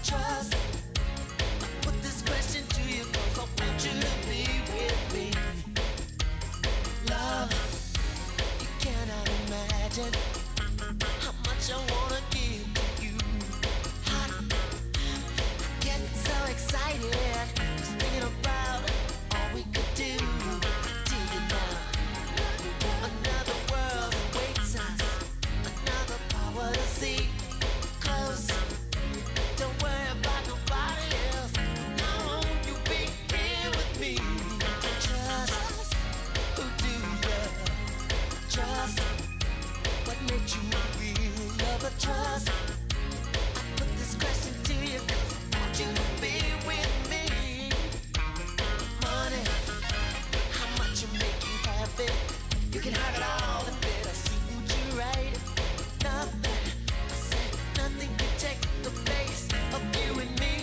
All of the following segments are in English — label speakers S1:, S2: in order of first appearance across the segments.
S1: trust. I put this question to you 'cause I want you to be with me. Love, you cannot imagine how much I wanna give to you. I'm getting so excited just thinking about all we could do. Do you know? Another world awaits us, another power to see. Close, don't worry about nobody else. Now won't you be here with me? Trust, who do you trust? What makes you real? Love or trust? I put this question to you 'cause I want you to be with me. Money, how much you make you happy? You can have it all if it'll suit you right. Nothing, I said nothing can take the place of you and me.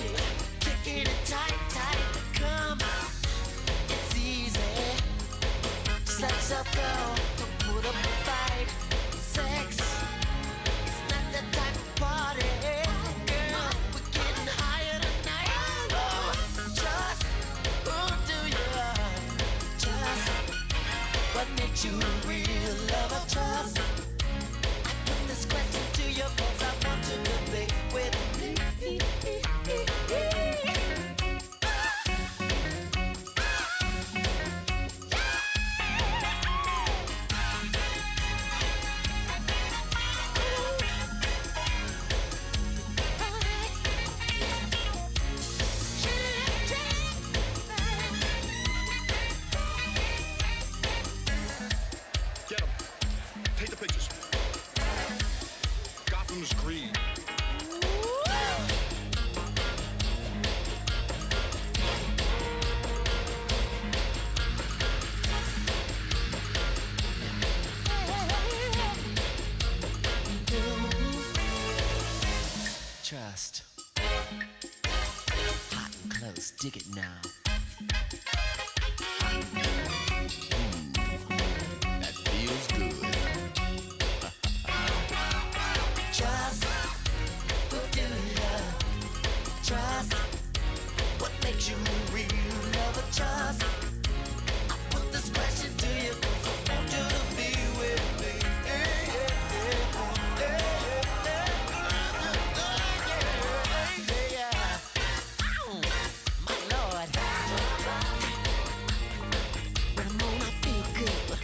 S1: Kicking it tight, tight, come on. It's easy, just let yourself go, don't put up a fight. Sex, it's not that type of party. Girl, we're getting higher tonight. Oh, trust, who do you trust? What makes you real? Love or trust? I put this question to you 'cause I want you to be with me.
S2: Get 'em. Take the pictures. Gotham's green.
S1: Trust. Hot and close, dig it now.
S2: That feels good.
S1: Trust, who do you trust? What makes you real? Love or trust? I put this question to you 'cause I want you to be with me. My Lord, when I'm on, I feel good.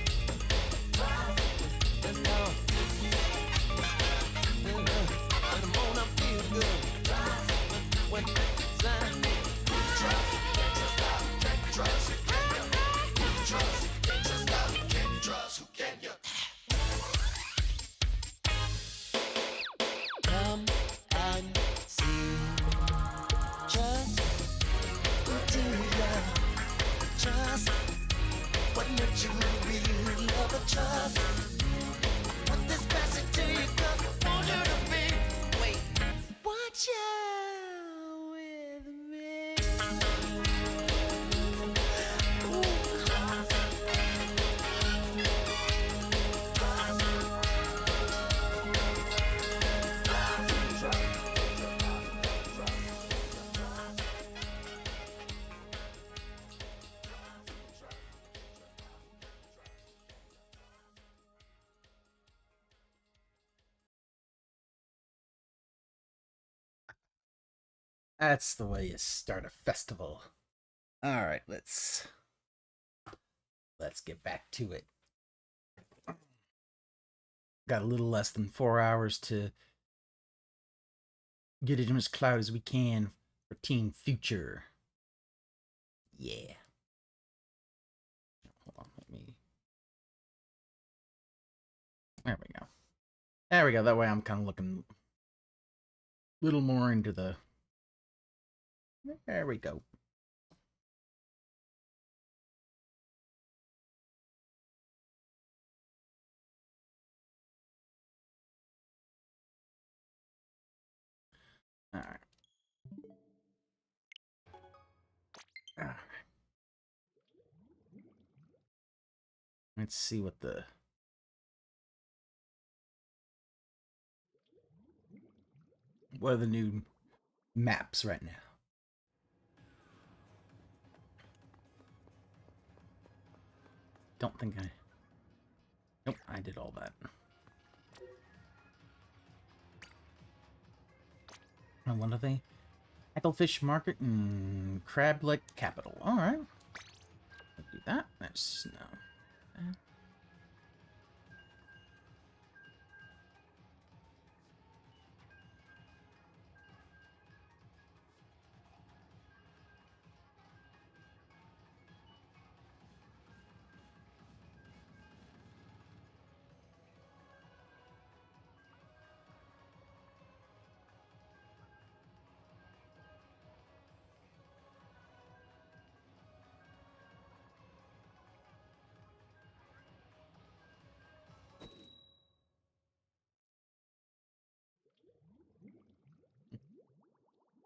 S1: No. When I'm on, I feel good. When come and see. Trust, who do you trust? What makes you real? Love or trust? I put this question to you 'cause I want you to be. Wait, watch out with me.
S3: That's the way you start a festival. All right, let's get back to it. Got a little less than 4 hours to get as much clout as we can for Team Future. Yeah. Hold on, let me. There we go. There we go. That way I'm kind of looking a little more into the. There we go. All right. All right. Let's see what the new maps right now. Don't think I... Nope, I did all that. And what are they? Hacklefish Market and Crab Lake Capital. Alright. Let's do that. There's no...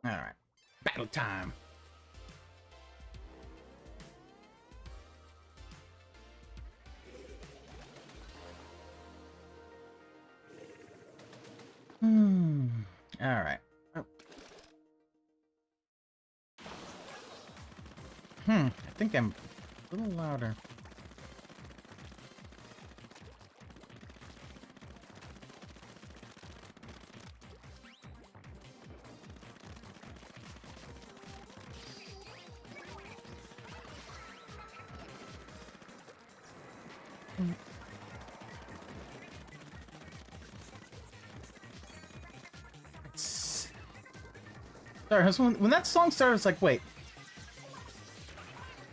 S3: Alright. Battle time. Alright. Oh. I think I'm a little louder. Sorry, when that song started, it's like, wait.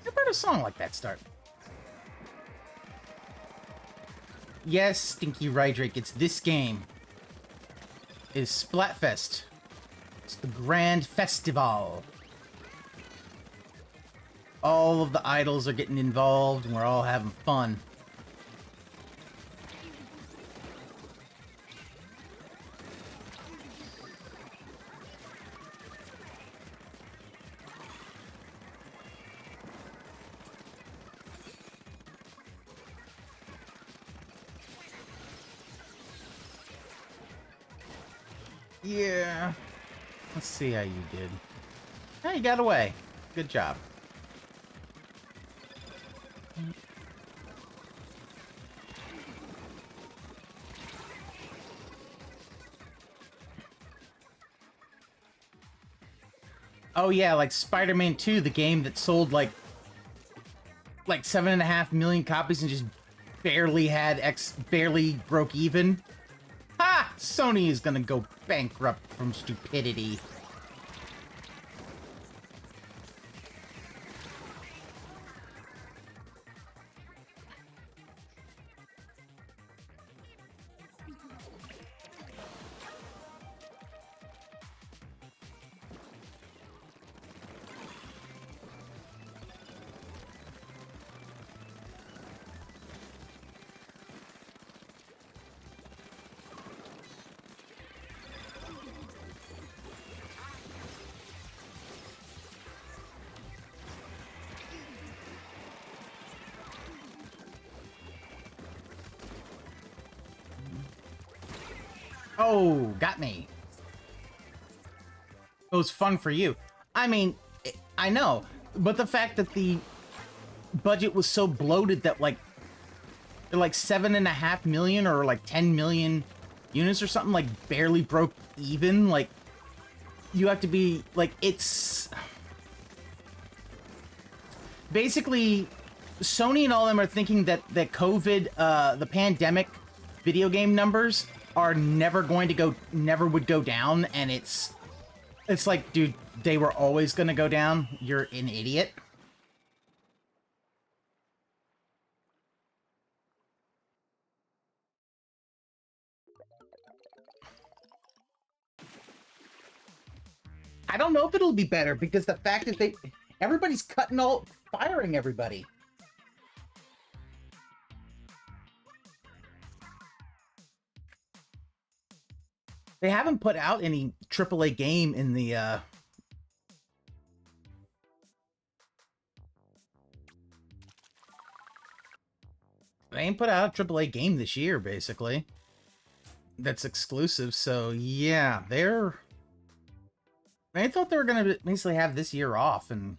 S3: I've heard a song like that start. Yes, Stinky Rydrake, it's this game. It's Splatfest. It's the Grand Festival. All of the idols are getting involved, and we're all having fun. Yeah. Let's see how you did. Hey, you got away. Good job. Oh yeah, like Spider-Man 2, the game that sold like 7.5 million copies and just barely broke even. Ha! Sony is gonna go bankrupt from stupidity. Oh, got me. It was fun for you. I mean, I know, but the fact that the budget was so bloated that like 7.5 million or like 10 million units or something like barely broke even. Like you have to be like, it's basically Sony and all of them are thinking that COVID, the pandemic video game numbers are never would go down, and it's like, dude, they were always gonna go down. You're an idiot. I don't know if it'll be better because the fact is everybody's firing everybody. They haven't put out any AAA game in the, They ain't put out a AAA game this year, basically. That's exclusive, so yeah, they're I thought they were gonna basically have this year off, and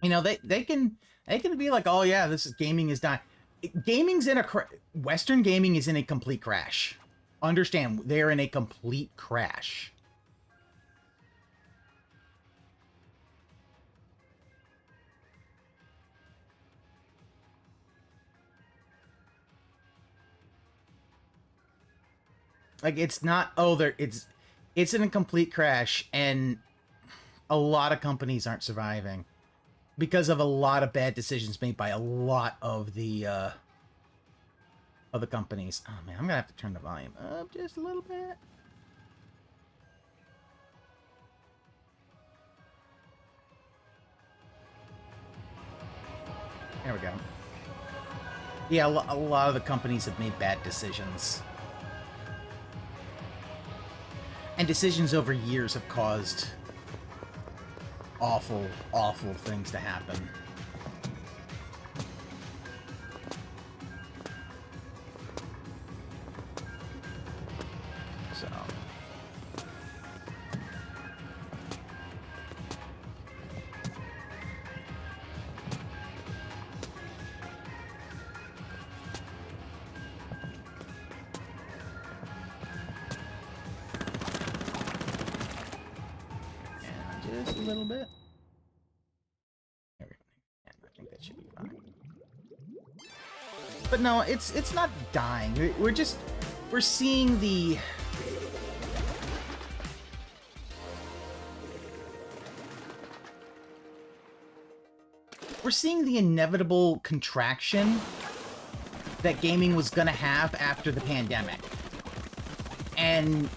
S3: you know they can be like, oh yeah, this is gaming is dying. Gaming's in a Western gaming is in a complete crash. Understand, they're in a complete crash. Like it's not it's in a complete crash, and a lot of companies aren't surviving because of a lot of bad decisions made by a lot of the companies. Oh man, I'm gonna have to turn the volume up just a little bit. There we go. Yeah, a lot of the companies have made bad decisions. And decisions over years have caused awful, awful things to happen. So... just a little bit. There we go. Yeah, I think that should be fine. But no, it's not dying. We're seeing the inevitable contraction that gaming was gonna have after the pandemic. And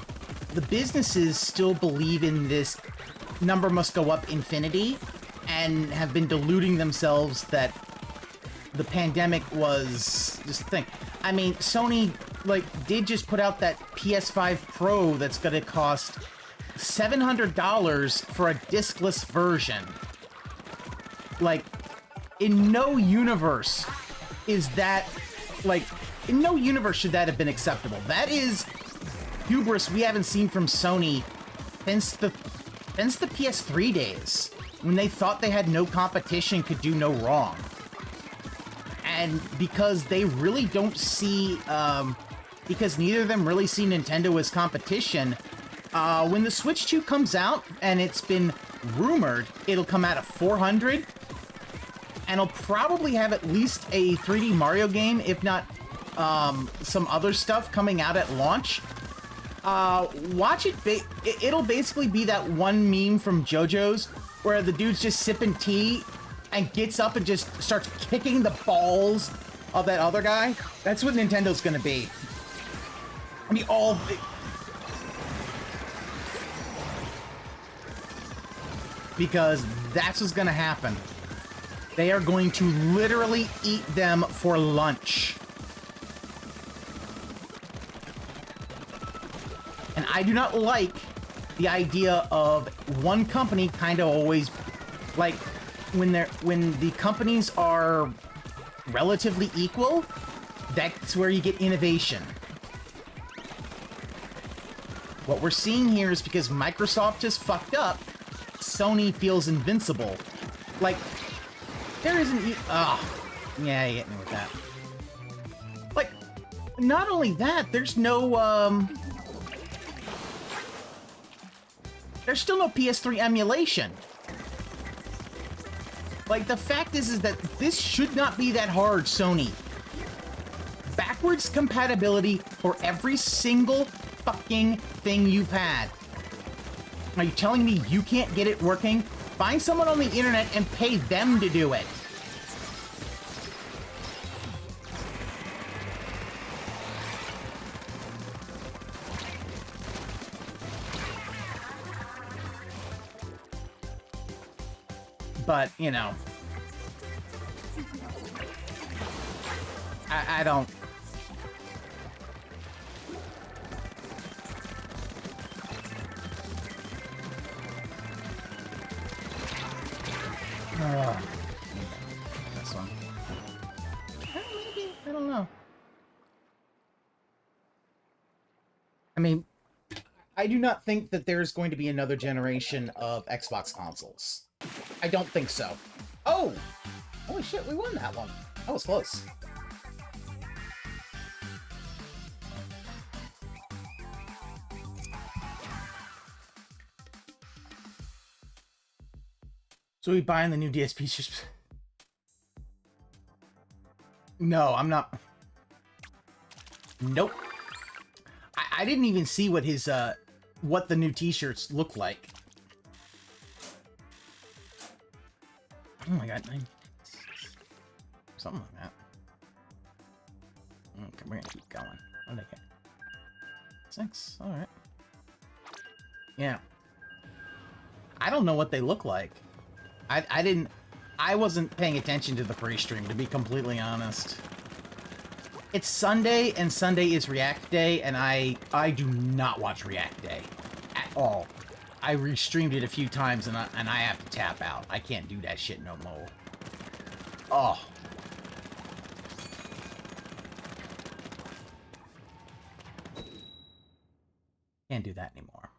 S3: the businesses still believe in this number must go up infinity, and have been deluding themselves that the pandemic was just a thing. I mean, Sony, like, did just put out that PS5 Pro that's gonna cost $700 for a discless version. Like, in no universe is that, like, in no universe should that have been acceptable. That is hubris we haven't seen from Sony since the PS3 days, when they thought they had no competition, could do no wrong. And because they really don't see, because neither of them really see Nintendo as competition, when the Switch 2 comes out, and it's been rumored it'll come out at $400, and it'll probably have at least a 3D Mario game, if not some other stuff coming out at launch. Watch it, it'll basically be that one meme from JoJo's where the dude's just sipping tea and gets up and just starts kicking the balls of that other guy. That's what Nintendo's gonna be. I mean, because that's what's gonna happen. They are going to literally eat them for lunch. And I do not like the idea of one company kind of always, like, when the companies are relatively equal, that's where you get innovation. What we're seeing here is because Microsoft just fucked up, Sony feels invincible. Like, there isn't... yeah, you hit me with that. Like, not only that, there's no, there's still no PS3 emulation. Like, the fact is that this should not be that hard, Sony. Backwards compatibility for every single fucking thing you've had. Are you telling me you can't get it working? Find someone on the internet and pay them to do it. But, you know, I don't... This one. Maybe, I don't know. I mean, I do not think that there's going to be another generation of Xbox consoles. I don't think so. Oh! Holy shit, we won that one. That was close. So we buying the new DSP chips? No, I'm not. Nope. I didn't even see what his what the new t-shirts look like. Oh my god, something like that. Okay, we're gonna keep going. What did I get? 6. All right. Yeah. I don't know what they look like. I wasn't paying attention to the pre-stream, to be completely honest. It's Sunday, and Sunday is React Day, and I do not watch React Day at all. I restreamed it a few times, and I have to tap out. I can't do that shit no more. Oh. Can't do that anymore.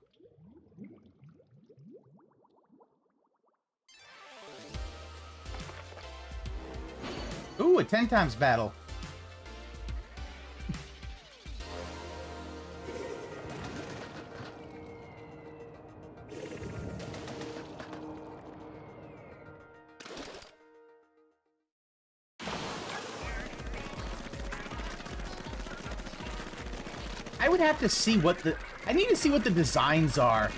S3: Ooh, a 10 times battle. I would have to see what the... I need to see what the designs are.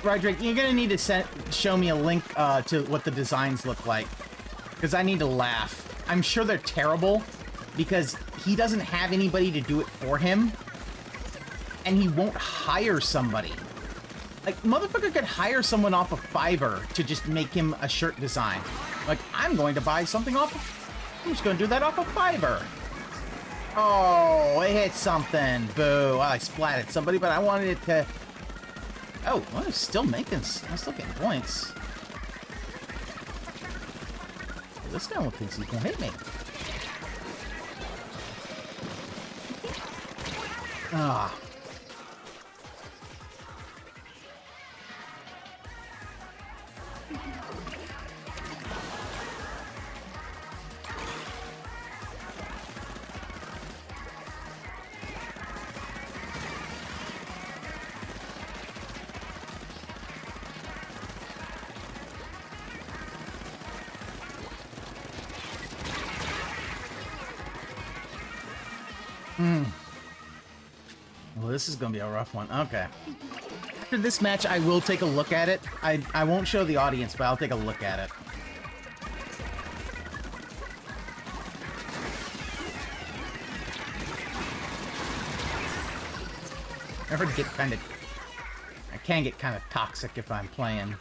S3: Roderick, you're gonna need to show me a link to what the designs look like. Because I need to laugh. I'm sure they're terrible, because he doesn't have anybody to do it for him. And he won't hire somebody. Like, motherfucker could hire someone off of Fiverr to just make him a shirt design. Like, I'm going to buy something off of... I'm just going to do that off of Fiverr. Oh, it hit something. Boo. Well, I splatted somebody, but I wanted it to... Oh, well, I'm still getting points. Well, this guy thinks he can hit me. Ah. Well, this is gonna be a rough one. Okay. After this match, I will take a look at it. I won't show the audience, but I'll take a look at it. I can get kind of toxic if I'm playing.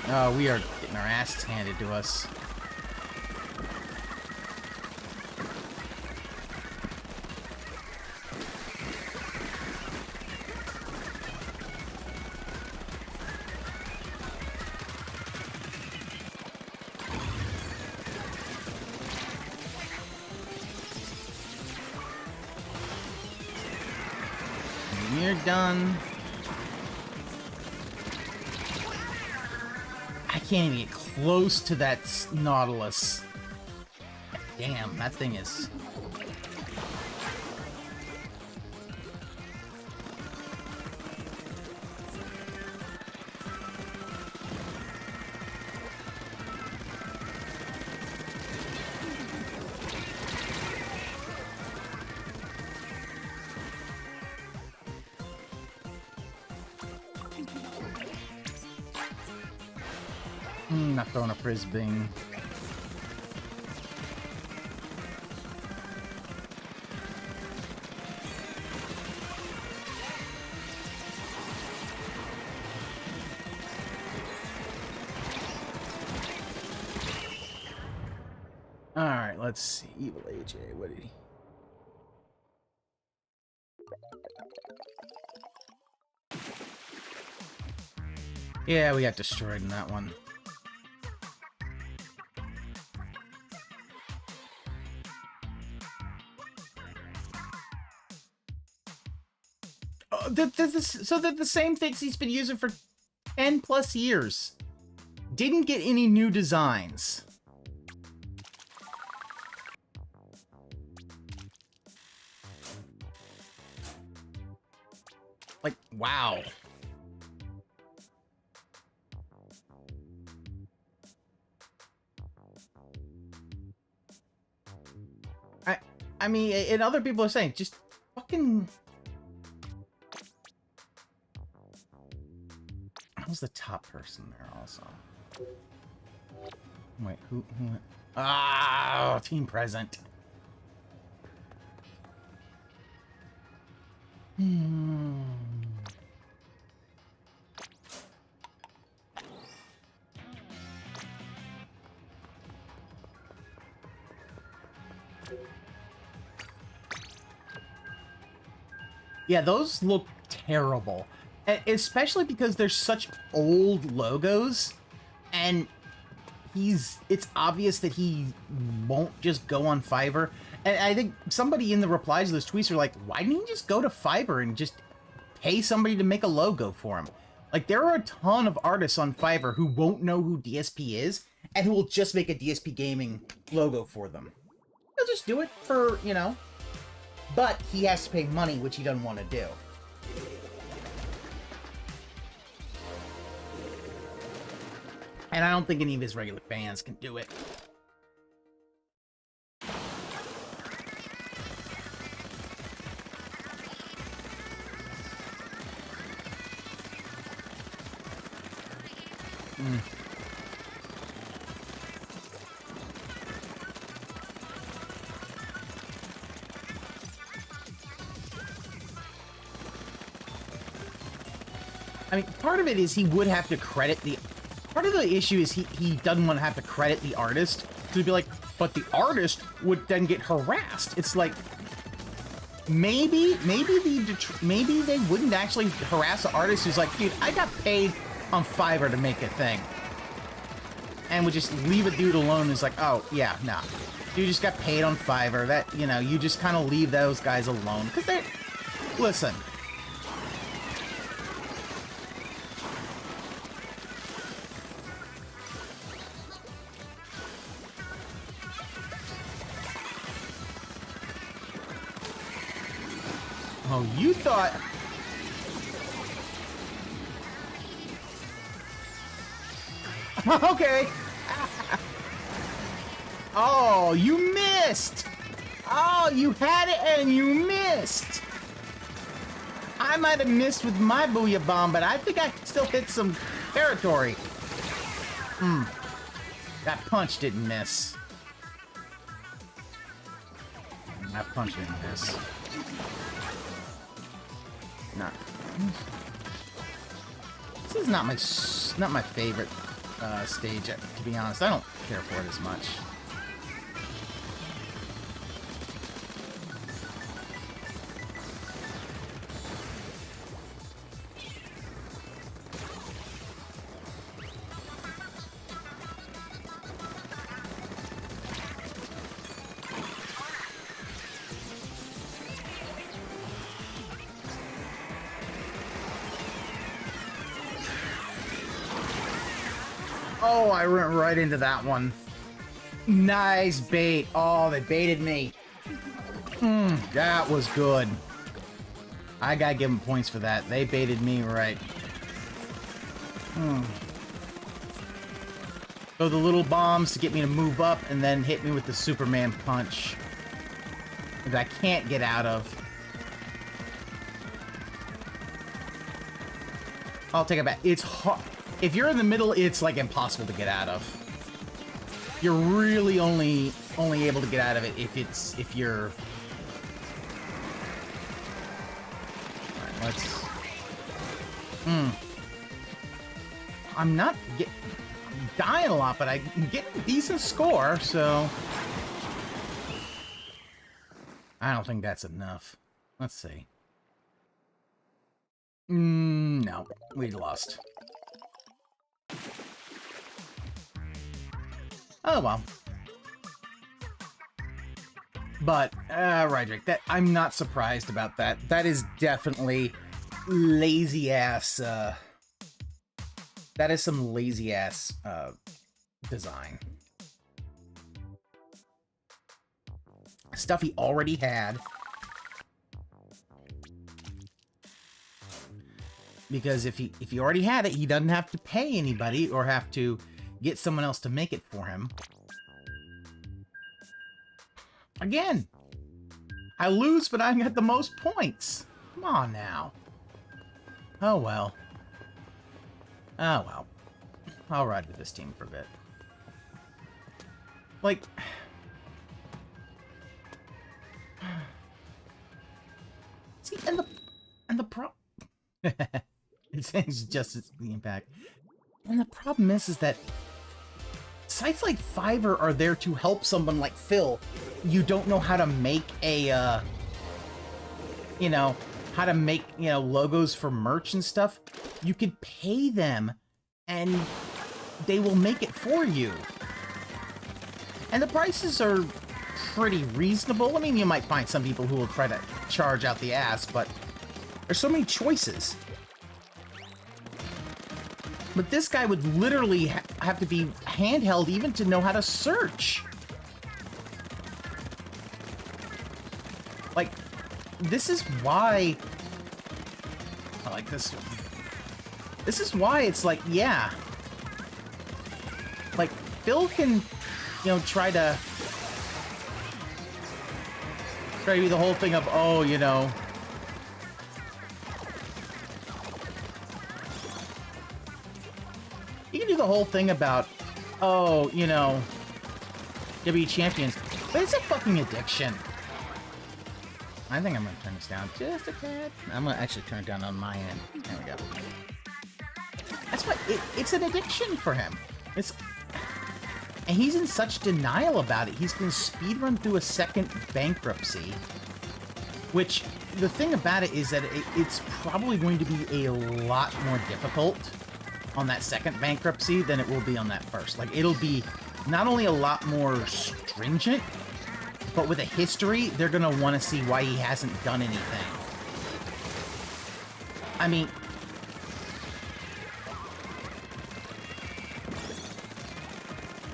S3: Oh, we are getting our ass handed to us. You're done. I can't even get close to that Nautilus. Damn, that thing is... not throwing a frisbee. All right, let's see. Evil AJ, what did he? Yeah, we got destroyed in that one. So that the same things he's been using for 10 plus years. Didn't get any new designs. Like, wow. I mean, and other people are saying, just fucking... Who's the top person there also? Wait, who ah, team present. Yeah, those look terrible. Especially because they're such old logos, and it's obvious that he won't just go on Fiverr. And I think somebody in the replies to those tweets are like, why didn't he just go to Fiverr and just pay somebody to make a logo for him? Like, there are a ton of artists on Fiverr who won't know who DSP is, and who will just make a DSP Gaming logo for them. He'll just do it for, you know. But he has to pay money, which he doesn't want to do. And I don't think any of his regular fans can do it. I mean, part of it is he would have to credit the... Part of the issue is he doesn't want to have to credit the artist. So he'd be like, but the artist would then get harassed. It's like, maybe they wouldn't actually harass the artist who's like, dude, I got paid on Fiverr to make a thing. And would just leave a dude alone who's like, oh, yeah, nah. Dude just got paid on Fiverr. That, you know, you just kind of leave those guys alone. Because they're... Listen... Oh, you thought... Okay. Oh, you missed. Oh, you had it and you missed. I might have missed with my Booyah Bomb, but I think I still hit some territory. That punch didn't miss. That punch didn't miss. Not. This is not my favorite stage, to be honest. I don't care for it as much. Oh, I went right into that one. Nice bait. Oh, they baited me. That was good. I gotta give them points for that. They baited me right. Throw the little bombs to get me to move up, and then hit me with the Superman punch that I can't get out of. I'll take it back. It's hard. If you're in the middle, it's like impossible to get out of. You're really only able to get out of it if you're. All right, let's. I'm dying a lot, but I'm getting a decent score, so. I don't think that's enough. Let's see. No, we lost. Oh, well. But, Rydrick, I'm not surprised about that. That is definitely lazy ass, that is some lazy ass, design. Stuff he already had. Because if he already had it, he doesn't have to pay anybody or have to get someone else to make it for him. Again, I lose, but I got the most points. Come on now. Oh well. Oh well. I'll ride with this team for a bit. Like... See, and the it's just the impact. And the problem is that sites like Fiverr are there to help someone like Phil. You don't know how to make a, you know, how to make, you know, logos for merch and stuff. You could pay them and they will make it for you. And the prices are pretty reasonable. I mean, you might find some people who will try to charge out the ass, but there's so many choices. But this guy would literally have to be handheld even to know how to search. Like, this is why... I like this one. This is why it's like, yeah. Like, Phil can, you know, try to do the whole thing of, oh, you know... You can do the whole thing about, oh, you know, WWE champions, but it's a fucking addiction. I think I'm gonna turn this down just a tad. I'm gonna actually turn it down on my end. There we go. That's what, it's an addiction for him. And he's in such denial about it. He's gonna speedrun through a second bankruptcy, which, the thing about it is that it's probably going to be a lot more difficult on that second bankruptcy than it will be on that first. Like, it'll be not only a lot more stringent, but with a history, they're gonna want to see why he hasn't done anything. I mean...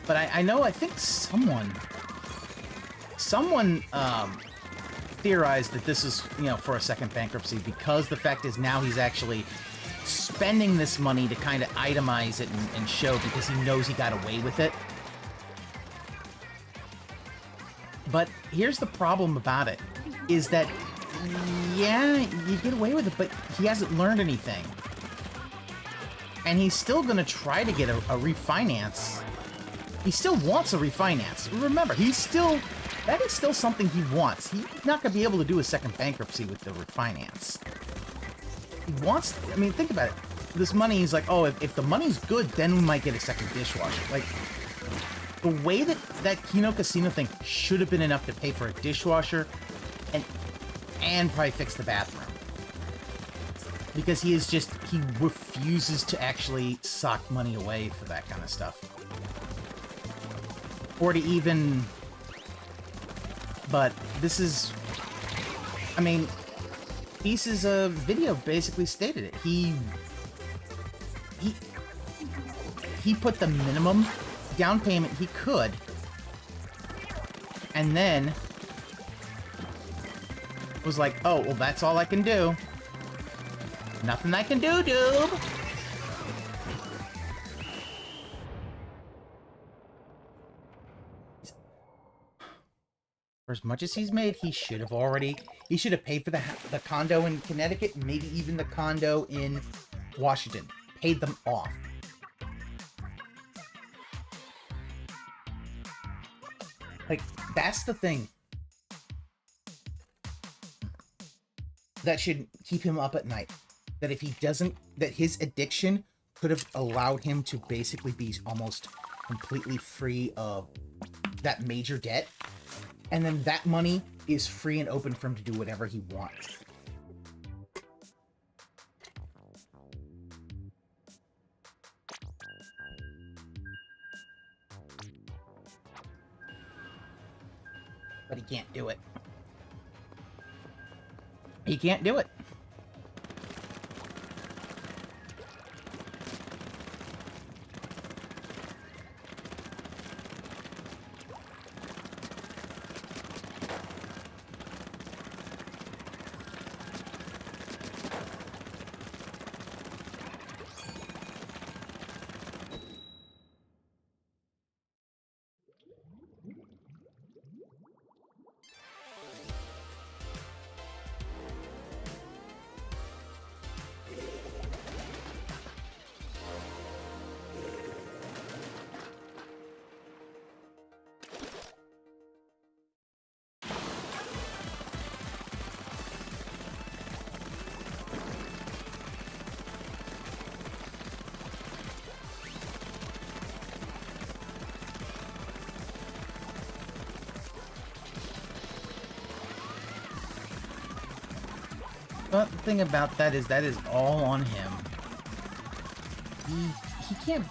S3: But I know, I think someone theorized that this is, you know, for a second bankruptcy, because the fact is now he's actually spending this money to kind of itemize it and show, because he knows he got away with it. But here's the problem about it, is that, yeah, you get away with it, but he hasn't learned anything. And he's still going to try to get a refinance. He still wants a refinance. Remember, that is still something he wants. He's not going to be able to do a second bankruptcy with the refinance. He wants, I mean, think about it. This money, he's like, oh, if the money's good, then we might get a second dishwasher. Like, the way that Kino Casino thing should have been enough to pay for a dishwasher and probably fix the bathroom. Because he refuses to actually sock money away for that kind of stuff. Or to even... But this is... I mean... Pieces of video basically stated it. He put the minimum down payment he could, and then was like, oh, well, that's all I can do. Nothing I can do, dude. For as much as he's made, he should have paid for the condo in Connecticut, maybe even the condo in Washington. Paid them off. Like, that's the thing that should keep him up at night. That if he doesn't, that his addiction could have allowed him to basically be almost completely free of that major debt. And then that money is free and open for him to do whatever he wants. But he can't do it. He can't do it. But the thing about that is all on him. He can't.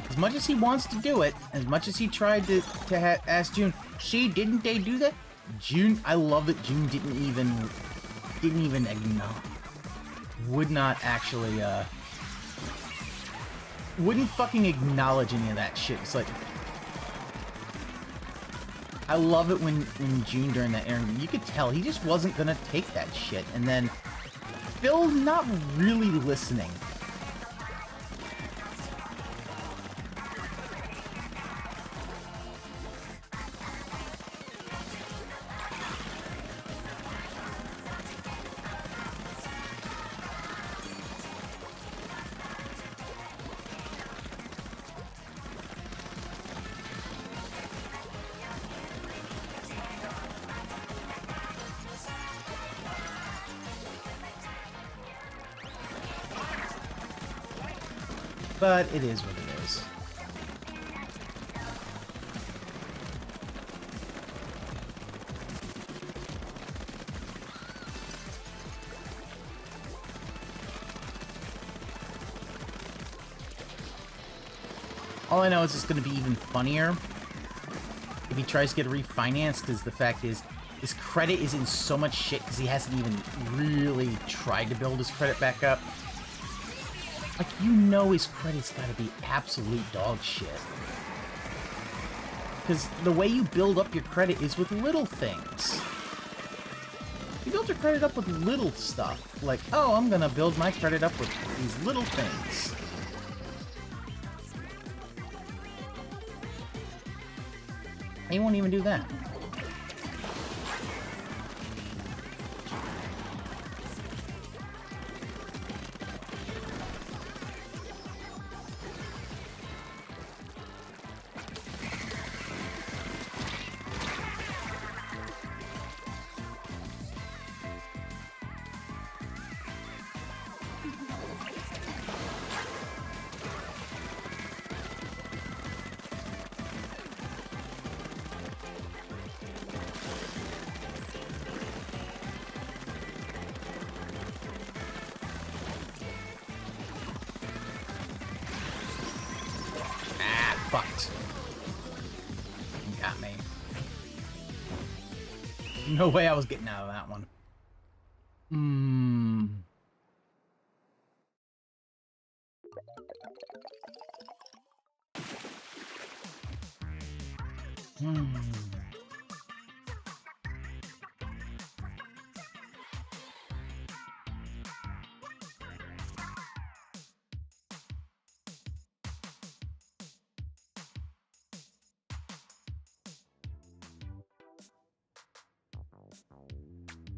S3: As much as he wants to do it, as much as he tried to ask June, see, didn't they do that? June, I love that June didn't even acknowledge. Would not actually, wouldn't fucking acknowledge any of that shit. It's like, I love it when June during that interview, you could tell he just wasn't gonna take that shit, and then Phil not really listening. But it is what it is. All I know is it's going to be even funnier if he tries to get a refinance, because the fact is, his credit is in so much shit because he hasn't even really tried to build his credit back up. Like, you know his credit's gotta be absolute dog shit. Because the way you build up your credit is with little things. You build your credit up with little stuff. Like, oh, I'm gonna build my credit up with these little things. He won't even do that. Fucked. Got me. No way I was getting out of that one.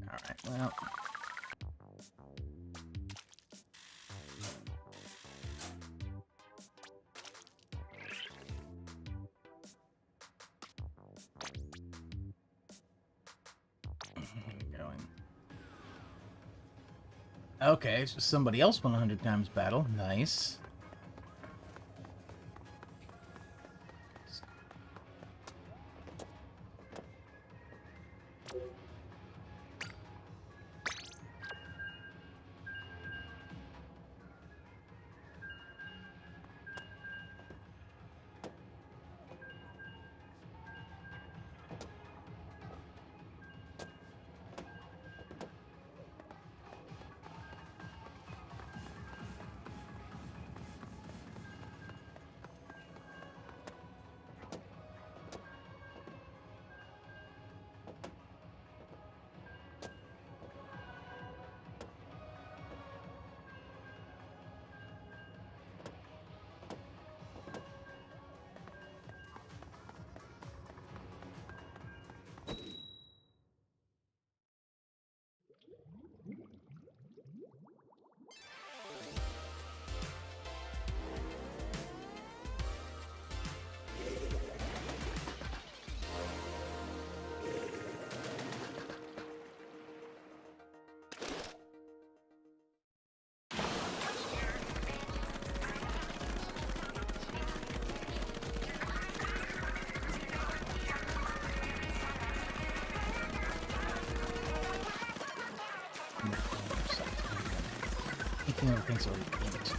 S3: Alright, well. Going. Okay, so somebody else won 100 times battle. Nice. You know, thanks for the games.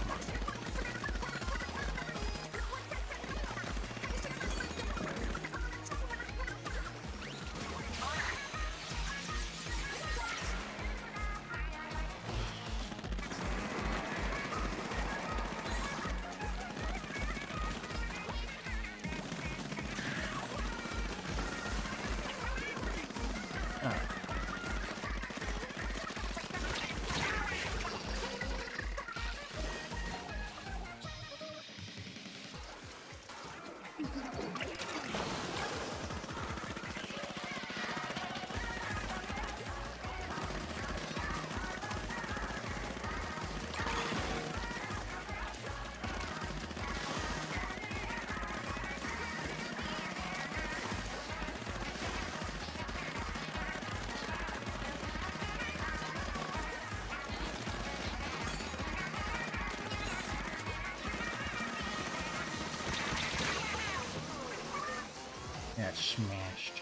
S3: Yeah, it's smashed.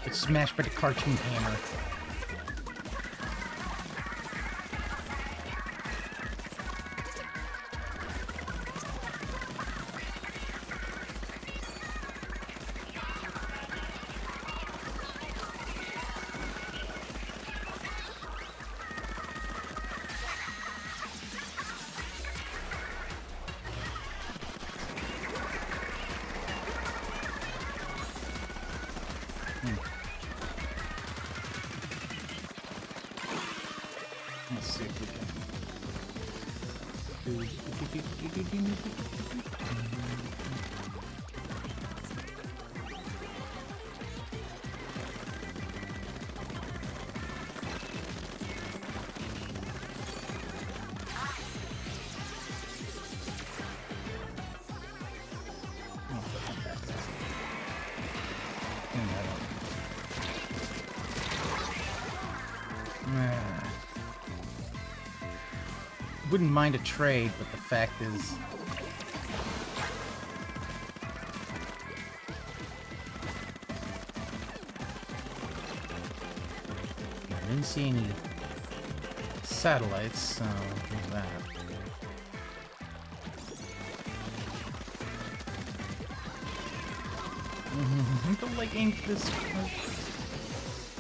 S3: It's smashed by the cartoon hammer. Let's see if we can. Wouldn't mind a trade, but the fact is... I didn't see any satellites, so there's that. Don't like ink this...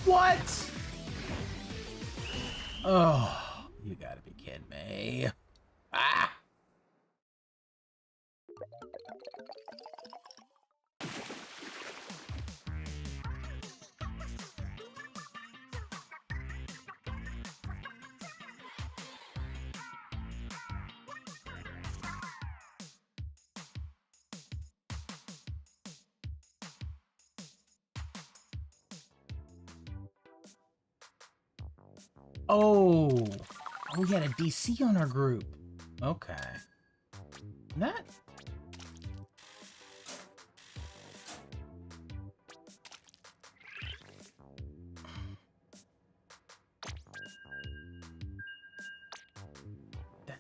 S3: What? Oh... You gotta be kidding me. Ah! Oh, we had a DC on our group. Okay. That...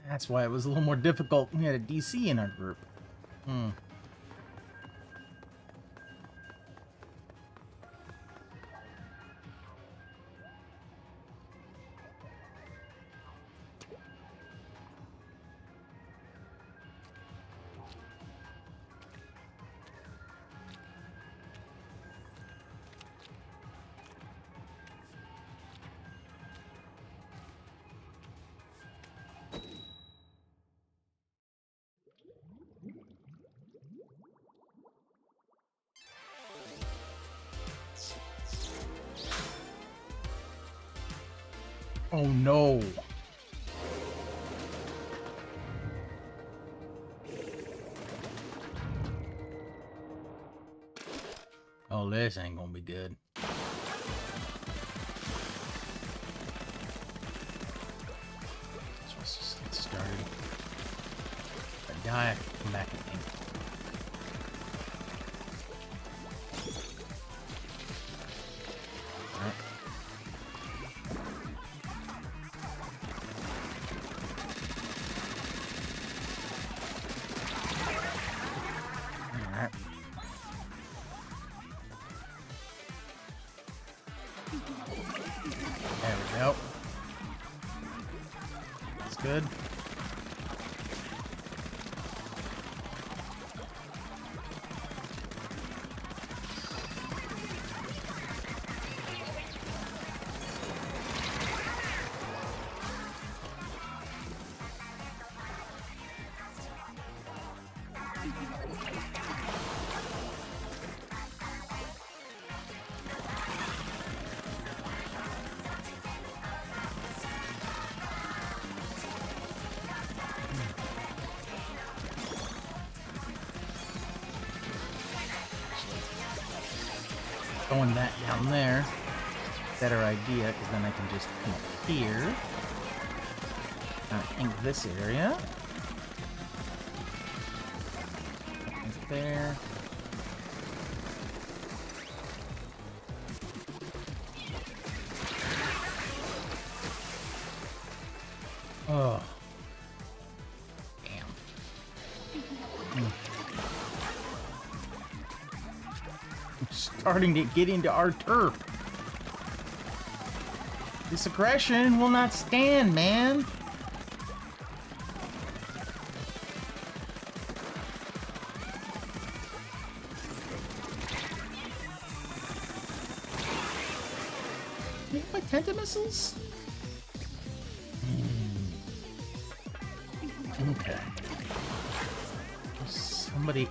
S3: That's why it was a little more difficult. We had a DC in our group. Oh no. Oh, this ain't gonna be good. So let's just get started. If I die, I can come back and think. There we go. good. Throwing that down there. Better idea, because then I can just come up here. Ink this area. Ink there. Oh. Damn. Starting to get into our turf. This aggression will not stand, man. Make my tentamissiles? Okay. Somebody.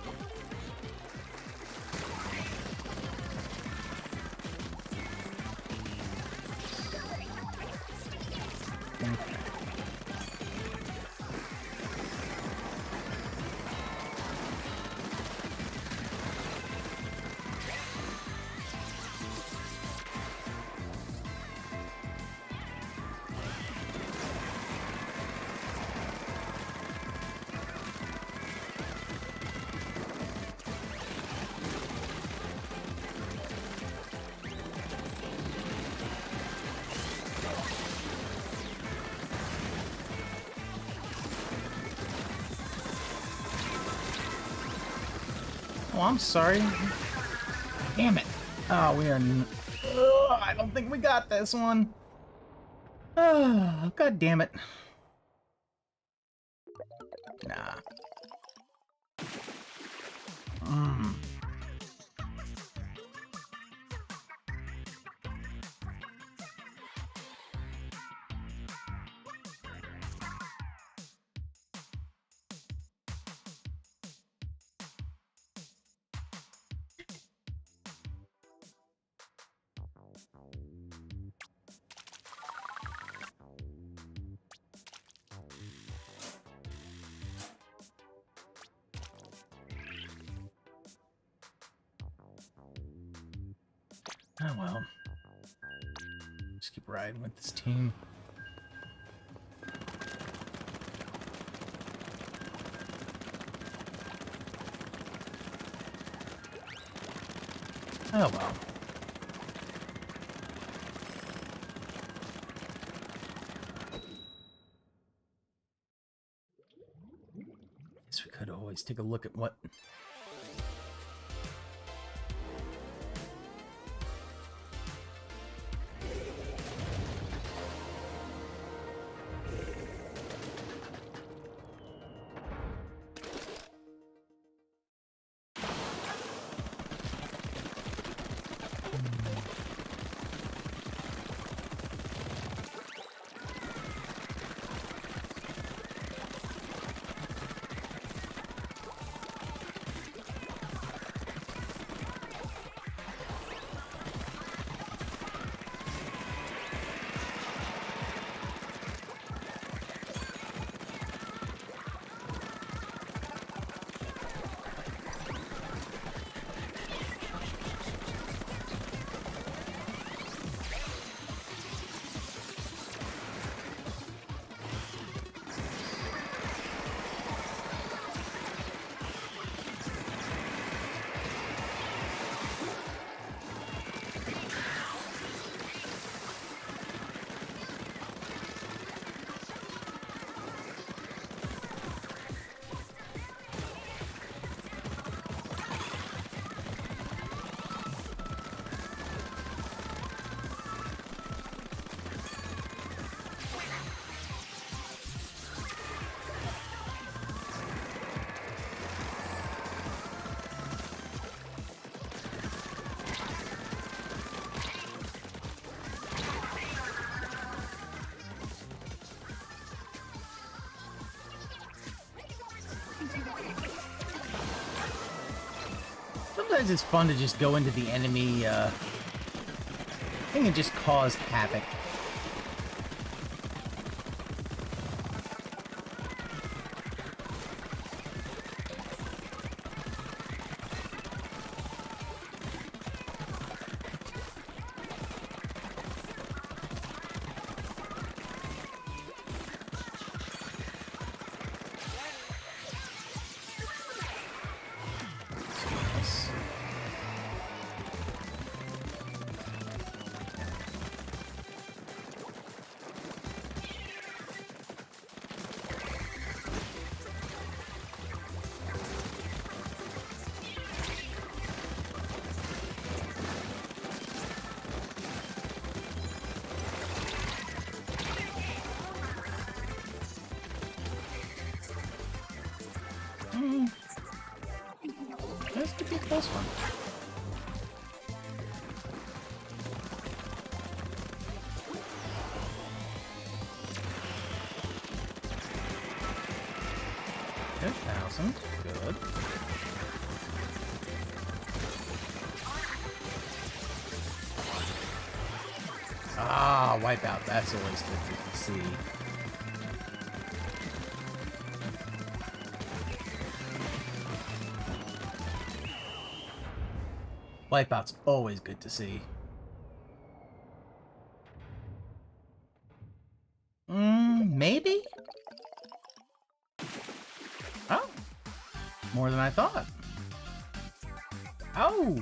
S3: Oh, I'm sorry. Damn it. Oh, we are... I don't think we got this one. Oh, God damn it. Nah. Oh well. Just keep riding with this team. Oh well. Guess we could always take a look at what... Sometimes it's fun to just go into the enemy thing and just cause havoc. This could be a close one. Good, 1,000. Good. Ah, wipeout. That's always good to see. Wipeout's always good to see. Maybe? Oh. More than I thought. Oh.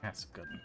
S3: That's a good one.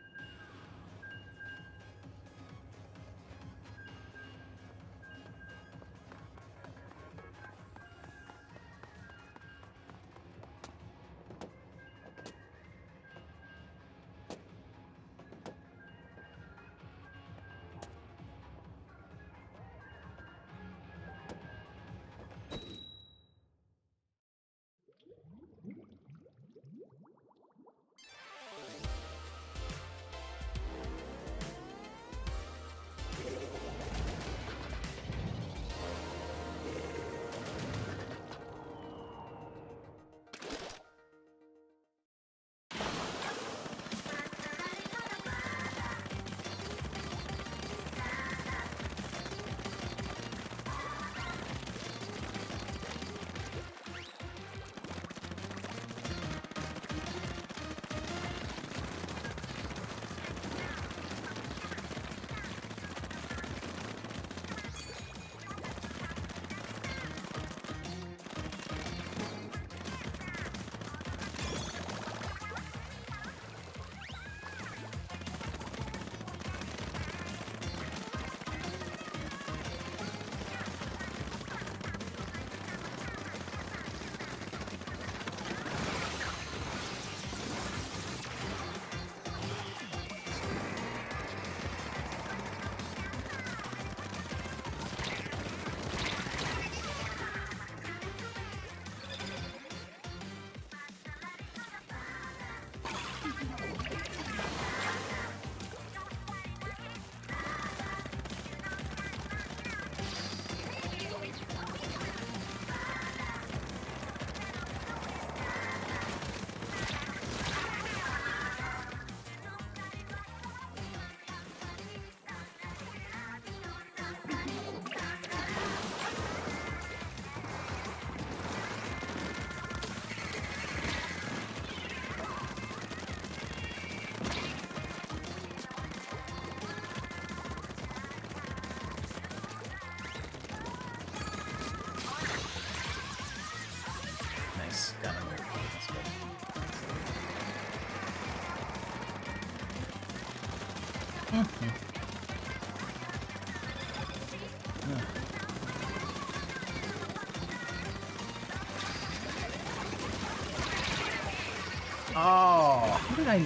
S3: Oh, how did I...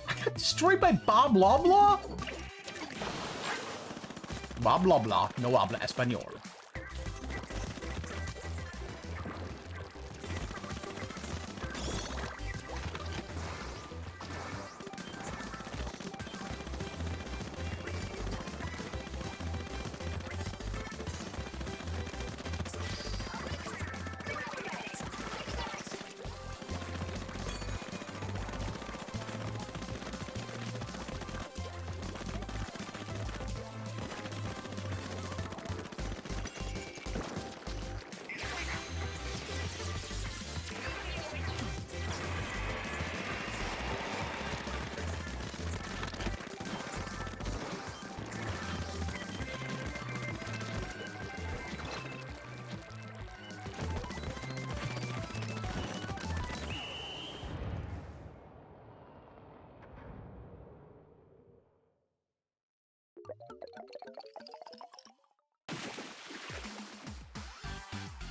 S3: I got destroyed by Bob Loblaw? Bob Loblaw, no habla español.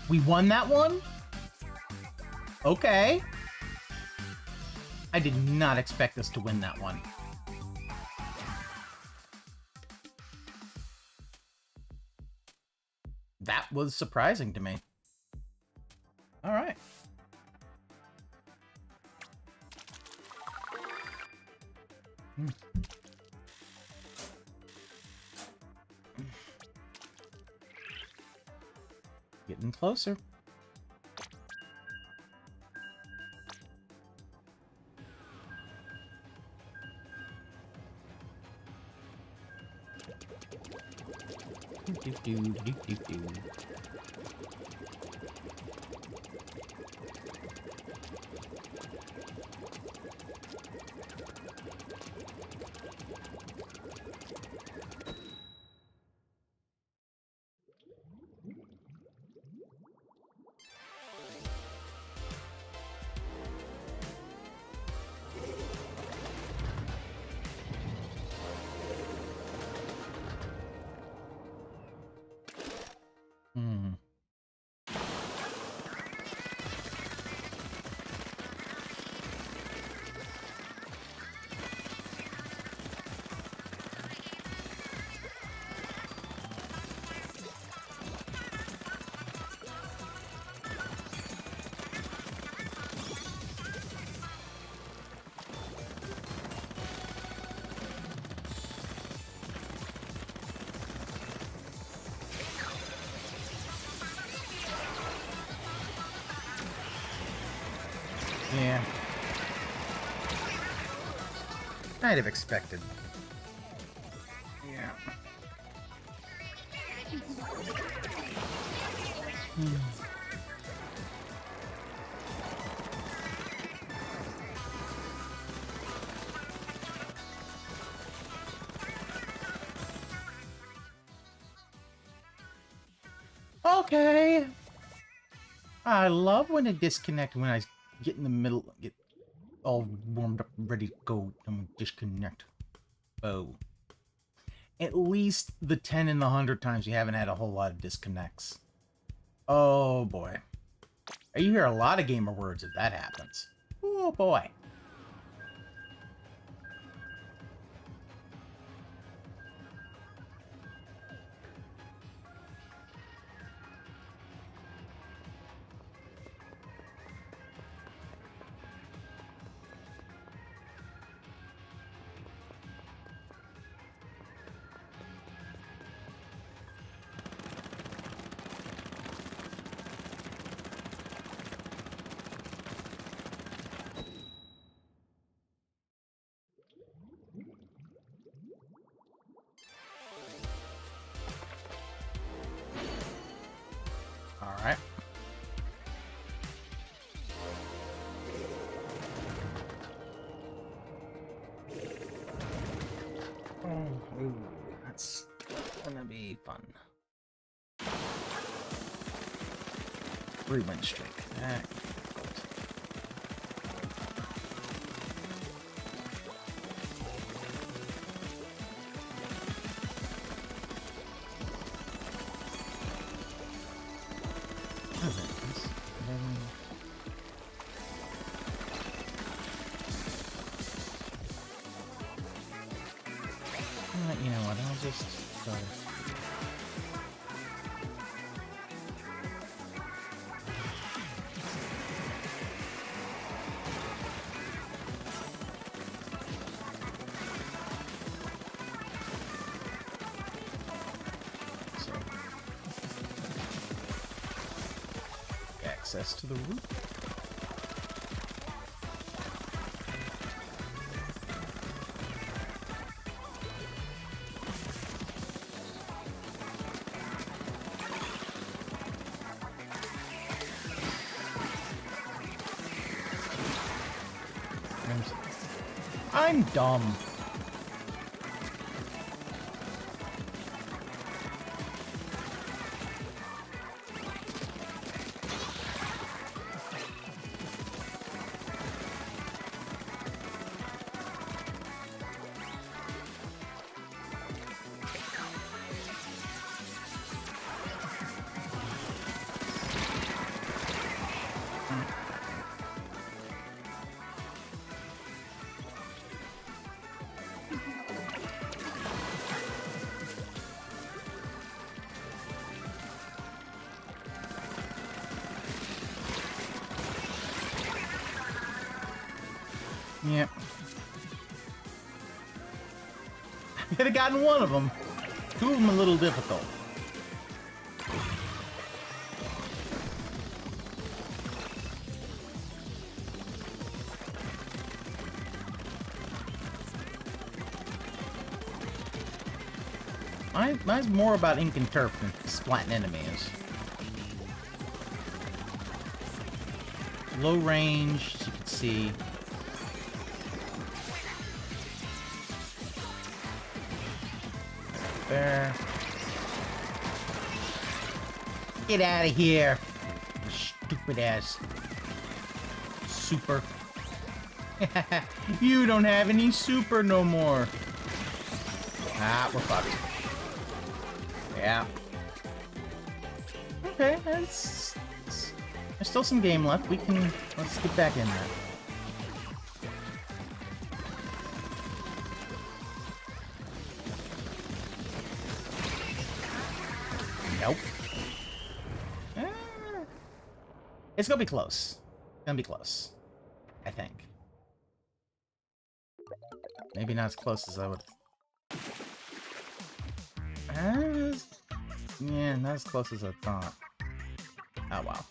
S3: We won that one? Okay. I did not expect us to win that one. That was surprising to me. All right. Getting closer. Yeah. I'd have expected. Yeah. Okay. I love when it disconnects when I get in the middle, get all warmed up, ready to go, and disconnect. Oh. At least the 10 and the 100 times you haven't had a whole lot of disconnects. Oh boy. You hear a lot of gamer words if that happens. Oh boy. Alright. Oh, ooh, that's gonna be fun. 3-win streak. resist. Sorry. So, access to the roof. I'm dumb. Yep. I could have gotten one of them. Two of them a little difficult. Mine's more about ink and turf than splatting enemies. Low range, as you can see. There. Get out of here, you stupid ass. Super. You don't have any super no more. Ah, we're fucked. Yeah. Okay, there's still some game left. Let's get back in there. Nope. It's gonna be close. It's gonna be close. I think. Maybe not as close as I would. Yeah, not as close as I thought. Oh wow.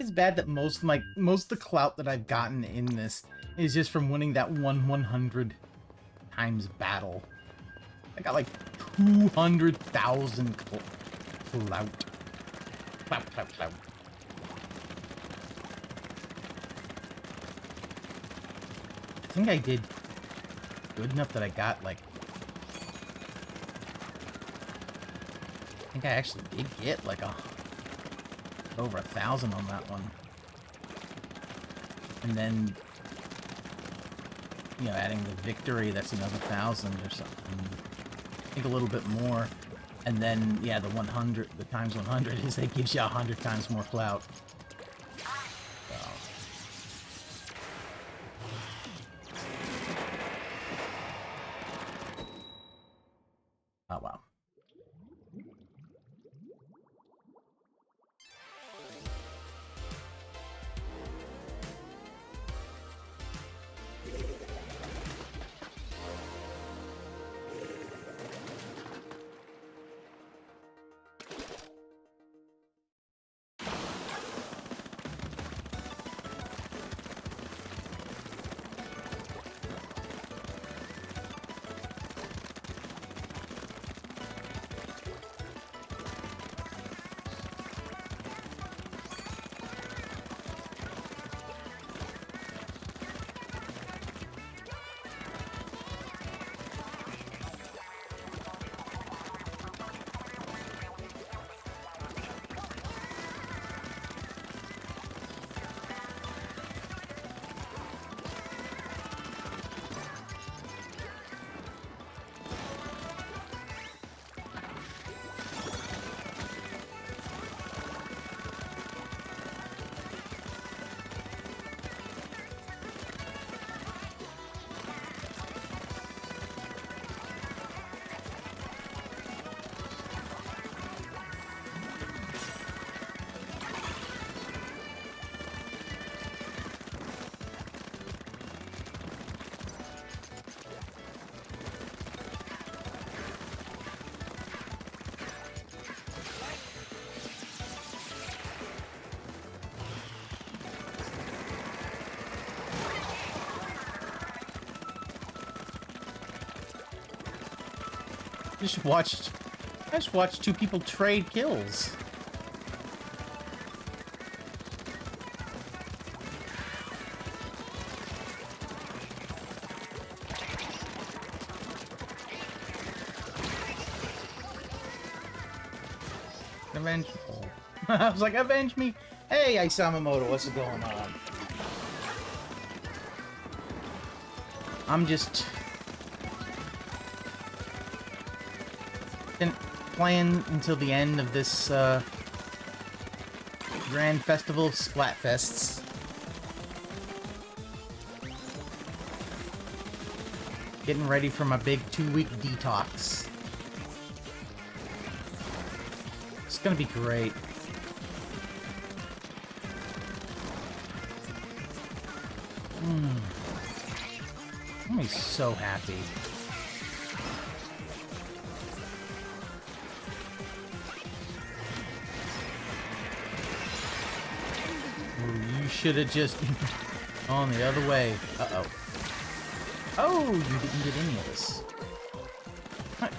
S3: It's bad that most of the clout that I've gotten in this is just from winning that 100 times battle. I got like 200,000 clout. Clout. I think I did good enough that I got like. I think I actually did get like over 1,000 on that one. And then, you know, adding the victory, that's another 1,000 or something. I think a little bit more. And then, yeah, the 100, the times 100 is that gives you 100 times more clout. So. Oh, wow. I just watched two people trade kills. Avengeful. I was like, avenge me. Hey, Yamamoto, what's going on? I'm just playing until the end of this grand festival of Splatfests. Getting ready for my big 2-week detox. It's gonna be great. I'm gonna be so happy. Ooh, you should have just gone the other way. Uh-oh. Oh, you didn't get any of this. What?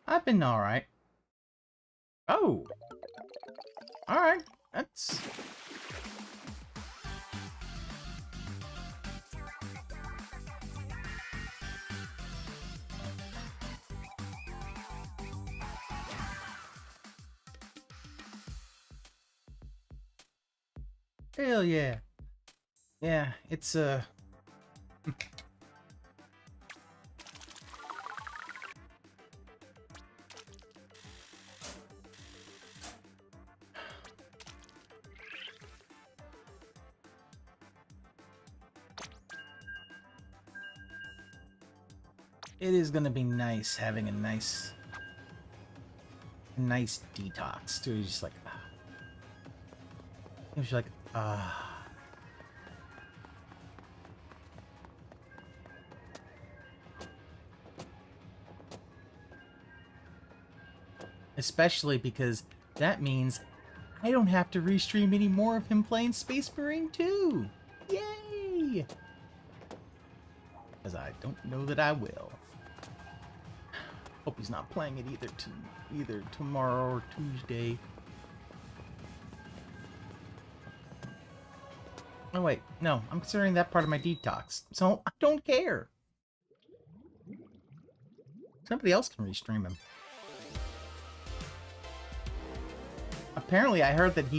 S3: I've been alright. Oh! Alright, that's... Hell yeah. Yeah, it's, it is gonna be nice having a nice detox too. You're just like, you're just like, especially because that means I don't have to restream any more of him playing Space Marine 2. Yay! Because I don't know that I will. Hope he's not playing it either tomorrow or Tuesday. Oh wait, no, I'm considering that part of my detox, so I don't care. Somebody else can restream him. Apparently, I heard that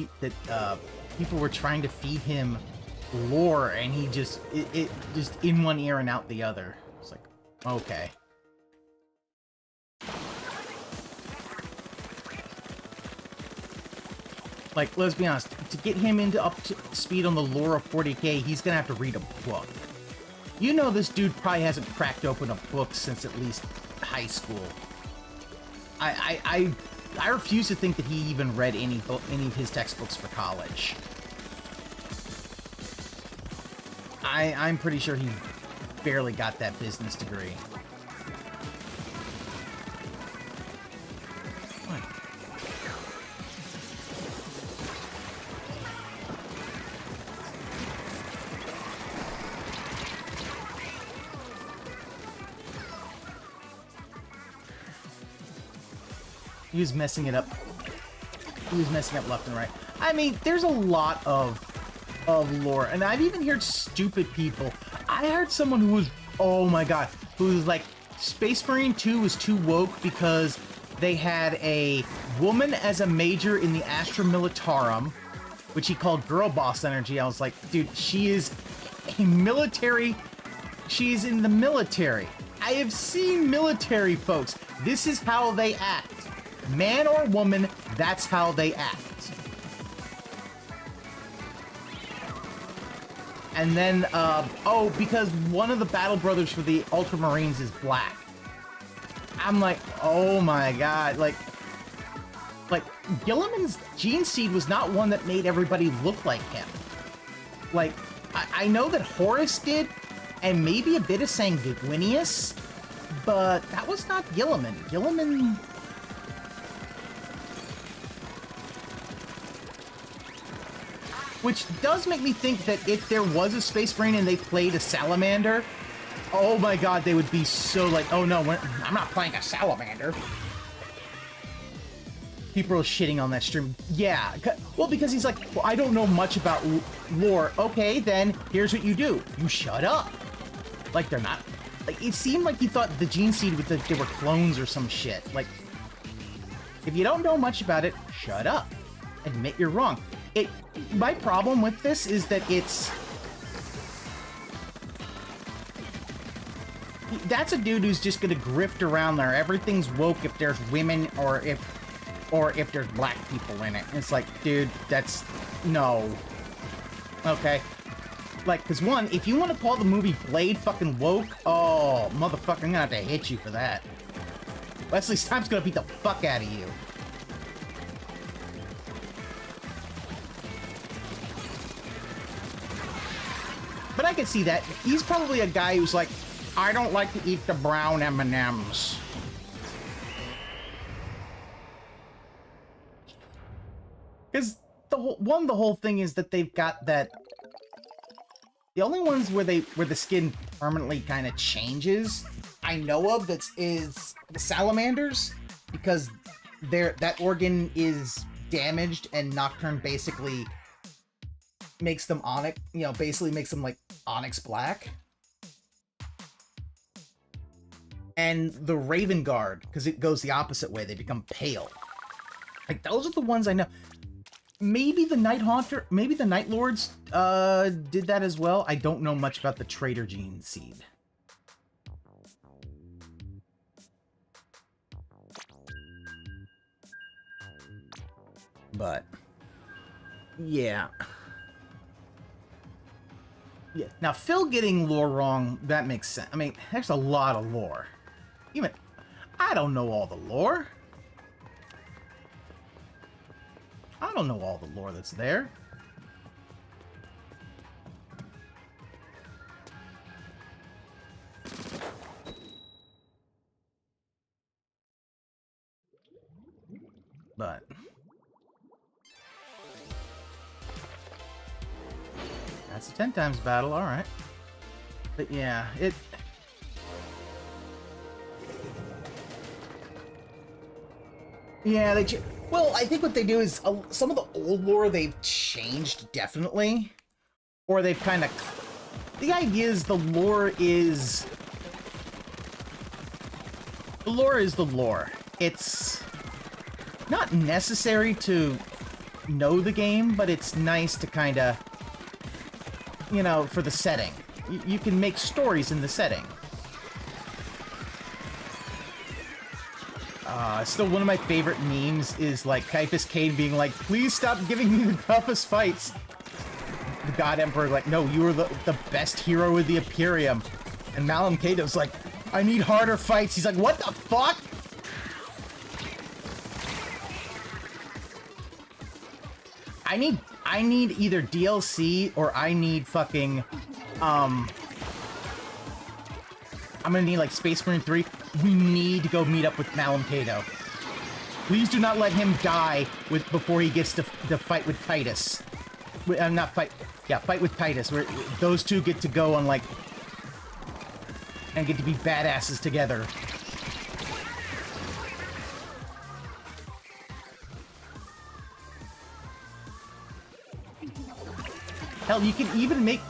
S3: people were trying to feed him lore, and he just it just in one ear and out the other. It's like, okay. Like, let's be honest, to get him up to speed on the lore of 40k, he's gonna have to read a book. You know this dude probably hasn't cracked open a book since at least high school. I refuse to think that he even read any of his textbooks for college. I'm pretty sure he barely got that business degree. He was messing it up. He was messing up left and right. I mean, there's a lot of lore, and I've even heard stupid people. I heard someone who was, oh my god, who was like, Space Marine 2 was too woke because they had a woman as a major in the Astra Militarum, which he called girl boss energy. I was like, dude, she is a military. She is in the military. I have seen military folks. This is how they act. Man or woman, that's how they act. And then, oh, because one of the battle brothers for the Ultramarines is black. I'm like, oh my god, like Gilliman's gene seed was not one that made everybody look like him. Like, I know that Horus did, and maybe a bit of Sanguinius, but that was not Gilliman. Gilliman... Which does make me think that if there was a Space Marine and they played a Salamander, oh my god, they would be so like, oh no, I'm not playing a Salamander. People are shitting on that stream. Yeah, well, because he's like, well, I don't know much about lore. Okay, then here's what you do. You shut up. Like, they're not... Like, it seemed like he thought the Gene Seed, they were clones or some shit. Like, if you don't know much about it, shut up. Admit you're wrong. My problem with this is that it's... That's a dude who's just gonna grift around there. Everything's woke if there's women or if there's black people in it. And it's like, dude, that's... No. Okay. Like, because one, if you want to call the movie Blade fucking woke, oh, motherfucker, I'm gonna have to hit you for that. Wesley Snipes gonna beat the fuck out of you. But I can see that. He's probably a guy who's like, I don't like to eat the brown M&Ms. Because the whole thing is that they've got that... The only ones where the skin permanently kind of changes, I know of, is the salamanders, because that organ is damaged and Nocturne basically makes them onyx, basically makes them like onyx black. And the Raven Guard, because it goes the opposite way, they become pale. Like, those are the ones I know. Maybe the Night Haunter, maybe the Night Lords did that as well. I don't know much about the Traitor Gene Seed. But, yeah. Yeah. Now, Phil getting lore wrong, that makes sense. I mean, there's a lot of lore. Even, I don't know all the lore. I don't know all the lore that's there. But that's a 10 times battle, alright. But yeah, yeah, well, I think what they do is some of the old lore they've changed, definitely. Or they've kind of... The idea is the lore is... The lore is the lore. It's not necessary to know the game, but it's nice to kind of, for the setting. You can make stories in the setting. Still, one of my favorite memes is, like, Caiaphas Cain being like, please stop giving me the toughest fights. The God Emperor, like, no, you are the best hero of the Imperium. And Malum Cato's like, I need harder fights. He's like, what the fuck? I need either DLC or I need fucking, I'm gonna need, like, Space Marine 3. We need to go meet up with Malum Cato. Please do not let him die before he gets to fight with Titus. Fight with Titus, where those two get to go on, like, and get to be badasses together. Hell, you can even make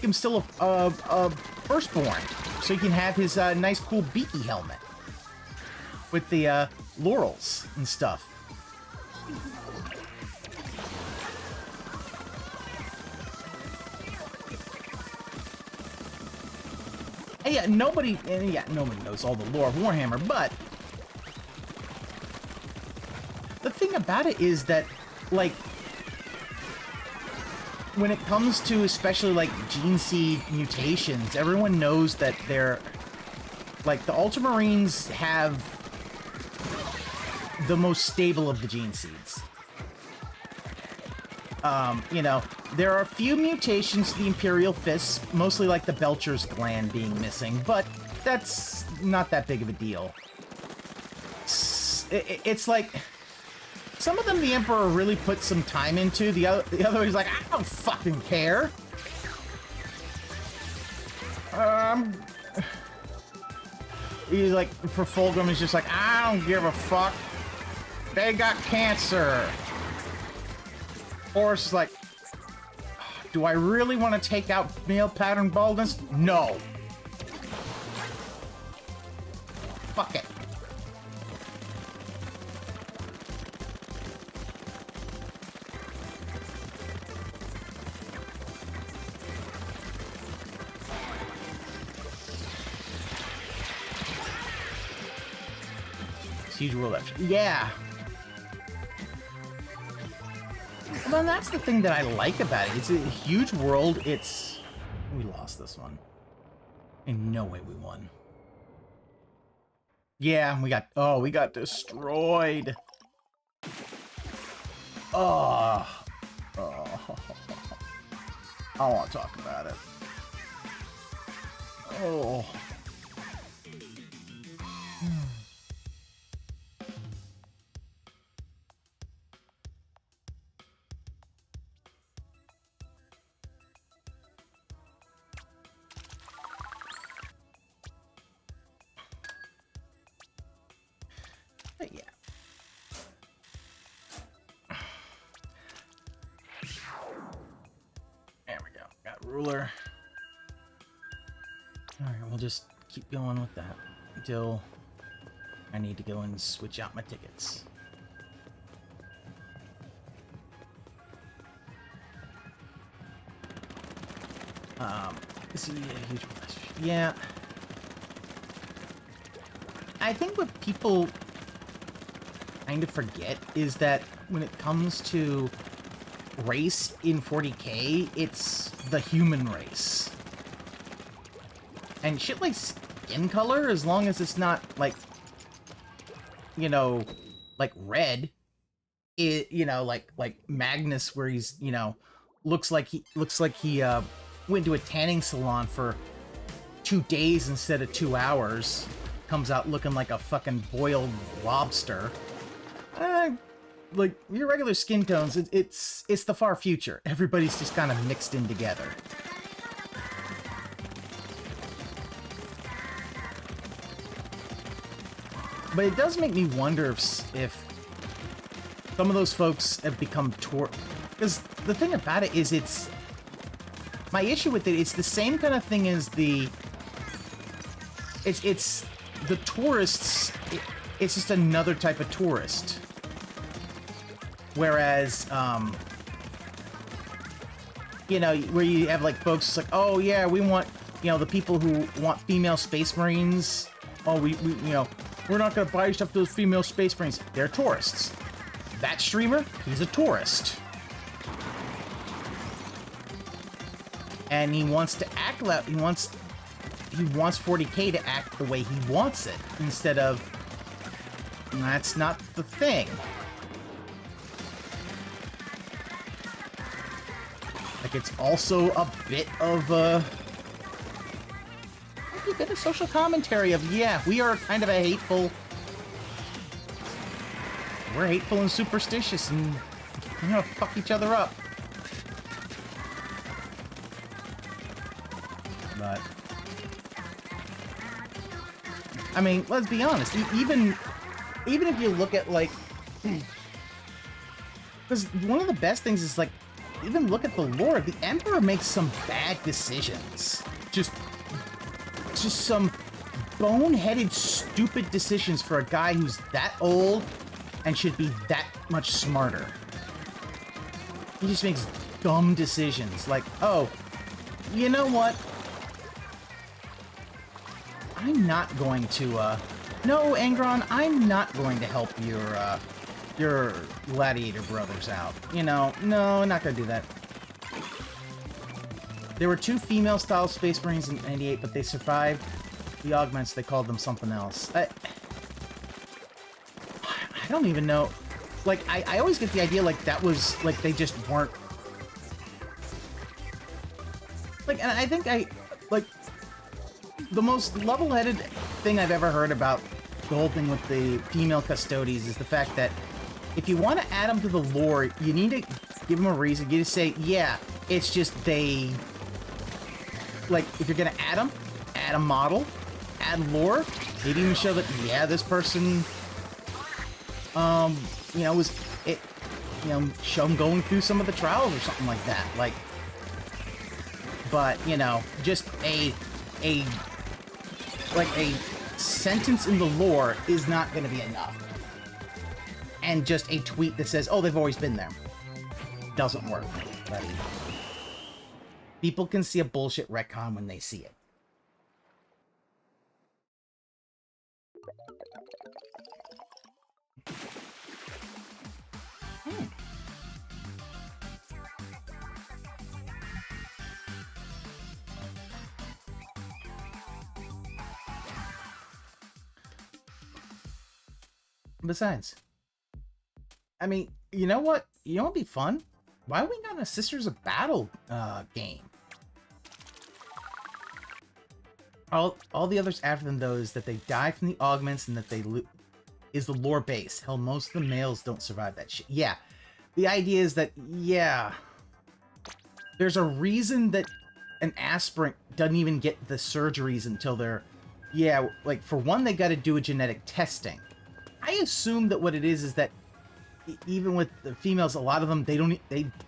S3: him still a firstborn, so he can have his nice, cool beaky helmet with the laurels and stuff. And yeah, nobody knows all the lore of Warhammer, but the thing about it is that, like, when it comes to especially, like, gene seed mutations, everyone knows that they're, like, the Ultramarines have the most stable of the gene seeds. You know, there are a few mutations to the Imperial Fists, mostly like the Belcher's gland being missing, but that's not that big of a deal. It's like, some of them the Emperor really put some time into, the other he's like, I don't fucking care. He's like, for Fulgrim, he's just like, I don't give a fuck. They got cancer. Horus is like, do I really want to take out male pattern baldness? No. Fuck it. Huge world after. Yeah. Well, that's the thing that I like about it. It's a huge world. It's... We lost this one. In no way we won. Yeah, we got... Oh, we got destroyed. Oh. Oh. I don't want to talk about it. Oh. But yeah. There we go. Got ruler. Alright, we'll just keep going with that until I need to go and switch out my tickets. This is a huge question. Yeah. I think what people kind of forget is that when it comes to race in 40k, it's the human race. And shit like skin color, as long as it's not like, you know, like red, it, you know, like Magnus, where he's, you know, looks like he went to a tanning salon for 2 days instead of 2 hours, comes out looking like a fucking boiled lobster. Like your regular skin tones, it's the far future. Everybody's just kind of mixed in together. But it does make me wonder if some of those folks have become because the thing about it is, it's my issue with it. It's the same kind of thing as the tourists. It's just another type of tourist. Whereas, you know, where you have like folks like, oh yeah, we want, you know, the people who want female space marines. Oh, we you know, we're not gonna buy stuff to those female space marines. They're tourists. That streamer, he's a tourist. And he wants to act like he wants 40k to act the way he wants it, instead of, that's not the thing. Like, it's also a bit of a social commentary of, yeah, we are kind of a hateful, we're hateful and superstitious, and we're gonna fuck each other up. But I mean, let's be honest. Even if you look at, like, because one of the best things is, like, even look at the lore. The Emperor makes some bad decisions. Just some boneheaded, stupid decisions for a guy who's that old and should be that much smarter. He just makes dumb decisions. Like, oh, you know what? I'm not going to, no, Angron, I'm not going to help your gladiator brothers out. You know, no, not gonna do that. There were 2 female-style Space Marines in 98, but they survived the augments. They called them something else. I don't even know. Like, I always get the idea, like, that was, like, they just weren't Like, and I think like, the most level-headed thing I've ever heard about the whole thing with the female custodies is the fact that if you want to add them to the lore, you need to give them a reason. You just say, yeah, it's just they... Like, if you're going to add them, add a model, add lore, maybe even show that, yeah, this person, you know, was... it. You know, show them going through some of the trials or something like that. Like, but, you know, just a sentence in the lore is not going to be enough. And just a tweet that says, oh, they've always been there. Doesn't work, buddy. People can see a bullshit retcon when they see it. Besides, I mean, you know what? You know what'd be fun? Why are we not in a Sisters of Battle game? All the others after them, though, is that they die from the augments and that they is the lore base. Hell, most of the males don't survive that shit. Yeah, the idea is that, yeah, there's a reason that an aspirant doesn't even get the surgeries until they're, yeah, like, for one, they got to do a genetic testing. I assume that what it is that even with the females, a lot of them, they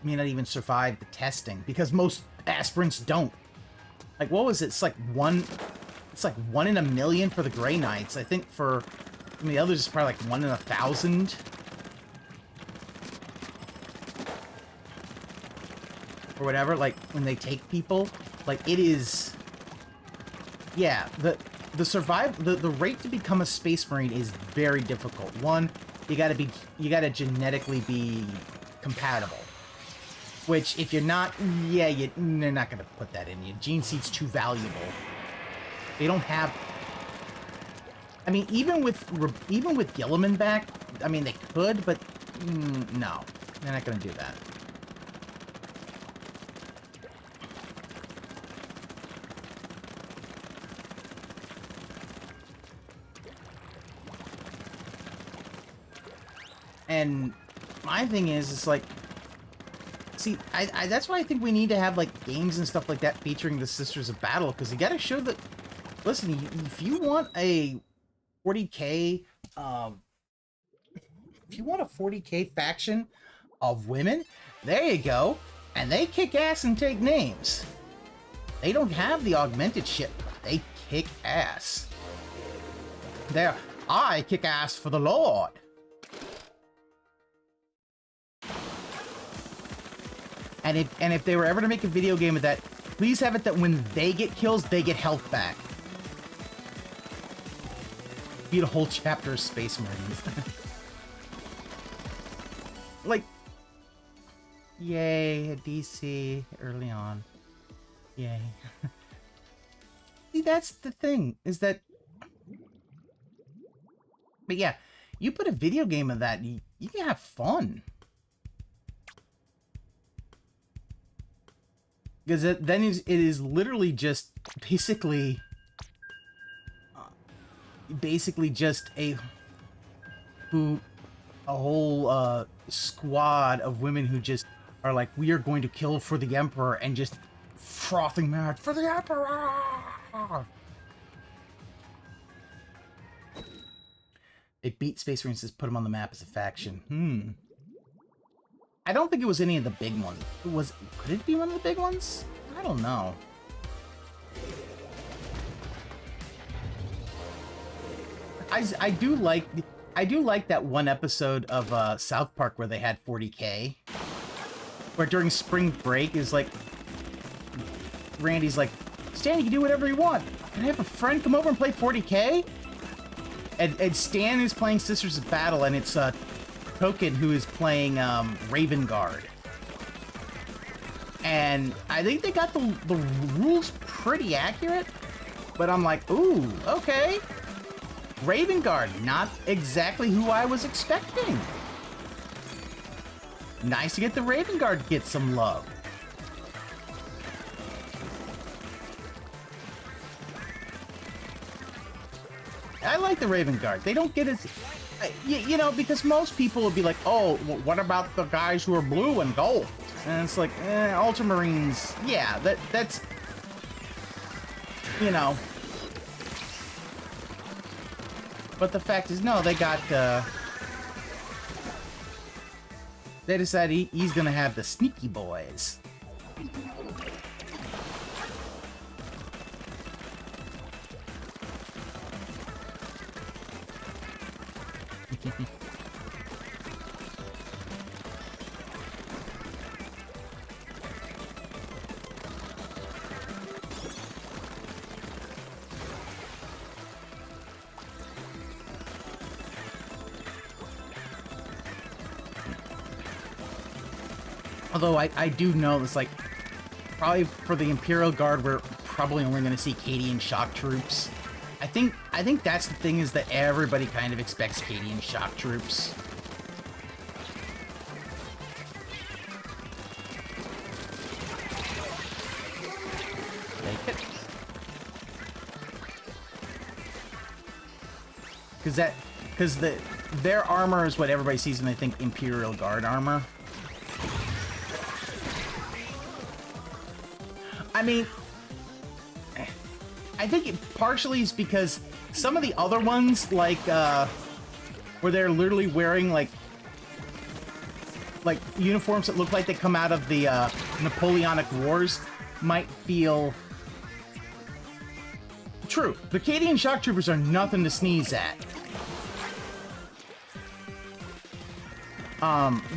S3: may not even survive the testing because most aspirants don't. Like, what was it? It's like one in a million for the Grey Knights. I think for the others, it's probably like 1 in 1,000. Or whatever, like, when they take people. Like, it is... Yeah, the rate to become a Space Marine is very difficult. One, you gotta genetically be compatible. Which, if you're not, yeah, they're not gonna put that in you. Gene Seed's too valuable. They don't have... I mean, even with Gilliman back, I mean, they could, but no. They're not gonna do that. And my thing is, it's like, see, that's why I think we need to have, like, games and stuff like that featuring the Sisters of Battle, because you gotta show that, listen, if you want a 40k, if you want a 40k faction of women, there you go, and they kick ass and take names. They don't have the augmented shit, but they kick ass. I kick ass for the Lord. And if they were ever to make a video game of that, please have it that when they get kills, they get health back. Beat a whole chapter of Space Marines. Like, yay, a DC early on. Yay. See, that's the thing, is that... But yeah, you put a video game of that, you can have fun. Because then it is literally just basically just a whole squad of women who just are like, we are going to kill for the Emperor, and just frothing mad for the Emperor. They beat Space Marines to put them on the map as a faction. I don't think it was any of the big ones. Could it be one of the big ones? I don't know. I do like that one episode of South Park where they had 40k. Where during spring break is like, Randy's like, Stan, you can do whatever you want. Can I have a friend come over and play 40k? And Stan is playing Sisters of Battle, and it's Token who is playing Raven Guard. And I think they got the rules pretty accurate, but I'm like, ooh, okay. Raven Guard, not exactly who I was expecting. Nice to get the Raven Guard get some love. I like the Raven Guard. They don't get as... You know, because most people would be like, oh, well, what about the guys who are blue and gold? And it's like, Ultramarines, yeah, that's... You know. But the fact is, no, they got, they decided he's gonna have the sneaky boys. Although I do know it's like, probably for the Imperial Guard, we're probably only going to see Cadian shock troops. I think that's the thing, is that everybody kind of expects Cadian shock troops. Take it. Because their armor is what everybody sees when they think Imperial Guard armor. I mean, I think it partially is because some of the other ones, like, where they're literally wearing, like uniforms that look like they come out of the, Napoleonic Wars, might feel... True, the Cadian shock troopers are nothing to sneeze at.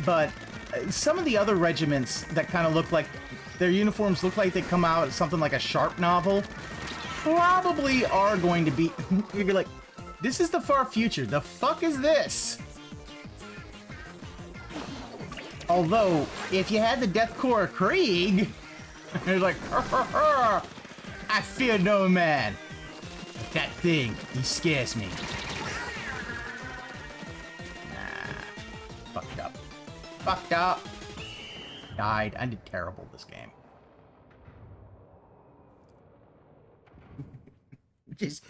S3: But some of the other regiments that kind of look like... Their uniforms look like they come out of something like a Sharp novel, probably are going to be... You'd be like, this is the far future. The fuck is this? Although, if you had the Death Corps Krieg, you're like, I fear no man. That thing, he scares me. Nah. Fucked up. Fucked up. Died. I did terrible this game. Just...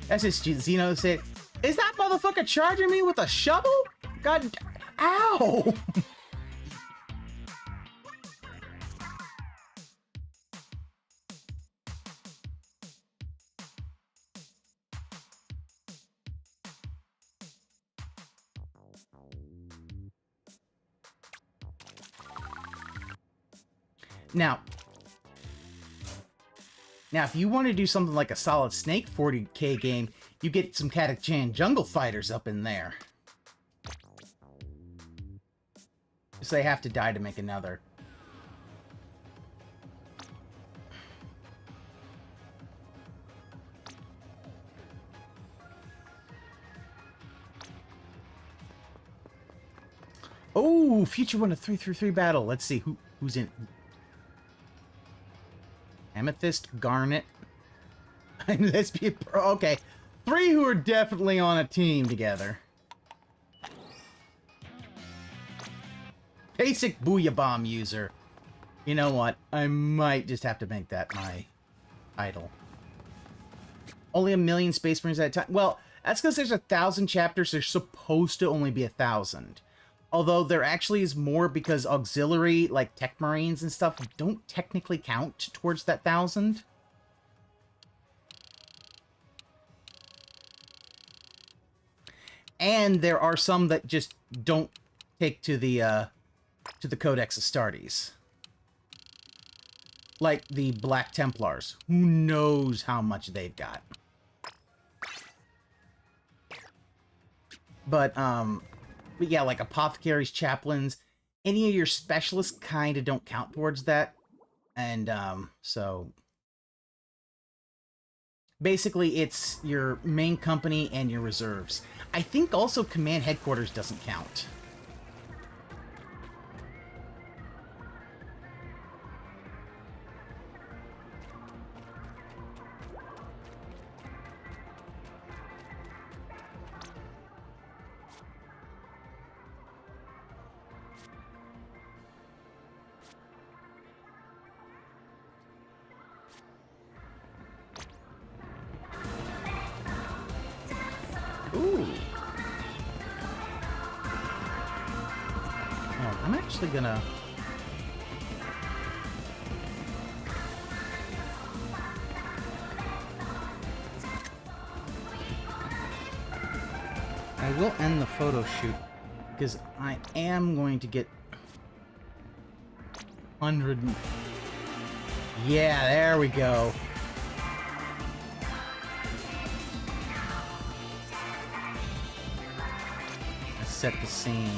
S3: That's just Zeno said, is that motherfucker charging me with a shovel? God, ow! Now, if you want to do something like a Solid Snake 40k game, you get some Catachan Jungle Fighters up in there. So they have to die to make another. Oh, Future won a 3-3-3 battle. Let's see who's in. Amethyst, Garnet. Let's be okay. 3 who are definitely on a team together. Basic Booyah Bomb user. You know what? I might just have to make that my title. Only 1,000,000 Space Marines at a time. Well, that's because there's 1,000 chapters. There's supposed to only be 1,000. Although there actually is more because auxiliary, like Tech Marines and stuff, don't technically count towards that 1,000. And there are some that just don't take to the Codex Astartes. Like the Black Templars. Who knows how much they've got. But yeah, like apothecaries, chaplains, any of your specialists kind of don't count towards that. And so basically it's your main company and your reserves. I think also command headquarters doesn't count. Ooh. Oh, I'm actually gonna... I will end the photo shoot because I am going to get 100. Yeah, there we go. Let's set the scene.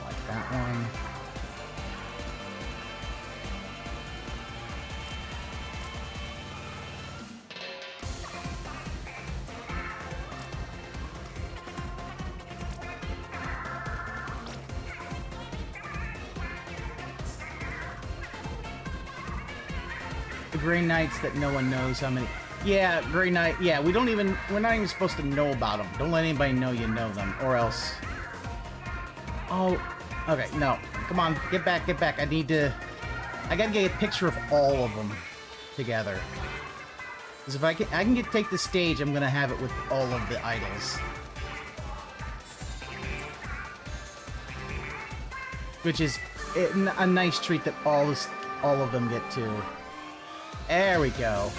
S3: Like that one. The Grey Knights that no one knows how many. Yeah, Grey Knight. Yeah, we're not even supposed to know about them. Don't let anybody know you know them, or else. Oh, okay, no. Come on, get back. I gotta get a picture of all of them together. Because if I can take the stage, I'm gonna have it with all of the idols. Which is a nice treat that all of them get to. There we go.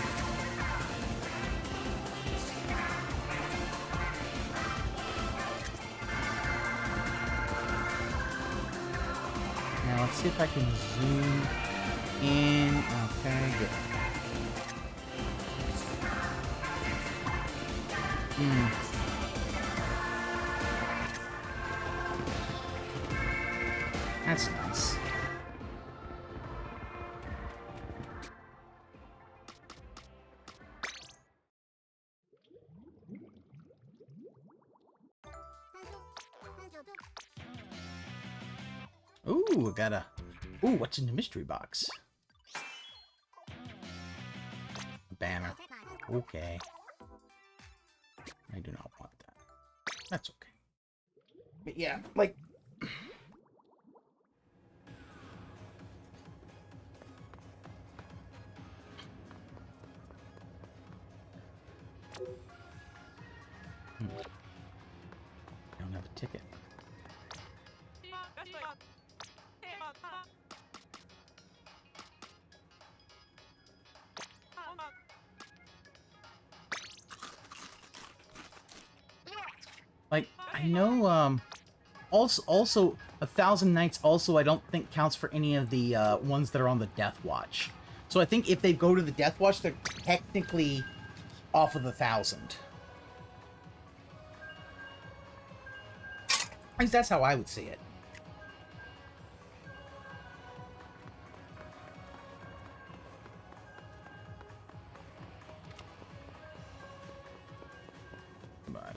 S3: Now let's see if I can zoom in. Okay, good. That's nice. Ooh, got a... Ooh, what's in the mystery box? A banner. Okay. I do not want that. That's okay. But yeah, like... I don't have a ticket. Like, I know, also, 1,000 Nights also I don't think counts for any of the, ones that are on the Death Watch. So I think if they go to the Death Watch, they're technically off of the 1,000. At least that's how I would see it. But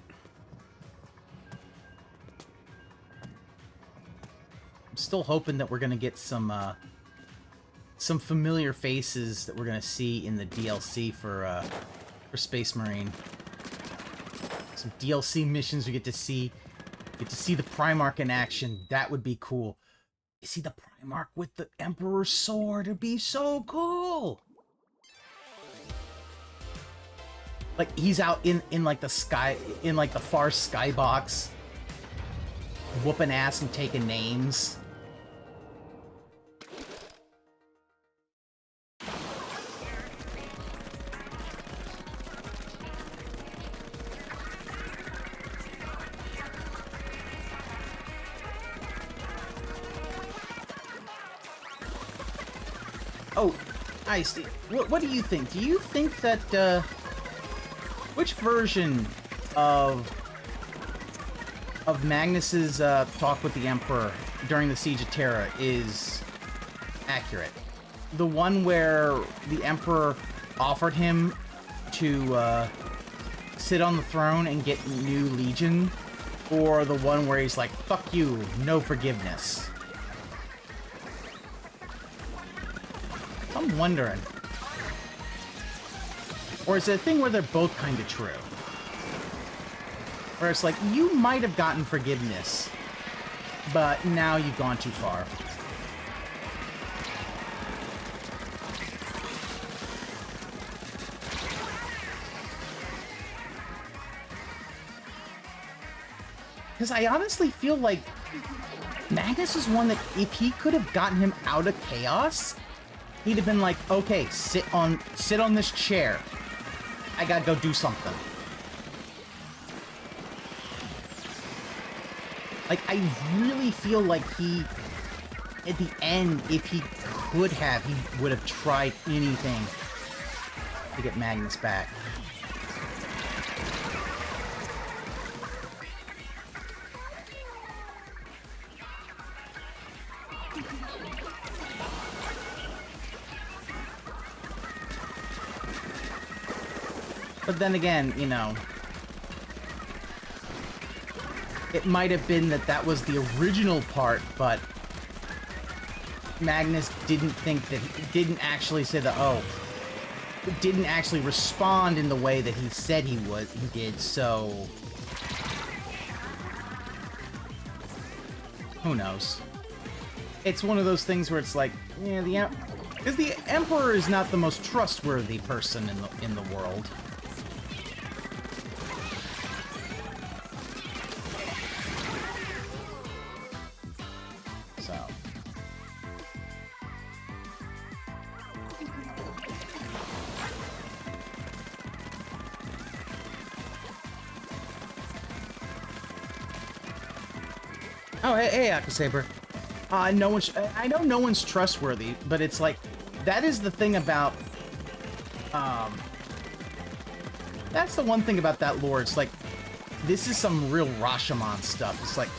S3: I'm still hoping that we're gonna get some familiar faces that we're gonna see in the DLC for Space Marine. Some DLC missions we get to see the Primarch in action. That would be cool. You see the Primarch with the Emperor's sword. It'd be so cool. Like he's out in like the sky, in like the far skybox, whooping ass and taking names. Oh, I see. What do you think? Do you think that, which version of Magnus's, talk with the Emperor during the Siege of Terra is accurate? The one where the Emperor offered him to, sit on the throne and get new Legion? Or the one where he's like, fuck you, no forgiveness? I'm wondering. Or is it a thing where they're both kind of true? Where it's like, you might have gotten forgiveness, but now you've gone too far. Because I honestly feel like Magnus is one that if he could have gotten him out of chaos, he'd have been like, okay, sit on this chair. I gotta go do something. Like, I really feel like he, at the end, if he could have, he would have tried anything to get Magnus back. But then again, you know, it might have been that was the original part, but Magnus didn't think that, didn't actually say that, oh, didn't actually respond in the way that he said he did, so who knows? It's one of those things where it's like, yeah, because the Emperor is not the most trustworthy person in the world. Oh, hey, Aquasaber. I know no one's trustworthy, but it's like, that is the thing about, that's the one thing about that lore. It's like, this is some real Rashomon stuff. It's like,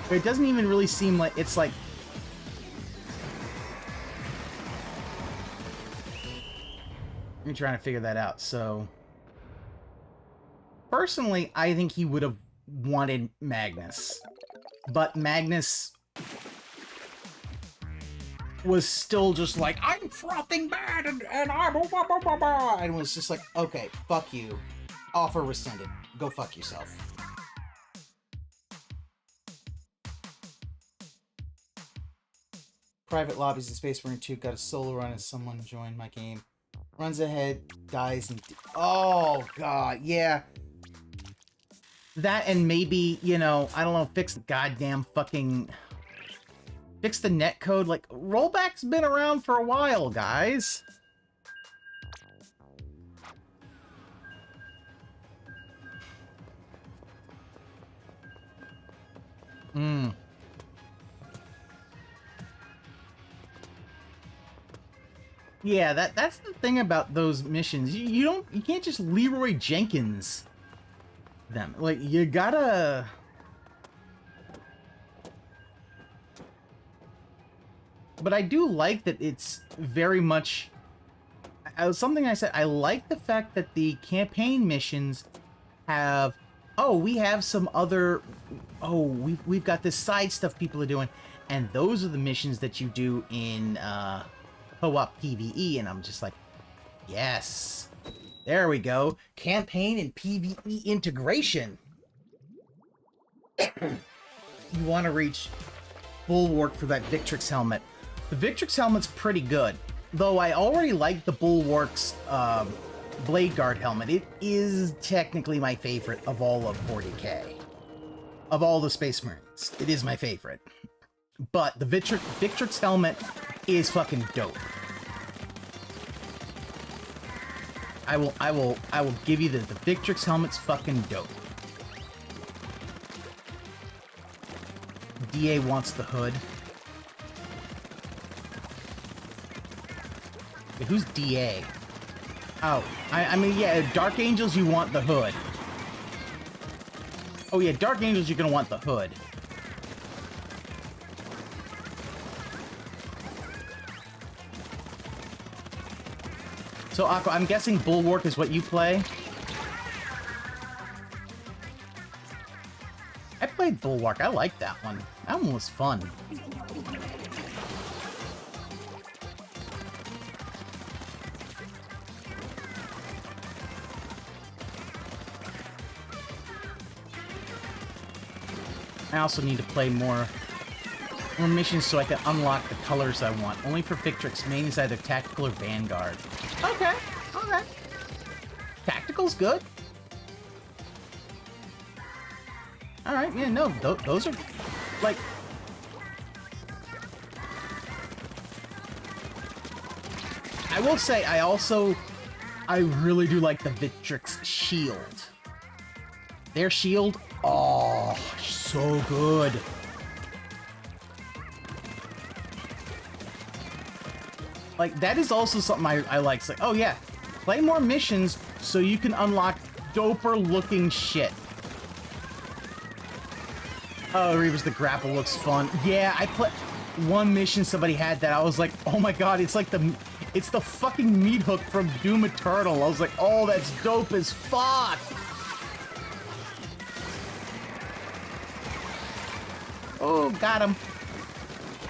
S3: it doesn't even really seem like, it's like, I'm trying to figure that out. So, personally, I think he would have wanted Magnus. But Magnus was still just like, I'm frothing bad, and I'm blah, blah, blah, blah, and was just like, okay, fuck you. Offer rescinded. Go fuck yourself. Private lobbies in Space Marine 2 got a solo run and someone joined my game. Runs ahead, dies, and... Oh, God, yeah. That and maybe, you know, I don't know, fix the goddamn fucking... Fix the netcode. Like, rollback's been around for a while, guys. Yeah, that's the thing about those missions. You can't just Leroy Jenkins them. Like, you gotta... But I do like that it's very much... something I said, I like the fact that the campaign missions have... Oh, we have some other... Oh, we've got this side stuff people are doing. And those are the missions that you do in co-op PvE. And I'm just like, yes. There we go. Campaign and PvE integration. You want to reach Bulwark for that Victrix helmet. The Victrix helmet's pretty good. Though I already like the Bulwark's Blade Guard helmet. It is technically my favorite of all of 40k. Of all the Space Marines. It is my favorite. But the Victrix helmet is fucking dope. I will give you the Victrix helmet's fucking dope. DA wants the hood. Wait, who's DA? Oh, I mean, yeah, Dark Angels, you want the hood. Oh yeah, Dark Angels, you're gonna want the hood. So, Aqua, I'm guessing Bulwark is what you play? I played Bulwark. I liked that one. That one was fun. I also need to play more more missions so I can unlock the colors I want. Only for Victrix, main is either Tactical or Vanguard. Okay, okay. Tactical's good. Alright, yeah, no, those are, like... I will say, I really do like the Victrix shield. Their shield, oh, so good. Like, that is also something I like. It's like, oh yeah, play more missions so you can unlock doper looking shit. Oh, Reavers, the grapple looks fun. Yeah, I played one mission somebody had that I was like, oh my god, it's like it's the fucking meat hook from Doom Eternal. I was like, oh, that's dope as fuck. Oh, got him.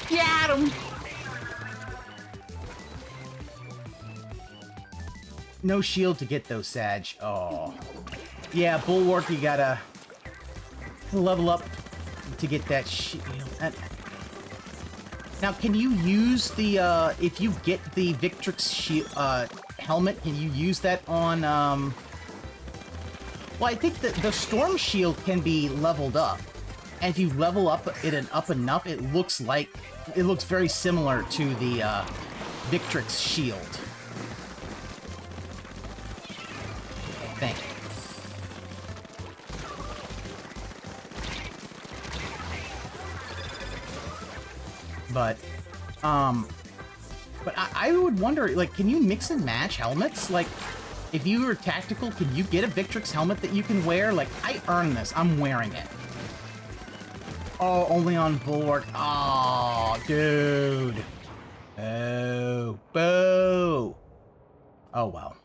S3: Got him. No shield to get those, Sag. Oh. Yeah, Bulwark, you gotta level up to get that shield. Now, can you use the, if you get the Victrix shield, helmet, can you use that on, well, I think that the Storm Shield can be leveled up. And if you level up it up enough, it looks very similar to the, Victrix shield. I think. But I would wonder, like, can you mix and match helmets? Like, if you were tactical, can you get a Victrix helmet that you can wear? Like, I earned this. I'm wearing it. Oh, only on Bulwark. Oh, dude. Oh, boo. Oh, well.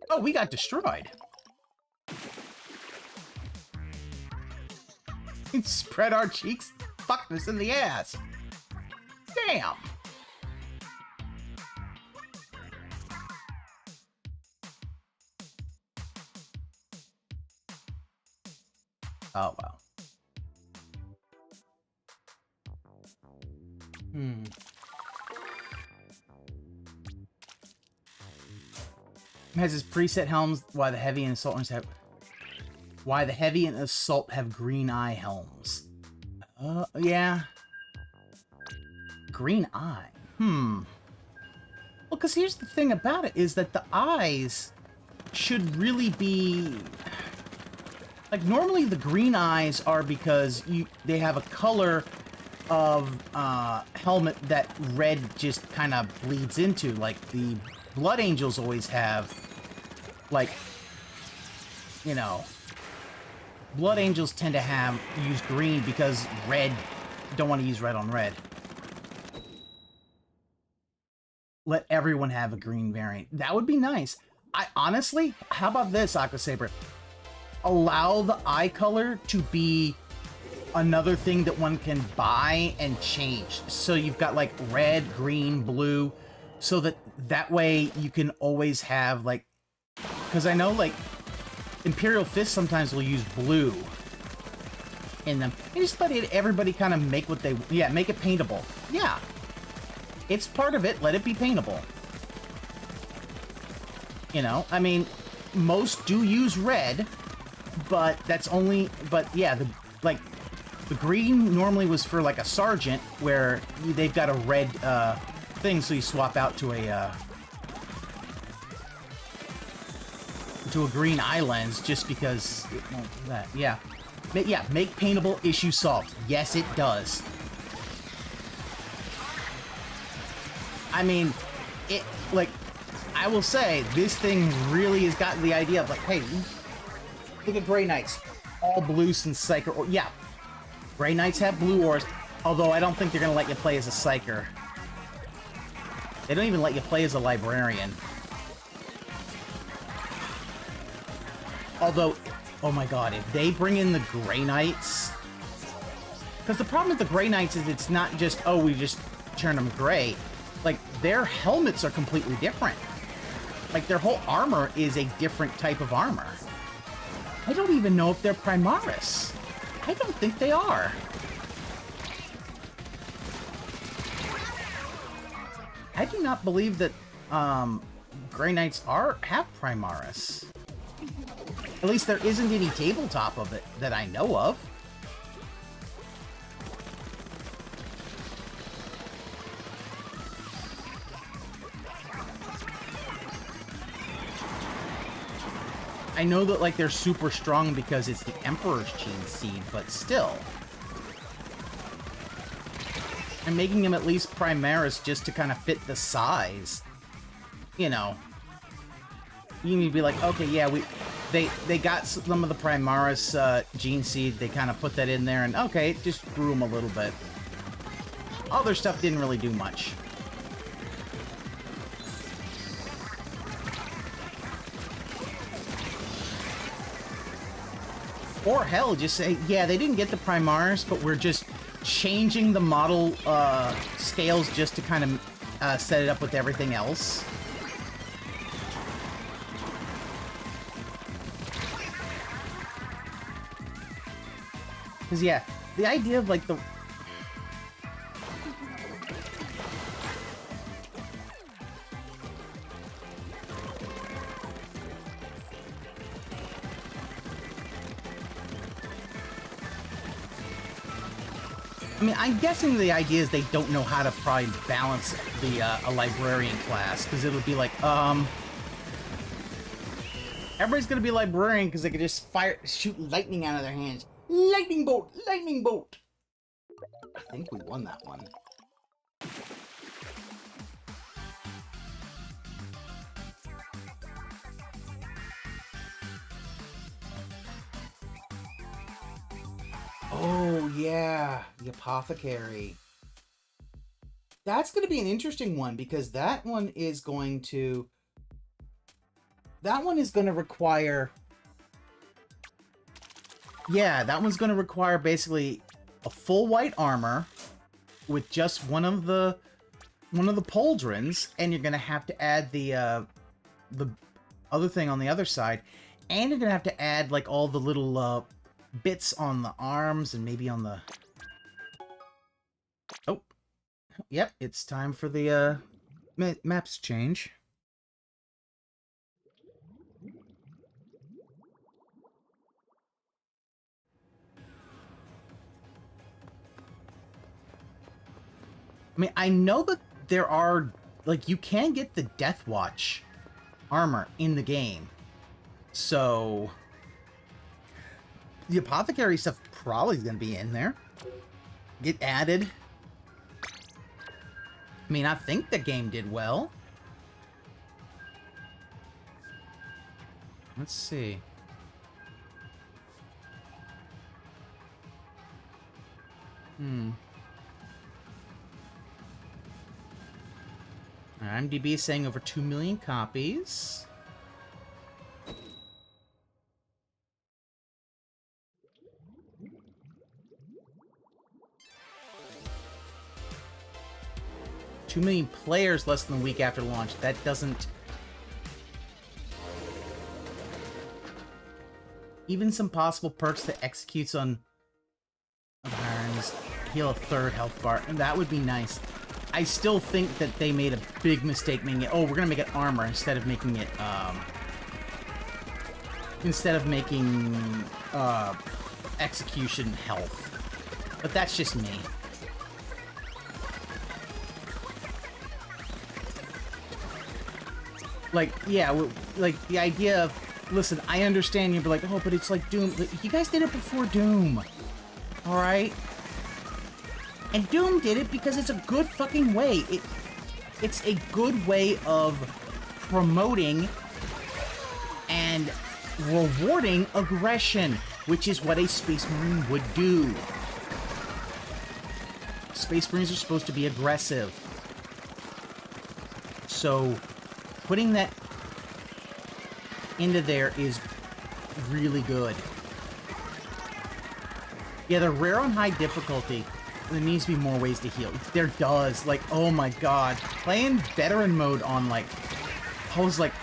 S3: Oh, we got destroyed. Spread our cheeks. Fuck this in the ass. Damn. Oh, well. Has his preset helms. Why the heavy and assault have green eye helms? Yeah. Green eye. Well, because here's the thing about it, is that the eyes should really be... Like, normally the green eyes are because they have a color of helmet that red just kind of bleeds into. Like, the Blood Angels always have, like, you know... Blood Angels tend to use green because red, don't want to use red on red. Let everyone have a green variant. That would be nice. Honestly, how about this, Aqua Saber? Allow the eye color to be another thing that one can buy and change. So you've got like red, green, blue, so that way you can always have like, because I know like Imperial Fist sometimes will use blue in them. I just let everybody kind of make what they... Yeah, make it paintable. Yeah. It's part of it. Let it be paintable. You know? I mean, most do use red, but that's only... But, yeah, the green normally was for, like, a sergeant, where they've got a red thing, so you swap out to a green eye lens just because it won't do that. Yeah. Yeah, make paintable, issue solved. Yes, it does. I mean, I will say, this thing really has gotten the idea of like, hey, look at Grey Knights. All blue since Psyker. Or, yeah, Grey Knights have blue ores, although I don't think they're going to let you play as a Psyker. They don't even let you play as a Librarian. Although, oh my god, if they bring in the Grey Knights... Because the problem with the Grey Knights is it's not just, oh, we just turn them gray. Like, their helmets are completely different. Like, their whole armor is a different type of armor. I don't even know if they're Primaris. I don't think they are. I do not believe that Grey Knights have Primaris. At least there isn't any tabletop of it that I know of. I know that, like, they're super strong because it's the Emperor's Gene Seed, but still. And making them at least Primaris just to kind of fit the size. You know. You need to be like, okay, yeah, they got some of the Primaris Gene Seed, they kind of put that in there, and okay, it just grew them a little bit. All their stuff didn't really do much. Or hell, just say, yeah, they didn't get the Primaris, but we're just changing the model scales just to kind of set it up with everything else. Because, yeah, the idea of, like, the... I mean, I'm guessing the idea is they don't know how to probably balance the a librarian class, because it would be like, everybody's gonna be librarian because they could just shoot lightning out of their hands. Lightning bolt! Lightning bolt! I think we won that one. Oh, yeah. The Apothecary. That's going to be an interesting one, because that one is going to... That one is going to require... Yeah, that one's going to require basically a full white armor with just one of the pauldrons, and you're going to have to add the other thing on the other side, and you're going to have to add, like, all the little... bits on the arms and maybe on the... Oh. Yep, it's time for the maps change. I mean, I know that there are, like, you can get the Death Watch armor in the game. So... the Apothecary stuff probably is going to be in there. Get added. I mean, I think the game did well. Let's see. IMDb is saying over 2 million copies. $2 million players less than a week after launch. That doesn't... Even some possible perks that executes on irons, heal a third health bar, and that would be nice. I still think that they made a big mistake making it, oh, we're gonna make it armor instead of making it, execution health. But that's just me. Like, yeah, like, the idea of, listen, I understand you'd be like, oh, but it's like Doom. You guys did it before Doom. Alright? And Doom did it because it's a good fucking way. It's a good way of promoting and rewarding aggression, which is what a Space Marine would do. Space Marines are supposed to be aggressive. So... putting that into there is really good. Yeah, they're rare on high difficulty. There needs to be more ways to heal. There does. Like, oh my god. Playing veteran mode on, like... I was like,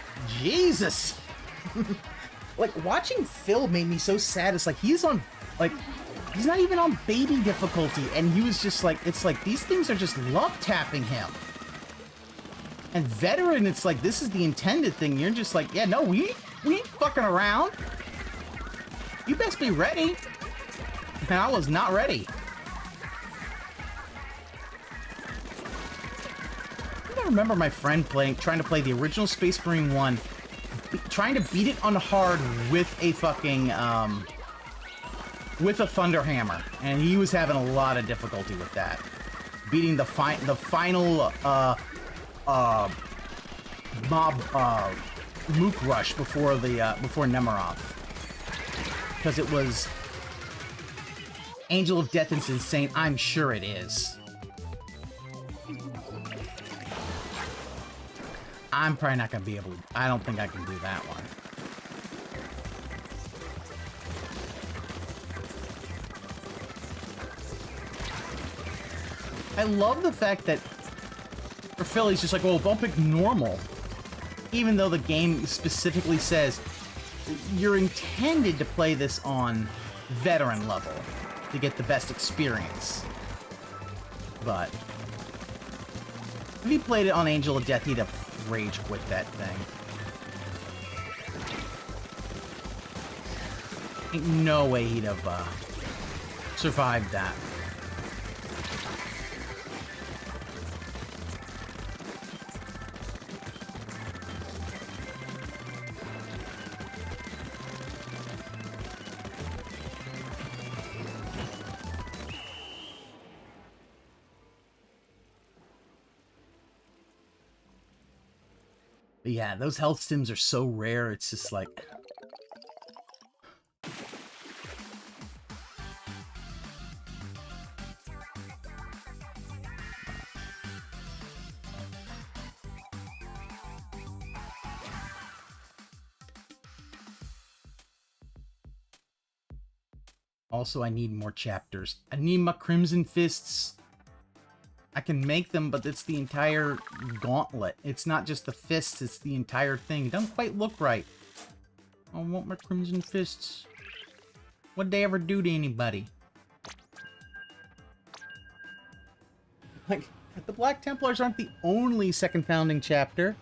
S3: Jesus! Like, watching Phil made me so sad. It's like, he's on... Like, he's not even on baby difficulty. And he was just like... It's like, these things are just love tapping him. And veteran, it's like, this is the intended thing. You're just like, yeah, no, we ain't fucking around. You best be ready. And I was not ready. I remember my friend trying to play the original Space Marine 1, trying to beat it on hard with a fucking, with a Thunder Hammer. And he was having a lot of difficulty with that. Beating the final, mob, Mook Rush before Nemeroth. Because it was Angel of Death is insane. I'm sure it is. I'm probably not going to be able to... I don't think I can do that one. I love the fact that for Philly, he's just like, well, don't pick normal. Even though the game specifically says you're intended to play this on veteran level to get the best experience. But if he played it on Angel of Death, he'd have rage quit that thing. Ain't no way he'd have survived that. But yeah, those health stims are so rare, it's just like... Also, I need more chapters. I need my Crimson Fists. I can make them, but it's the entire gauntlet. It's not just the fists, it's the entire thing. It doesn't quite look right. I want my Crimson Fists. What'd they ever do to anybody? Like, the Black Templars aren't the only second founding chapter.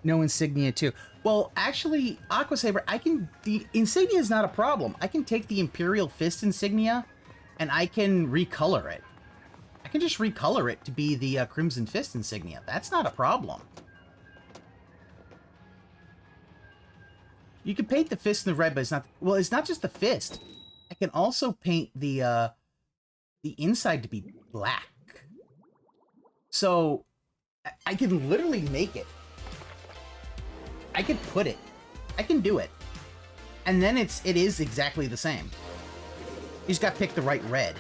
S3: No insignia, too. Well, actually, Aqua Saber, the insignia is not a problem. I can take the Imperial Fist insignia, and I can recolor it. I can just recolor it to be the Crimson Fist insignia. That's not a problem. You can paint the fist in the red, but it's not... Well, it's not just the fist. I can also paint the inside to be black. So, I can literally make it. I can put it. I can do it. And then it is exactly the same. You just gotta pick the right red.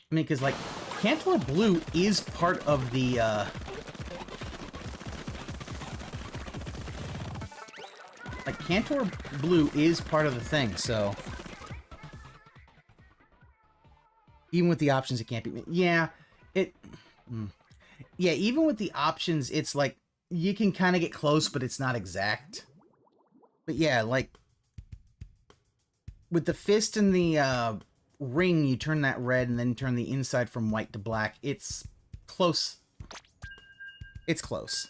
S3: I mean, because, like, Cantor Blue is part of the, like, Cantor Blue is part of the thing, so... Even with the options, it can't be... Yeah, Yeah, even with the options, it's like, you can kind of get close, but it's not exact. But yeah, like... With the fist and the, ring, you turn that red and then turn the inside from white to black. It's close. It's close.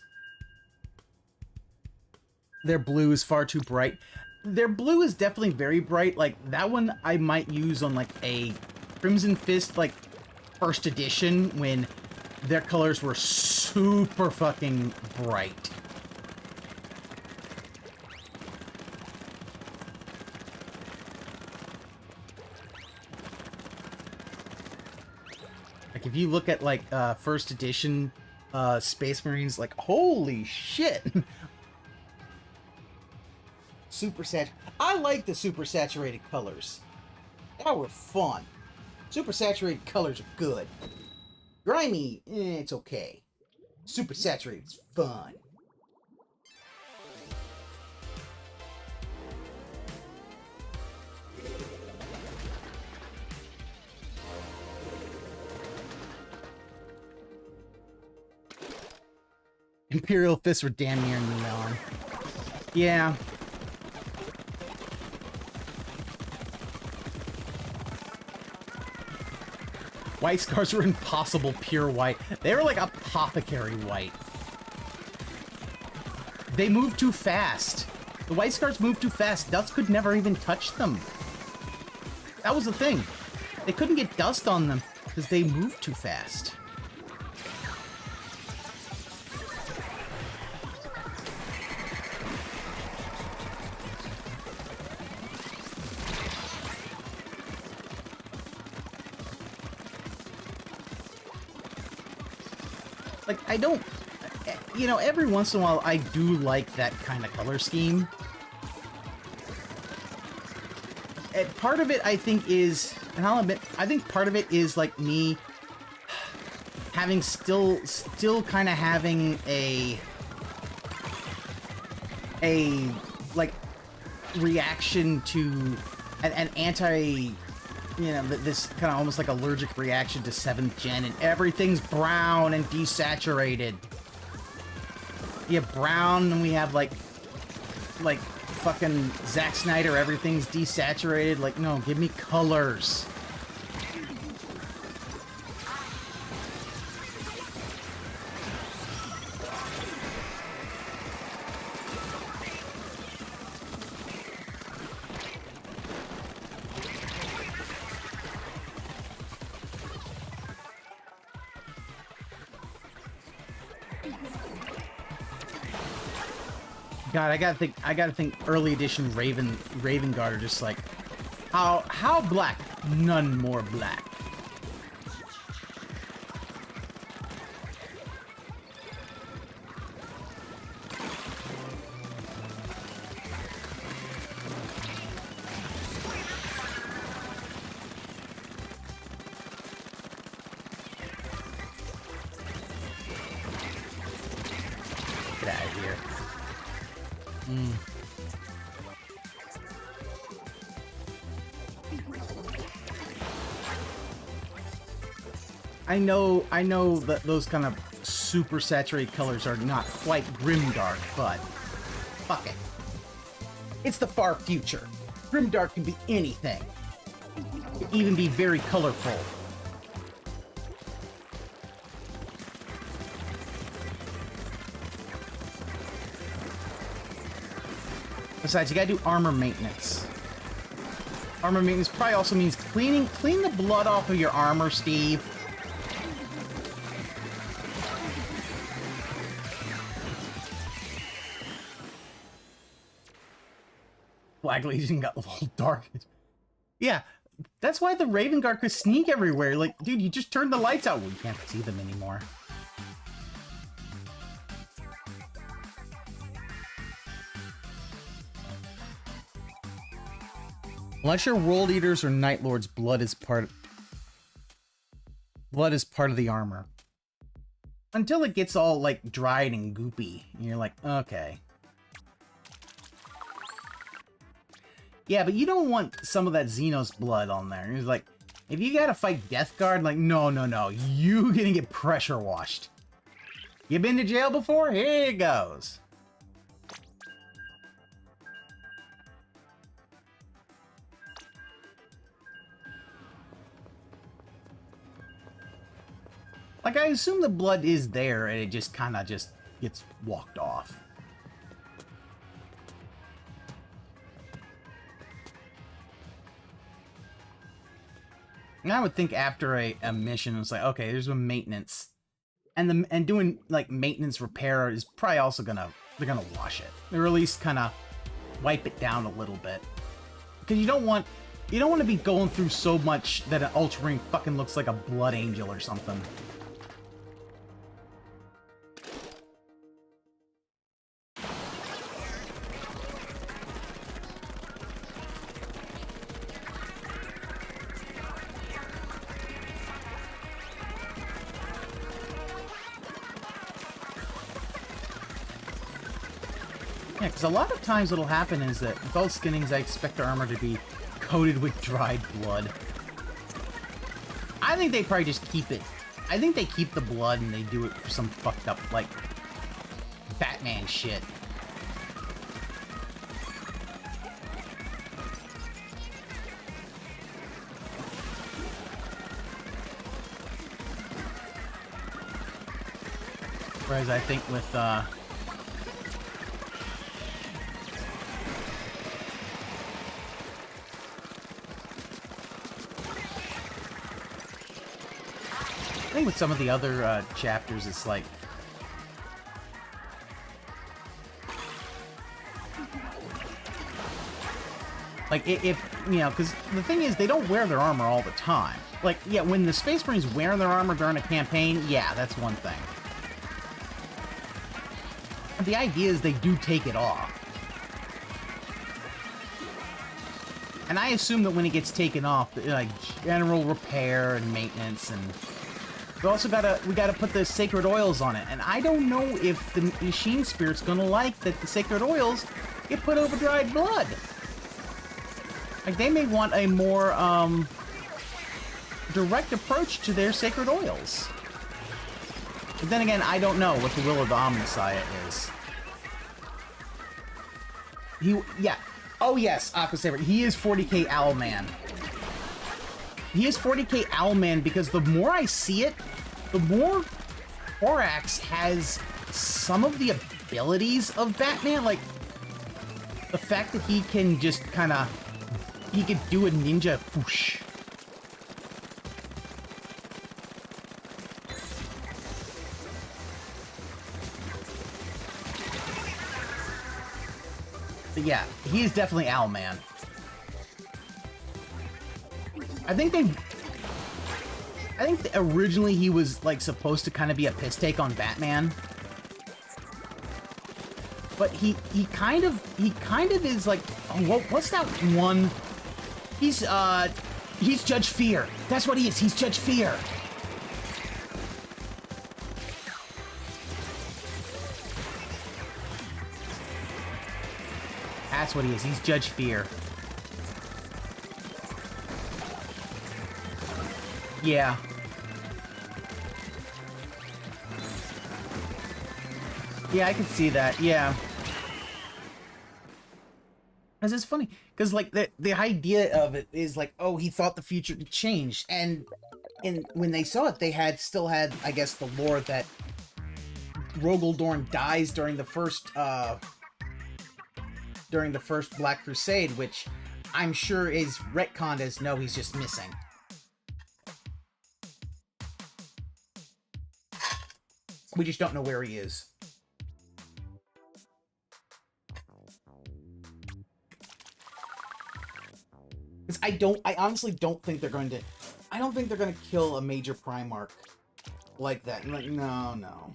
S3: Their blue is far too bright. Their blue is definitely very bright. Like, that one I might use on, like, a Crimson Fist, like, first edition when their colors were super fucking bright. Like, if you look at, like, first edition Space Marines, like, holy shit! Super sat. I like the super saturated colors. That were fun. Super saturated colors are good. Grimy, it's okay. Super saturated is fun. Imperial Fists were damn near neon. Yeah. White scars were impossible pure white. They were like apothecary white. They moved too fast. The white scars moved too fast. Dust could never even touch them. That was the thing. They couldn't get dust on them because they moved too fast. Like, I don't, you know, every once in a while I do like that kind of color scheme. And part of it, I think, is, and I'll admit, I think part of it is like me having still kind of having a like reaction to an anti, you know, this kind of almost like allergic reaction to 7th gen, and everything's brown and desaturated. You have brown, and we have like fucking Zack Snyder, everything's desaturated. Like, no, give me colors. God, I gotta think early edition Raven Guard are just like, how black? None more black. Get out of here. I know that those kind of super saturated colors are not quite grimdark, but fuck it. It's the far future. Grimdark can be anything. It can even be very colorful. Besides, you gotta do armor maintenance. Armor maintenance probably also means clean the blood off of your armor, Steve. Black Legion got a little dark. Yeah, that's why the Raven Guard could sneak everywhere. Like, dude, you just turned the lights out. Well, you can't see them anymore. Unless you're World Eaters or Night Lords, blood is part of the armor. Until it gets all, like, dried and goopy. And you're like, okay. Yeah, but you don't want some of that Xenos blood on there. It's like, if you gotta fight Death Guard, like, no. You gonna get pressure washed. You been to jail before? Here it goes. Like, I assume the blood is there, and it just kind of just gets walked off. And I would think after a mission, it's like, okay, there's a maintenance. And doing, like, maintenance repair is probably also they're gonna wash it. Or at least kind of wipe it down a little bit. Because you don't want to be going through so much that an Ultramarine fucking looks like a blood angel or something. Yeah, because a lot of times what'll happen is that with all skinnings, I expect their armor to be coated with dried blood. I think they probably just keep it. I think they keep the blood and they do it for some fucked up, like, Batman shit. Whereas I think with I think with some of the other chapters, it's like if you know, because the thing is, they don't wear their armor all the time. Like, yeah, when the Space Marines wear their armor during a campaign, yeah, that's one thing. But the idea is they do take it off. And I assume that when it gets taken off, like, general repair and maintenance, and we gotta put the sacred oils on it. And I don't know if the machine spirit's gonna like that the sacred oils get put over dried blood. Like, they may want a more, direct approach to their sacred oils. But then again, I don't know what the will of the Omnissiah is. Yeah. Oh yes, Aqua Saber. He is 40k Owlman. He is 40k Owlman because the more I see it, the more Horax has some of the abilities of Batman. Like, the fact that he can just kind of... He could do a ninja whoosh. But yeah, he is definitely Owlman. I think originally he was like supposed to kind of be a piss take on Batman. But he kind of is like, oh, what's that one? He's Judge Fear. That's what he is. He's Judge Fear. That's what he is. He's Judge Fear. Yeah. Yeah, I can see that. Yeah. Because it's funny. Because, like, the idea of it is, like, oh, he thought the future could change. And when they saw it, they still had, I guess, the lore that Rogel Dorn dies during the first Black Crusade, which I'm sure is retconned as, no, he's just missing. We just don't know where he is. Because I honestly don't think they're going to... I don't think they're going to kill a major Primarch like that. Like, no.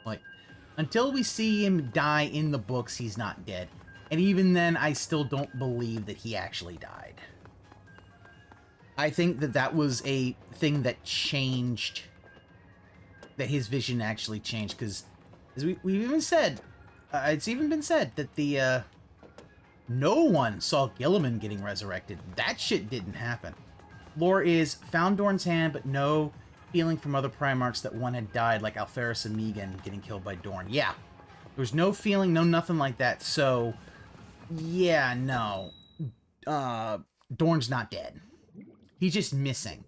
S3: Like, until we see him die in the books, he's not dead. And even then, I still don't believe that he actually died. I think that was a thing that changed... that his vision actually changed, because as we've even said, it's even been said that the no one saw Gilliman getting resurrected. That shit didn't happen. Lore is found Dorn's hand, but no feeling from other Primarchs that one had died, like Alferus and Megan getting killed by Dorn. Yeah, there was no feeling, no nothing like that. So yeah, no, Dorn's not dead. He's just missing.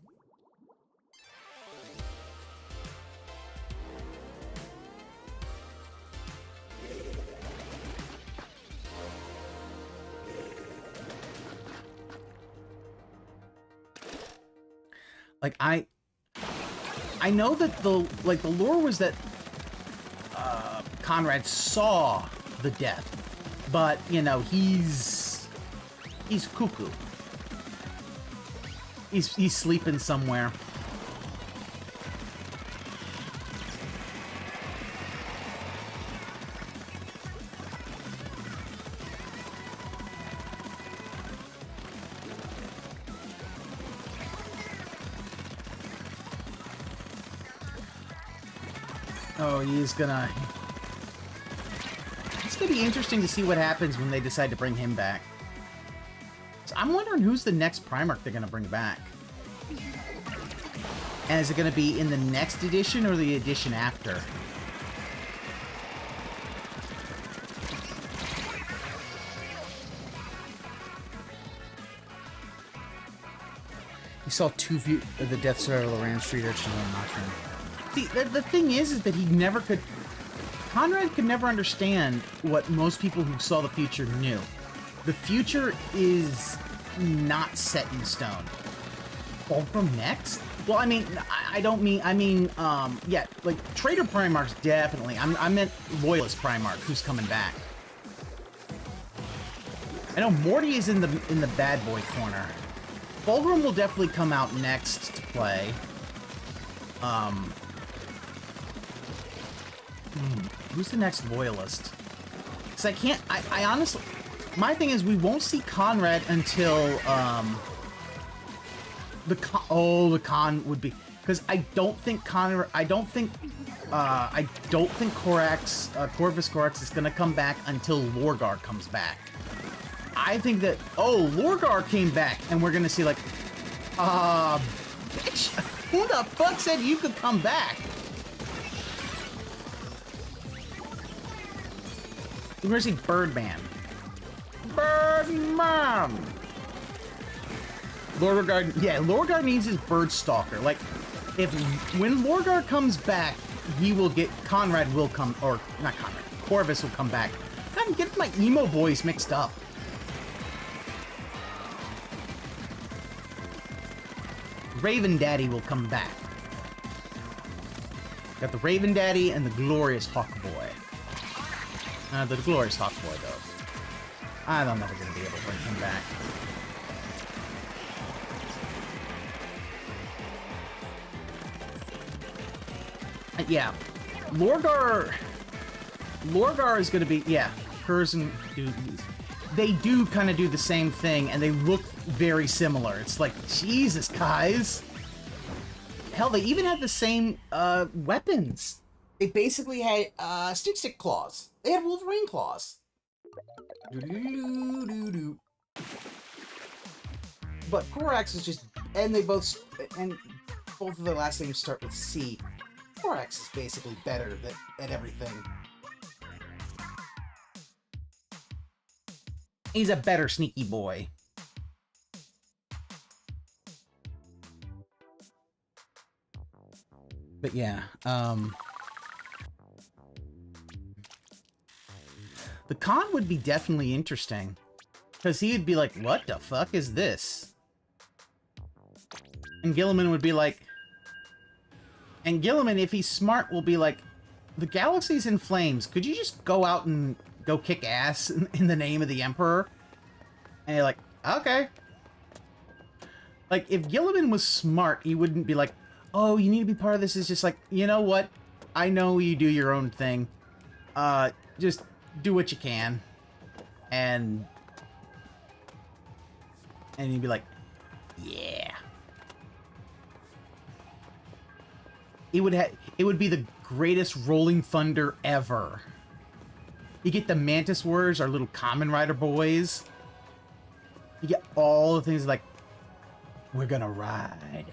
S3: Like, I know that the lore was that Conrad saw the death, but you know, he's cuckoo. He's sleeping somewhere. Oh, he's gonna... It's gonna be interesting to see what happens when they decide to bring him back. So I'm wondering who's the next Primarch they're gonna bring back. And is it gonna be in the next edition or the edition after?
S4: saw the Death Star Loran Street Urchin on Nocturne.
S3: See, the thing is that he never could... Conrad could never understand what most people who saw the future knew. The future is not set in stone. Fulcrum next? Well, I mean, yeah, like, Traitor Primarch's definitely. I meant Loyalist Primarch, who's coming back. I know Morty is in the bad boy corner. Fulgrim will definitely come out next to play. Who's the next Loyalist? Because I honestly... My thing is, we won't see Conrad until, the Con would be... Because I don't think Corvus Corax is gonna come back until Lorgar comes back. I think that, Lorgar came back, and we're gonna see, like, bitch, who the fuck said you could come back? We're gonna see Birdman. Birdman! Lorgar needs his Bird Stalker. Like, when Lorgar comes back, Conrad will come, or, not Conrad, Corvus will come back. I'm getting my emo boys mixed up. Raven Daddy will come back. Got the Raven Daddy and the Glorious Hawk Boy. The Glorious Hawk Boy, though. I'm never going to be able to bring him back. Yeah. Lorgar is going to be, yeah. Curzon, they do kind of do the same thing, and they look very similar. It's like, Jesus, guys. Hell, they even had the same weapons. They basically had stick claws. They had Wolverine claws. But Corax is just, and both of their last names start with C. Corax is basically better at everything. He's a better sneaky boy. But yeah, the con would be definitely interesting. Because he'd be like, what the fuck is this? And Gilliman would be like... And Gilliman, if he's smart, will be like, the galaxy's in flames. Could you just go out and go kick ass in the name of the Emperor? And you're like, okay. Like, if Gilliman was smart, he wouldn't be like, oh, you need to be part of this. It's just like, you know what? I know you do your own thing. Just do what you can. And you'd be like, yeah. It would be the greatest Rolling Thunder ever. You get the Mantis Warriors, our little Common Rider boys. You get all the things like, we're gonna ride.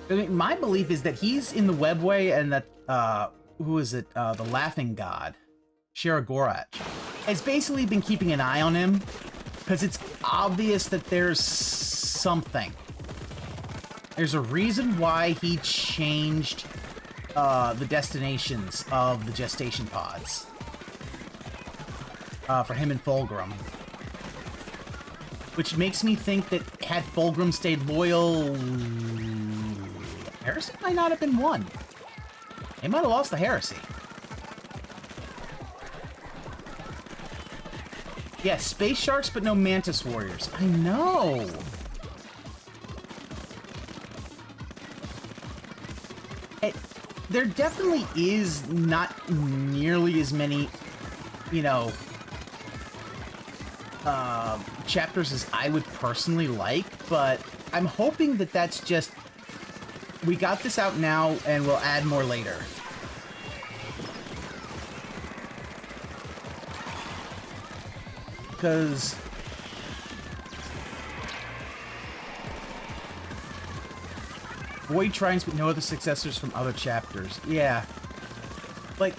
S3: I mean, my belief is that he's in the webway and that, who is it? The Laughing God, Shiragorach, has basically been keeping an eye on him because it's obvious that there's something. There's a reason why he changed the destinations of the gestation pods for him and Fulgrim. Which makes me think that had Fulgrim stayed loyal, Heresy might not have been won. They might have lost the Heresy. Yeah, Space Sharks, but no Mantis Warriors. I know! There definitely is not nearly as many, you know, chapters as I would personally like, but I'm hoping that that's just, we got this out now and we'll add more later. Because Void Trines, but no other successors from other chapters. Yeah. Like,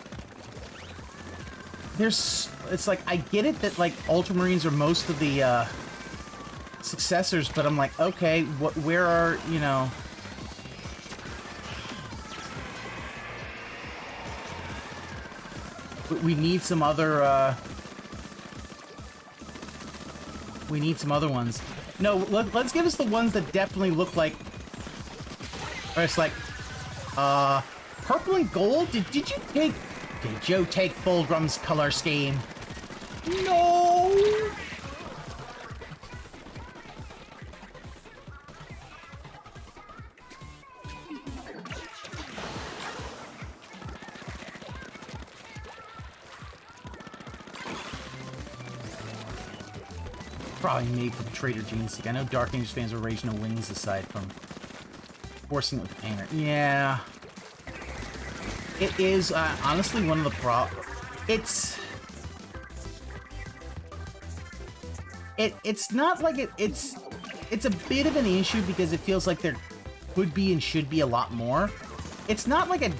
S3: there's... It's like, I get it that, like, Ultramarines are most of the, successors, but I'm like, okay, where are, you know... We need some other, we need some other ones. No, let's give us the ones that definitely look like... Or it's like, purple and gold? Did you take... Did you take Fulgrim's color scheme? No! Probably made for the Trader Gene stick. I know Dark Angels fans will rage no wings aside from forcing it with the painter. Yeah. It is, honestly, one of the It's not like it's a bit of an issue because it feels like there could be and should be a lot more. It's not like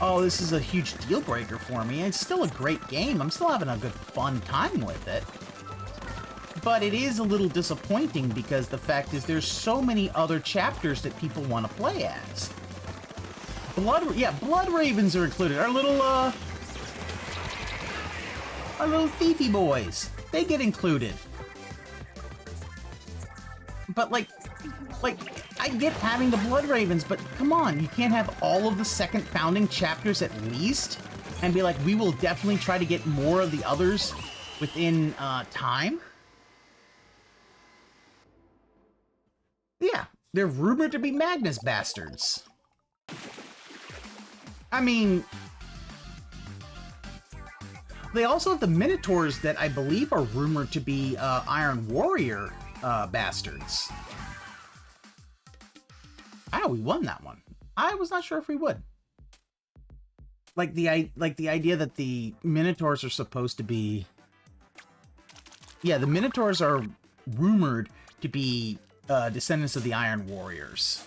S3: oh, this is a huge deal breaker for me. It's still a great game. I'm still having a good fun time with it. But it is a little disappointing because the fact is there's so many other chapters that people want to play as. Blood Ravens are included. Our little thiefy boys. They get included. But like, I get having the Blood Ravens, but come on, you can't have all of the second founding chapters at least, and be like, we will definitely try to get more of the others within time. Yeah, they're rumored to be Magnus bastards. I mean, they also have the Minotaurs that I believe are rumored to be Iron Warrior bastards. Oh, we won that one. I was not sure if we would. Like the idea that the Minotaurs are supposed to be... Yeah, the Minotaurs are rumored to be descendants of the Iron Warriors.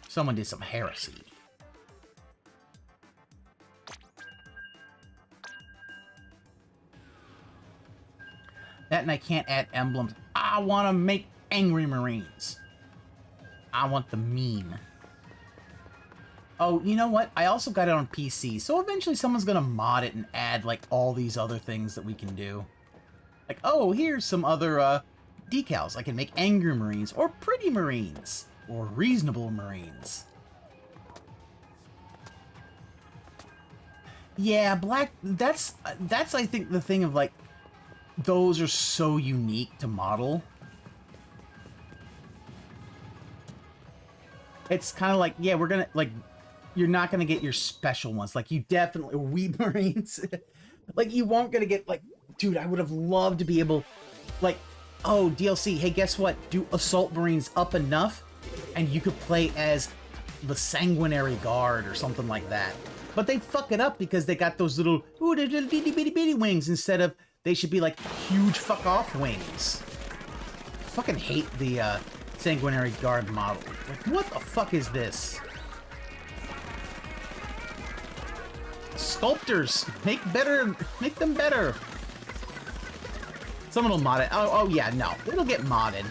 S3: Someone did some heresy. That and I can't add emblems. I want to make Angry Marines. I want the meme. Oh, you know what? I also got it on PC, so eventually someone's gonna mod it and add, like, all these other things that we can do. Like, oh, here's some other, decals. I can make Angry Marines, or Pretty Marines, or Reasonable Marines. Yeah, that's I think the thing of, like, those are so unique to model. It's kind of like, yeah, we're gonna, like, you're not gonna get your special ones. Like, you definitely, Weed Marines, like, you won't gonna get, like, dude, I would have loved to be able, like, oh, DLC, hey, guess what? Do Assault Marines up enough, and you could play as the Sanguinary Guard or something like that. But they fuck it up because they got those little, ooh, little bitty bitty bitty wings instead of, they should be, like, huge fuck-off wings. Fucking hate the, Sanguinary Guard model. Like, what the fuck is this? Sculptors! Make them better! Someone will mod it. Oh yeah, no. It'll get modded.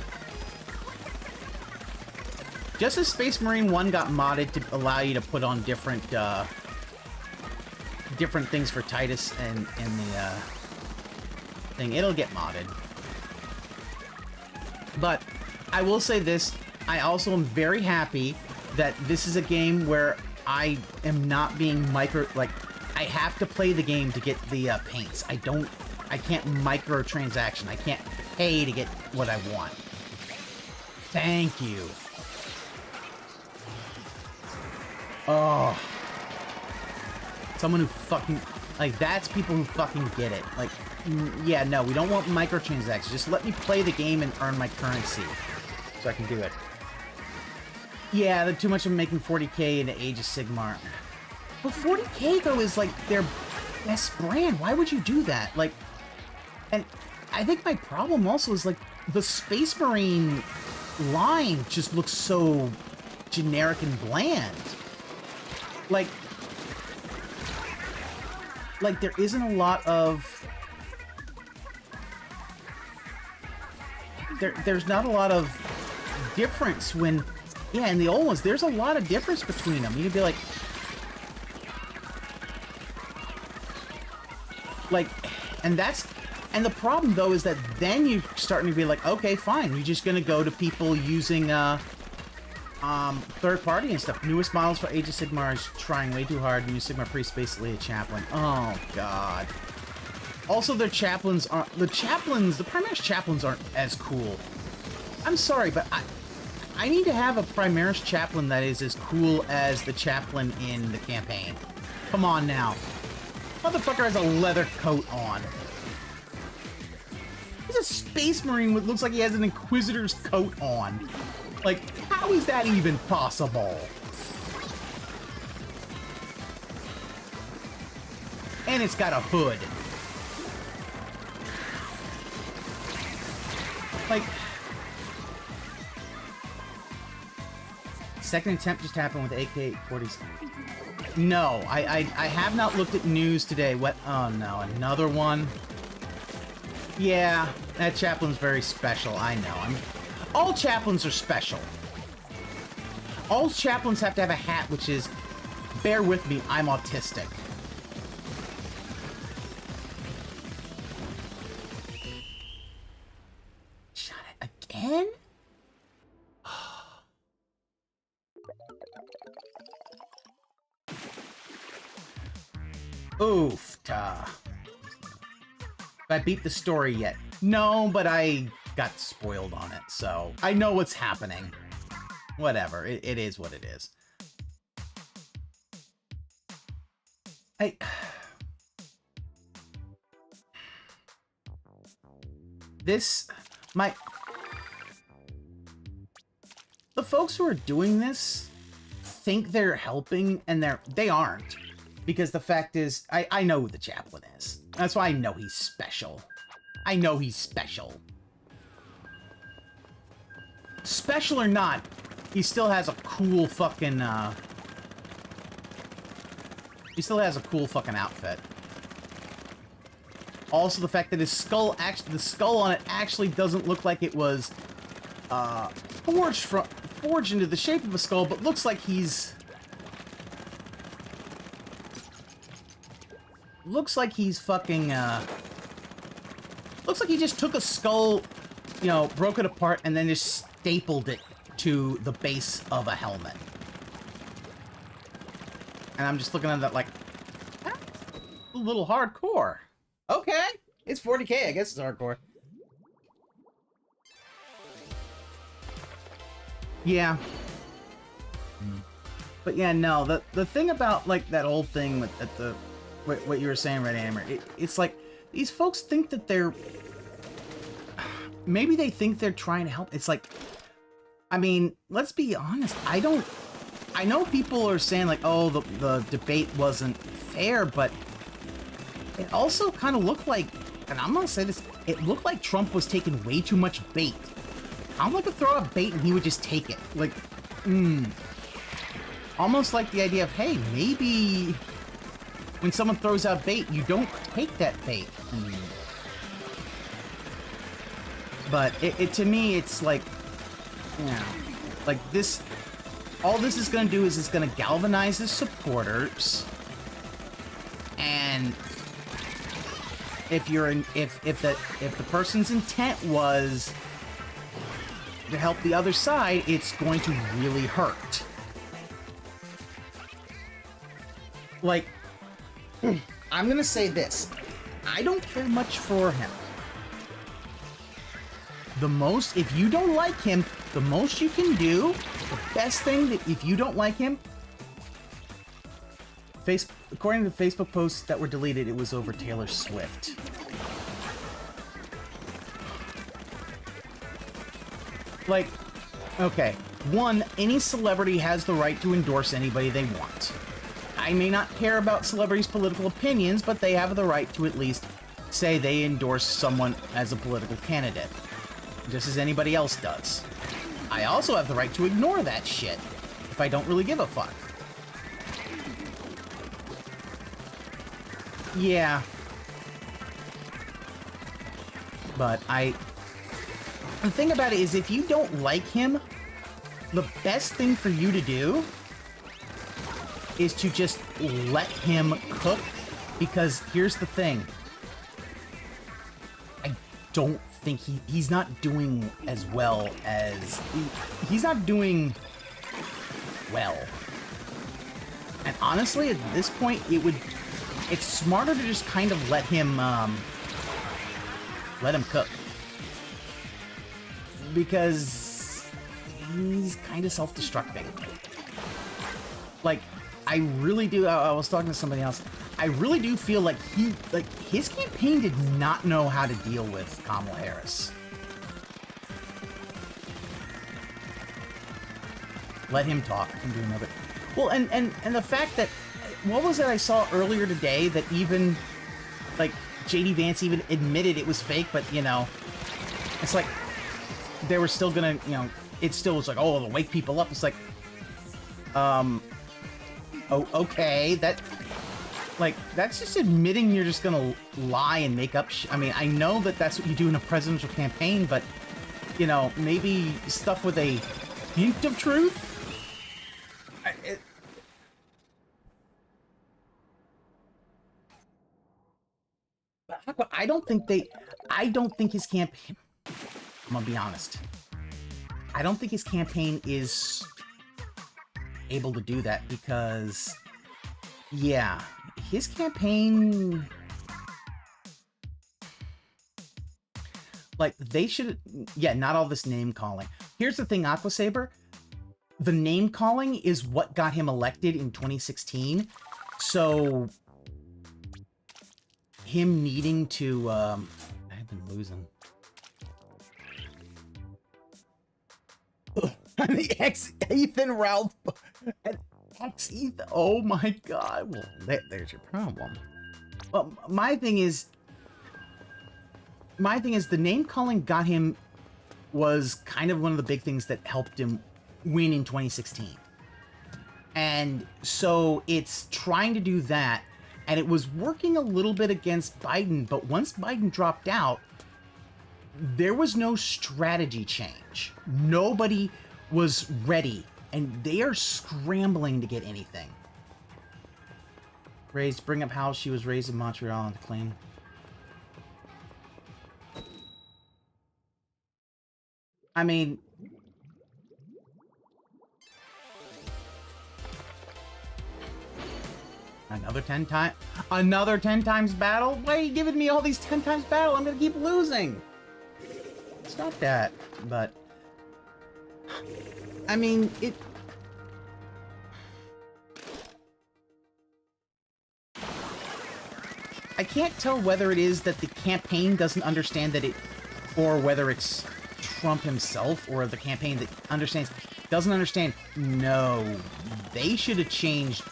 S3: Just as Space Marine 1 got modded to allow you to put on different, different things for Titus and the, thing, it'll get modded. But I will say this, I also am very happy that this is a game where I am not being like, I have to play the game to get the paints. I can't microtransaction. I can't pay to get what I want. Thank you. Oh. Someone who fucking, like, that's people who fucking get it. Like, yeah, no, we don't want microtransactions. Just let me play the game and earn my currency. So I can do it. Yeah, they're too much of making 40k into Age of Sigmar. But 40k, though, is, like, their best brand. Why would you do that? Like, and I think my problem also is, like, the Space Marine line just looks so generic and bland. Like there isn't a lot of... There's not a lot of difference when... Yeah, in the old ones, there's a lot of difference between them. You'd be like... And that's... And the problem, though, is that then you're starting to be like, okay, fine. You're just going to go to people using third-party and stuff. Newest models for Age of Sigmar is trying way too hard. New Sigmar Priest basically a chaplain. Oh, God. Also, their chaplains aren't... The Primaris chaplains aren't as cool. I'm sorry, but I need to have a Primaris chaplain that is as cool as the chaplain in the campaign. Come on now. Motherfucker has a leather coat on. He's a Space Marine that looks like he has an Inquisitor's coat on. Like, how is that even possible? And it's got a hood. Like... Second attempt just happened with AK-47. No, I have not looked at news today. What? Oh no, another one? Yeah, that chaplain's very special, I know. All chaplains are special. All chaplains have to have a hat which is, bear with me, I'm autistic. Shot it again? Oof-ta. Have I beat the story yet? No, but I got spoiled on it, so I know what's happening. Whatever, it is what it is. The folks who are doing this think they're helping, and they aren't. Because the fact is, I know who the chaplain is. That's why I know he's special. I know he's special. Special or not, he still has a cool fucking, he still has a cool fucking outfit. Also, the fact that his skull, the skull on it actually doesn't look like it was, forged into the shape of a skull, but looks like he's... Looks like he's fucking, looks like he just took a skull, you know, broke it apart, and then just stapled it to the base of a helmet. And I'm just looking at that like, that's a little hardcore. Okay, it's 40K, I guess it's hardcore. Yeah. But yeah, no, the thing about, like, that old thing with what you were saying, Red Hammer, it's like, these folks think that they're... Maybe they think they're trying to help. It's like, I mean, let's be honest, I know people are saying, like, oh, the debate wasn't fair, but it also kind of looked like, and I'm gonna say this, it looked like Trump was taking way too much bait. I'm like to throw out bait and he would just take it. Like, almost like the idea of, hey, maybe... When someone throws out bait, you don't take that bait. But to me, it's like, you know, like this. All this is going to do is it's going to galvanize his supporters. And if the person's intent was to help the other side, it's going to really hurt. Like, I'm gonna say this. I don't care much for him. If you don't like him, the most you can do, the best thing that if you don't like him, according to the Facebook posts that were deleted, it was over Taylor Swift. Like, okay, one, any celebrity has the right to endorse anybody they want. I may not care about celebrities' political opinions, but they have the right to at least say they endorse someone as a political candidate. Just as anybody else does. I also have the right to ignore that shit. if I don't really give a fuck? Yeah. But the thing about it is, if you don't like him, the best thing for you to do is to just let him cook, because here's the thing. I don't think he's not doing as well as... He's not doing well. And honestly, at this point, it's smarter to just kind of let him cook. Because he's kind of self-destructing. Like, I really do, I was talking to somebody else, I really do feel like his campaign did not know how to deal with Kamala Harris. Let him talk. I can do another. Well, and the fact that, what was it I saw earlier today that even, like, JD Vance even admitted it was fake, but, you know, it's like, they were still gonna, you know, it still was like, oh, it'll wake people up. It's like, oh, okay, that's just admitting you're just gonna lie and make up I mean, I know that that's what you do in a presidential campaign, but, you know, maybe stuff with a hint of truth? I don't think his campaign, I'm gonna be honest, I don't think his campaign is able to do that, because, yeah, his campaign, like, they should, yeah, not all this name calling. Here's the thing, Aqua Saber, the name calling is what got him elected in 2016, so him needing to, I've been losing. The ex-Ethan Ralph, ex-Ethan, oh my god, well, there's your problem. Well, my thing is the name calling was kind of one of the big things that helped him win in 2016. And so it's trying to do that, and it was working a little bit against Biden, but once Biden dropped out, there was no strategy change. Nobody was ready, and they are scrambling to get anything. Bring up how she was raised in Montreal and claim. I mean, another 10 times battle? Why are you giving me all these 10 times battle? I'm gonna keep losing. It's not that, but I mean, I can't tell whether it is that the campaign doesn't understand that or whether it's Trump himself, or the campaign that doesn't understand. No, they should have changed.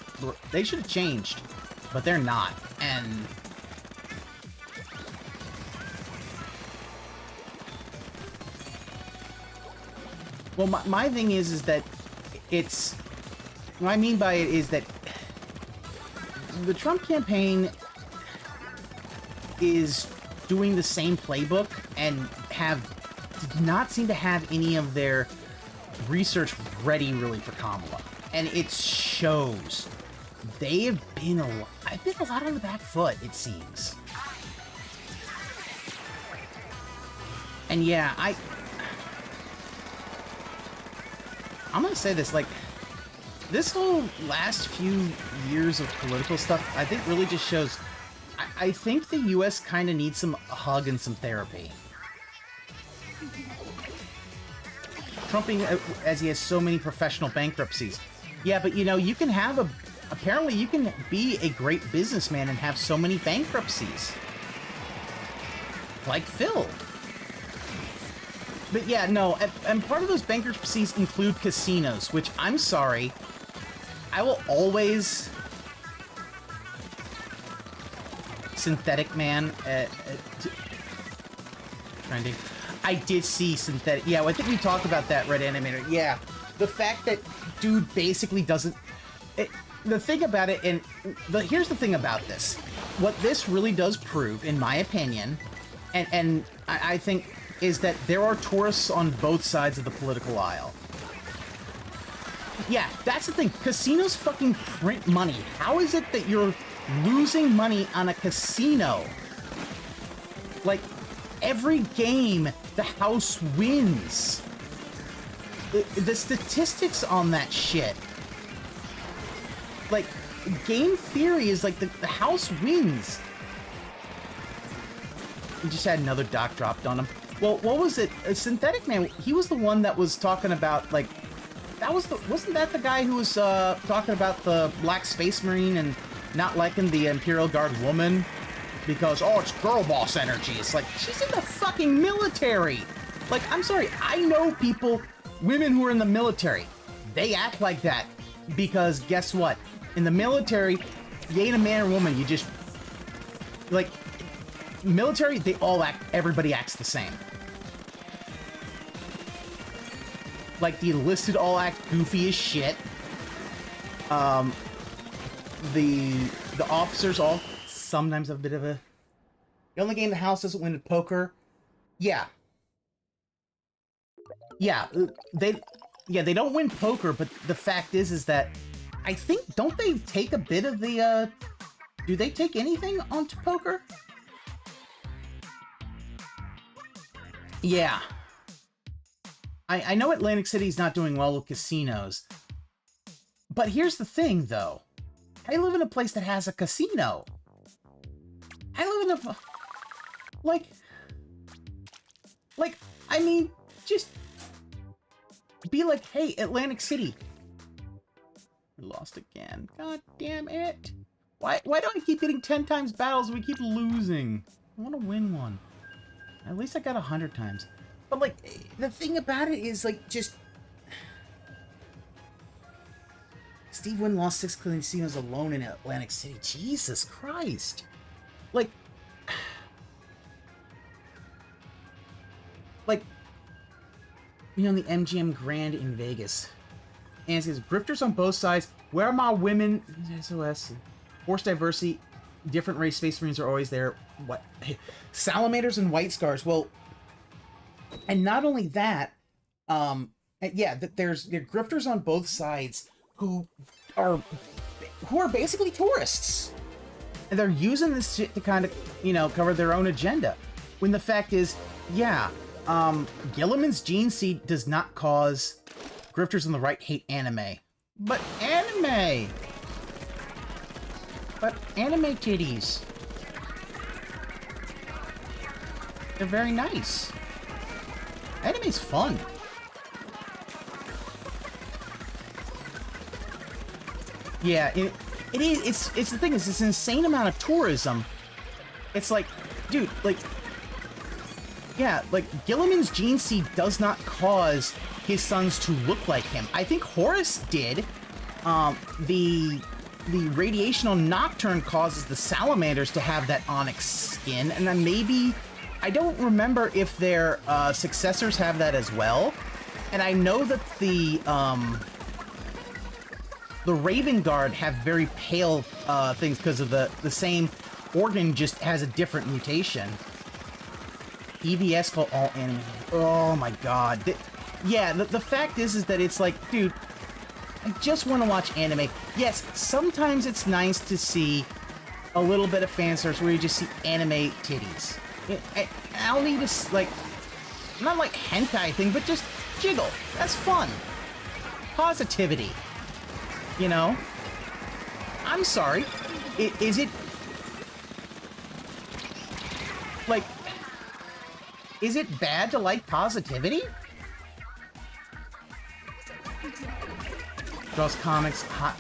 S3: They should have changed, but they're not. And well, my thing is that it's, what I mean by it is that the Trump campaign is doing the same playbook and did not seem to have any of their research ready really for Kamala. And it shows. They have been I've been a lot on the back foot, it seems. And yeah, I'm gonna say this, like, this whole last few years of political stuff, I think really just shows, I think the US kind of needs some hug and some therapy. Trumping, as he has so many professional bankruptcies. Yeah, but you know, you can have apparently you can be a great businessman and have so many bankruptcies. Like Phil. But yeah, no, and part of those bankruptcies include casinos, which, I'm sorry, I will always... Synthetic Man, trending. I did see Synthetic, yeah, I think we talked about that, Red Animator. Yeah, the fact that dude basically doesn't... the thing about it, and here's the thing about this. What this really does prove, in my opinion, and I think, is that there are tourists on both sides of the political aisle. Yeah, that's the thing. Casinos fucking print money. How is it that you're losing money on a casino? Like, every game, the house wins. The statistics on that shit. Like, game theory is like the house wins. He just had another doc dropped on him. Well, what was it? A Synthetic Man, he was the one that was talking about, like, wasn't that the guy who was talking about the Black Space Marine and not liking the Imperial Guard woman? Because, oh, it's girl boss energy. It's like, she's in the fucking military. Like, I'm sorry, I know people, women who are in the military, they act like that. Because guess what? In the military, you ain't a man or woman, you just, like, military, they all act, everybody acts the same. Like, the enlisted all act goofy as shit. The officers all sometimes have a bit of a... The only game the house doesn't win at poker. Yeah. Yeah, they don't win poker, but the fact is that I think, don't they take a bit of the, do they take anything onto poker? Yeah. I know Atlantic City's not doing well with casinos, but here's the thing, though. I live in a place that has a casino. I live in a... Like, I mean, just be like, hey, Atlantic City. We lost again. God damn it. Why do I keep getting 10 times battles and we keep losing? I want to win one. At least I got 100 times. But, like, the thing about it is, like, just... Steve Wynn lost 6 casinos alone in Atlantic City. Jesus Christ. Like... You know, the MGM Grand in Vegas. And it says, grifters on both sides. Where are my women? SOS. Forced diversity. Different race Space Marines are always there. What? Salamanders and White Scars. Well... And not only that, yeah, there's grifters on both sides who are basically tourists. And they're using this shit to kind of, you know, cover their own agenda. When the fact is, yeah, Gilliman's gene seed does not cause grifters on the right hate anime. But anime! But anime titties. They're very nice. Anime's fun. Yeah, it is. It's the thing is, it's an insane amount of tourism. It's like, dude, like, yeah, like Gilliman's gene seed does not cause his sons to look like him. I think Horus did. The radiational nocturne causes the salamanders to have that onyx skin, and then maybe. I don't remember if their successors have that as well. And I know that the Raven Guard have very pale things because of the same organ just has a different mutation. EVS called all anime. Oh my god. Yeah, the fact is that it's like, dude, I just want to watch anime. Yes, sometimes it's nice to see a little bit of fan service where you just see anime titties. I'll need to, like, not like hentai thing, but just jiggle. That's fun. Positivity. You know? I'm sorry. Is it... Like... Is it bad to like positivity? Draws comics, hot...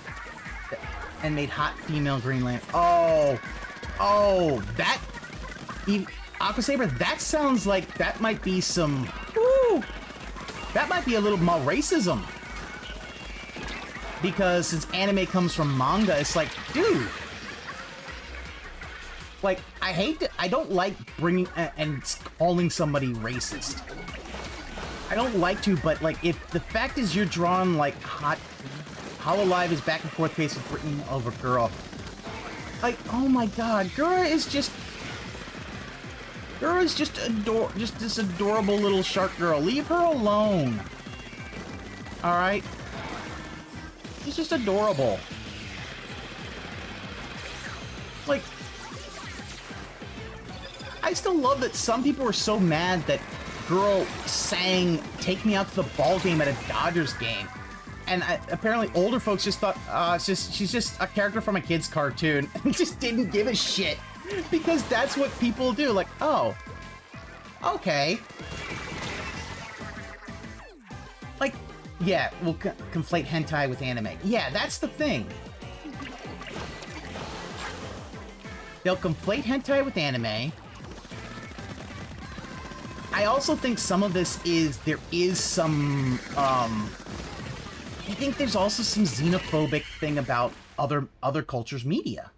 S3: And made hot female Green Lantern. Oh, that... Aqua Saber, that sounds like that might be some... Woo! That might be a little more racism. Because since anime comes from manga, it's like, dude... Like, I don't like bringing and calling somebody racist. I don't like to, but like if the fact is you're drawn like Hololive is back and forth pace with Brittany over Girl. Like, oh my god, Gura is just this adorable little shark girl. Leave her alone. Alright? She's just adorable. Like, I still love that some people were so mad that Girl sang "Take Me Out to the Ball Game" at a Dodgers game. And apparently older folks just thought, she's just a character from a kid's cartoon. And just didn't give a shit. Because that's what people do. Like, oh, okay. Like, yeah, we'll conflate hentai with anime. Yeah, that's the thing. They'll conflate hentai with anime. I also think some of this is, there is some, I think there's also some xenophobic thing about other cultures' media.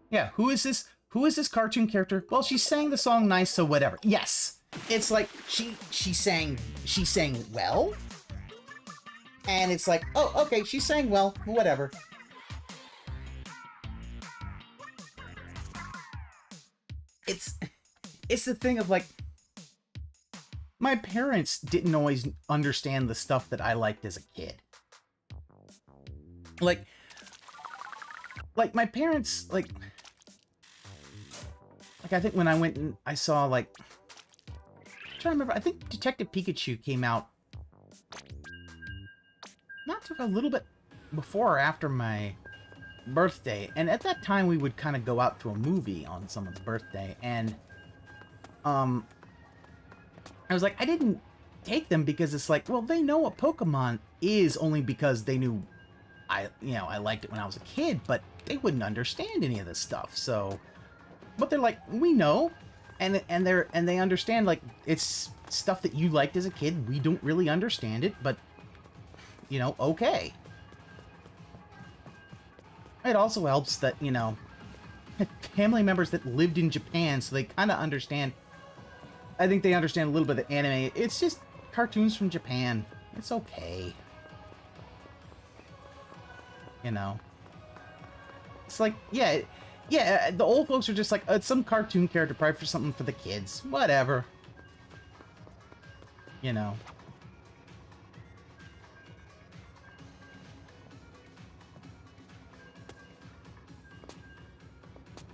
S3: Yeah, who is this cartoon character? Well, she sang the song nice, so whatever. Yes. It's like she sang well. And it's like, oh, okay, she sang well, whatever. It's the thing of like, my parents didn't always understand the stuff that I liked as a kid. Like my parents, like I think when I went and I saw, like, I'm trying to remember, I think Detective Pikachu came out not too, a little bit before or after my birthday, and at that time we would kind of go out to a movie on someone's birthday, and I was like, I didn't take them because it's like, well, they know what Pokemon is only because they knew I liked it when I was a kid, but they wouldn't understand any of this stuff. So, but they're like, we know, and they understand, like, it's stuff that you liked as a kid. We don't really understand it, but you know, okay. It also helps that, you know, family members that lived in Japan, so they kind of understand. I think they understand a little bit of anime. It's just cartoons from Japan. It's okay. You know? It's like, yeah, the old folks are just like, it's some cartoon character, probably for something for the kids. Whatever. You know?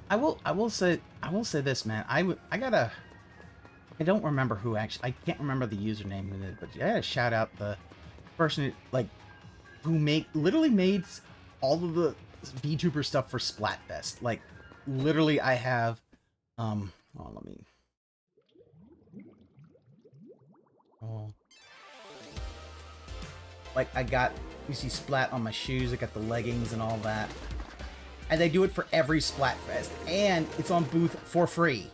S3: I will say this, man. I don't remember who actually, I can't remember the username who did, but I gotta shout out the person who literally made all of the VTuber stuff for Splatfest. Like, literally, I have, like, I got, you see Splat on my shoes, I got the leggings and all that. And they do it for every Splatfest, and it's on booth for free.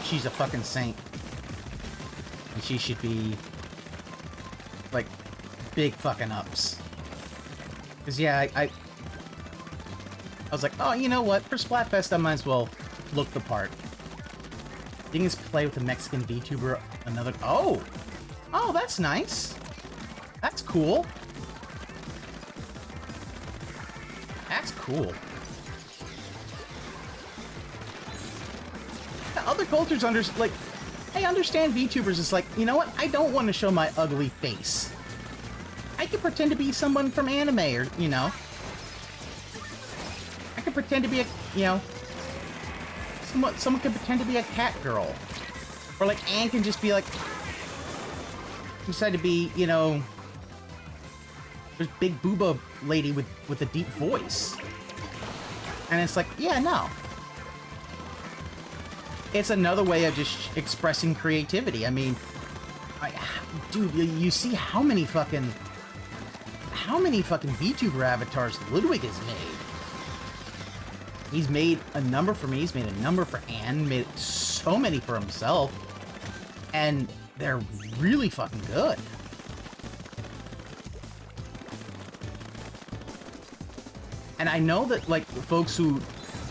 S3: She's a fucking saint. And she should be, like, big fucking ups. Because, yeah, I was like, oh, you know what? For Splatfest, I might as well look the part. Thing is, play with a Mexican VTuber, another... Oh! Oh, that's nice. That's cool. That's cool. Other cultures I understand VTubers is like, you know what? I don't want to show my ugly face. I could pretend to be someone from anime, or, you know. I could pretend to be a, you know, someone could pretend to be a cat girl. Or like Anne can just be like, decide to be, you know, there's big BOOBA lady with a deep voice. And it's like, yeah, no. It's another way of just expressing creativity. I mean, dude, you see how many fucking VTuber avatars Ludwig has made. He's made a number for me, he's made a number for Anne, made so many for himself. And they're really fucking good. And I know that, like, folks who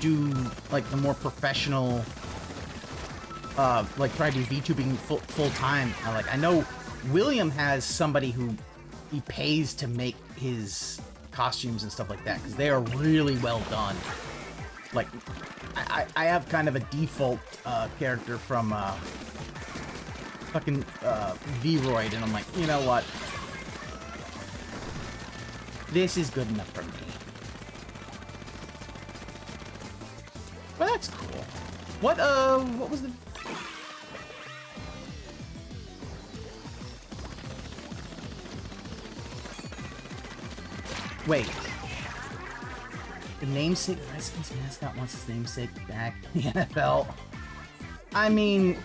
S3: do, like, the more professional like try to do VTubing full time. Like I know William has somebody who he pays to make his costumes and stuff like that because they are really well done. Like I have kind of a default character from fucking V-Roid, and I'm like, you know what? This is good enough for me. Well, that's cool. What was the... Wait. The namesake Redskins mascot wants his namesake back in the NFL. I mean...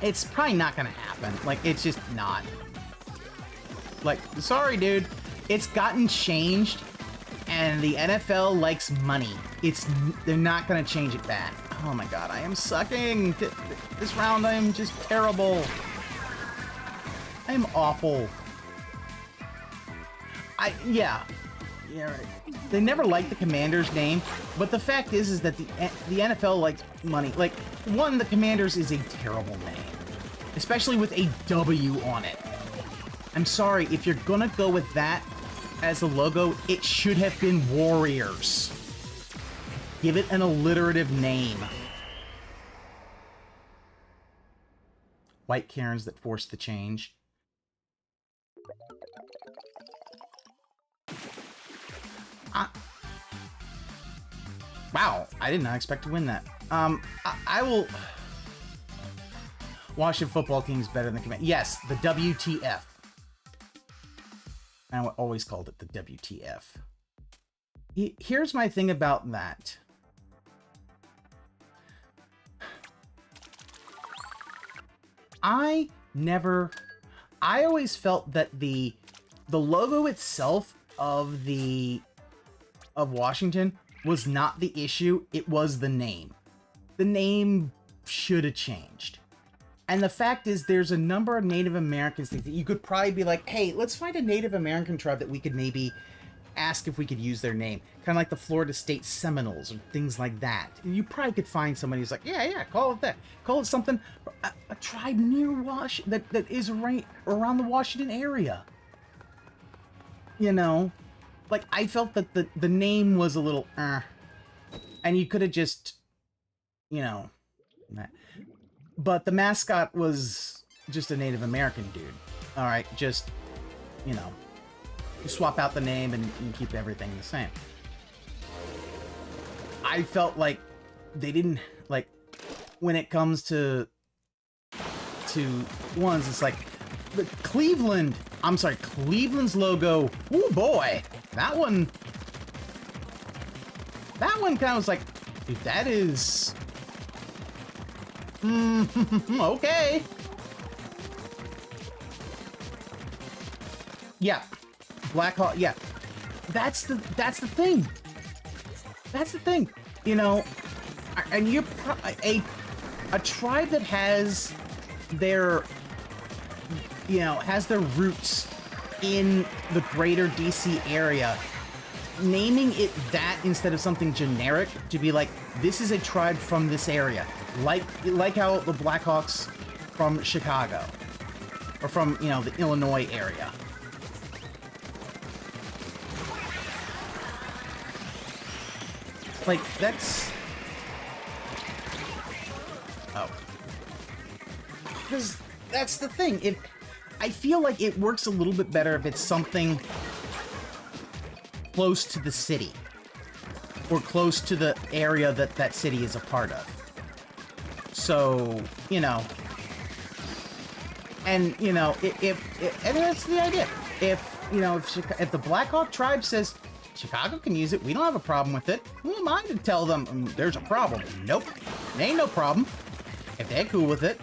S3: It's probably not gonna happen. Like, it's just not. Like, sorry, dude. It's gotten changed, and the NFL likes money. They're not gonna change it back. Oh my god, I am sucking. This round, I am just terrible. I am awful. Yeah, right. They never liked the Commanders name, but the fact is that the NFL likes money. Like, one, the Commanders is a terrible name, especially with a W on it. I'm sorry, if you're gonna go with that as a logo, it should have been Warriors. Give it an alliterative name. White Karens that force the change. Wow, I did not expect to win that. I will... Washington football team's better than Command. Yes, the WTF. I always called it the WTF. Here's my thing about that. I always felt that the logo itself of Washington was not the issue, it was the name. The name should have changed. And the fact is, there's a number of Native Americans that you could probably be like, hey, let's find a Native American tribe that we could maybe ask if we could use their name. Kind of like the Florida State Seminoles or things like that. You probably could find somebody who's like, yeah, call it that. Call it something, a tribe near that is right around the Washington area. You know? Like, I felt that the name was a little, and you could have just, you know, that. But the mascot was just a Native American dude. All right, just, you know, you swap out the name and you keep everything the same. I felt like they didn't, like, when it comes to ones, it's like, the Cleveland's logo, oh boy, that one kind of was like, dude, that is... okay. Yeah. Black Hawk, yeah. That's the thing. That's the thing. You know, and you're a tribe that has their, you know, has their roots in the greater DC area, naming it that instead of something generic to be like, this is a tribe from this area. Like how the Blackhawks from Chicago, or from, you know, the Illinois area. Like, that's... Oh. Because that's the thing. I feel like it works a little bit better if it's something close to the city, or close to the area that city is a part of. So, you know, and, you know, and that's the idea. If, you know, if the Blackhawk tribe says, Chicago can use it, we don't have a problem with it, who am I to tell them there's a problem? Nope, ain't no problem. If they're cool with it.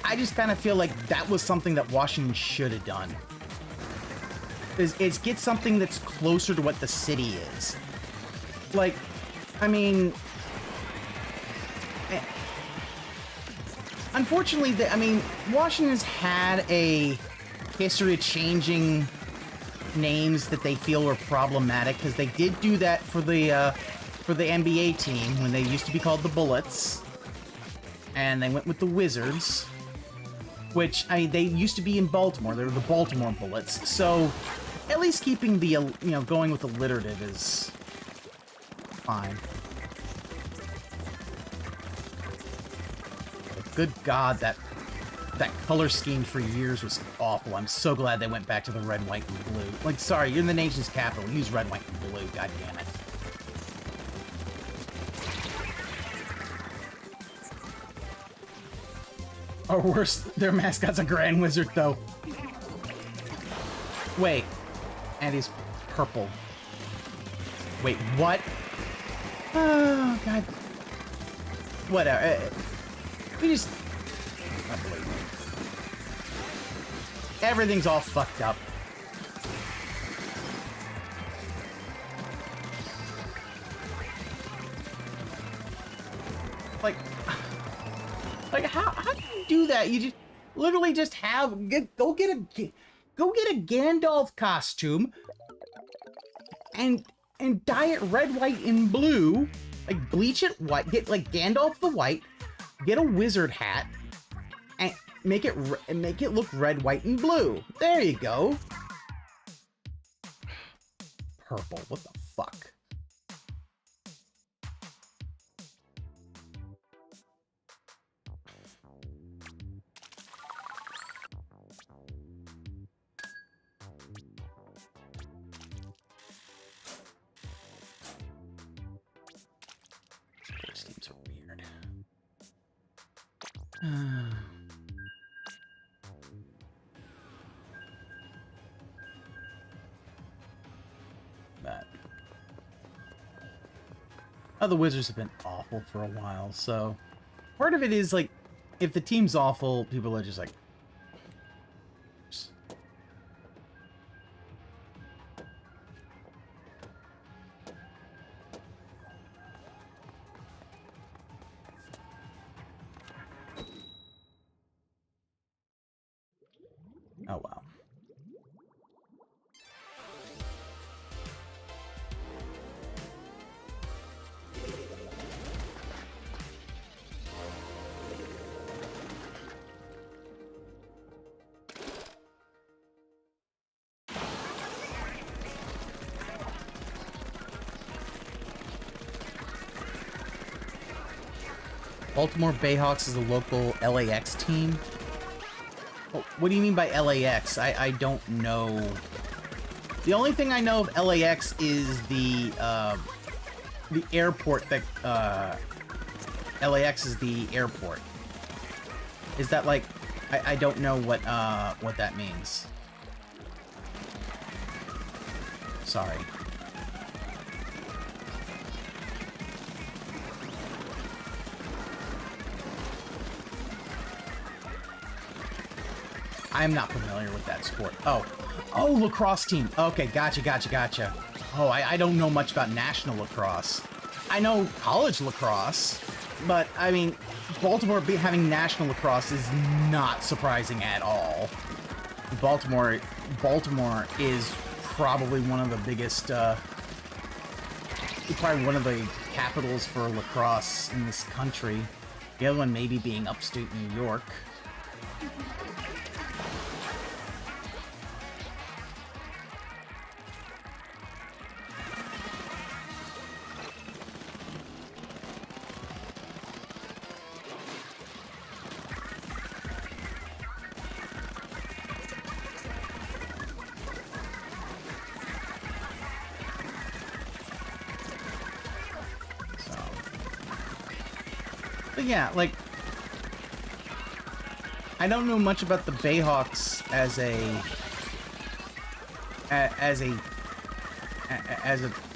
S3: I just kind of feel like that was something that Washington should have done. Is get something that's closer to what the city is. Like, I mean... Unfortunately, Washington's had a history of changing names that they feel were problematic, because they did do that for the for the NBA team when they used to be called the Bullets, and they went with the Wizards, which, I mean, they used to be in Baltimore. They were the Baltimore Bullets, so at least keeping the, you know, going with alliterative is fine. Good God, that color scheme for years was awful. I'm so glad they went back to the red, white, and blue. Like, sorry, you're in the nation's capital. Use red, white, and blue. God damn it. Or worse, their mascot's a Grand Wizard, though. Wait. And he's purple. Wait, what? Oh, God. Whatever. We just... Everything's all fucked up. Like how do you do that? You just literally just go get a Gandalf costume and dye it red, white, and blue. Like bleach it white. Get like Gandalf the White. Get a wizard hat and make it look red, white, and blue. There you go. Purple. What the fuck? These teams are weird. That. Oh, the Wizards have been awful for a while, so part of it is like, if the team's awful, people are just like, oh wow. Baltimore Bayhawks is a local LAX team. Oh, what do you mean by LAX? I don't know. The only thing I know of LAX is the airport that LAX is the airport. Is that like I don't know what that means. Sorry. I'm not familiar with that sport. Oh, lacrosse team. Okay, gotcha. Oh, I don't know much about national lacrosse. I know college lacrosse, but I mean, Baltimore having national lacrosse is not surprising at all. Baltimore is probably one of the biggest, probably one of the capitals for lacrosse in this country. The other one maybe being upstate New York. But yeah, like, I don't know much about the Bayhawks as a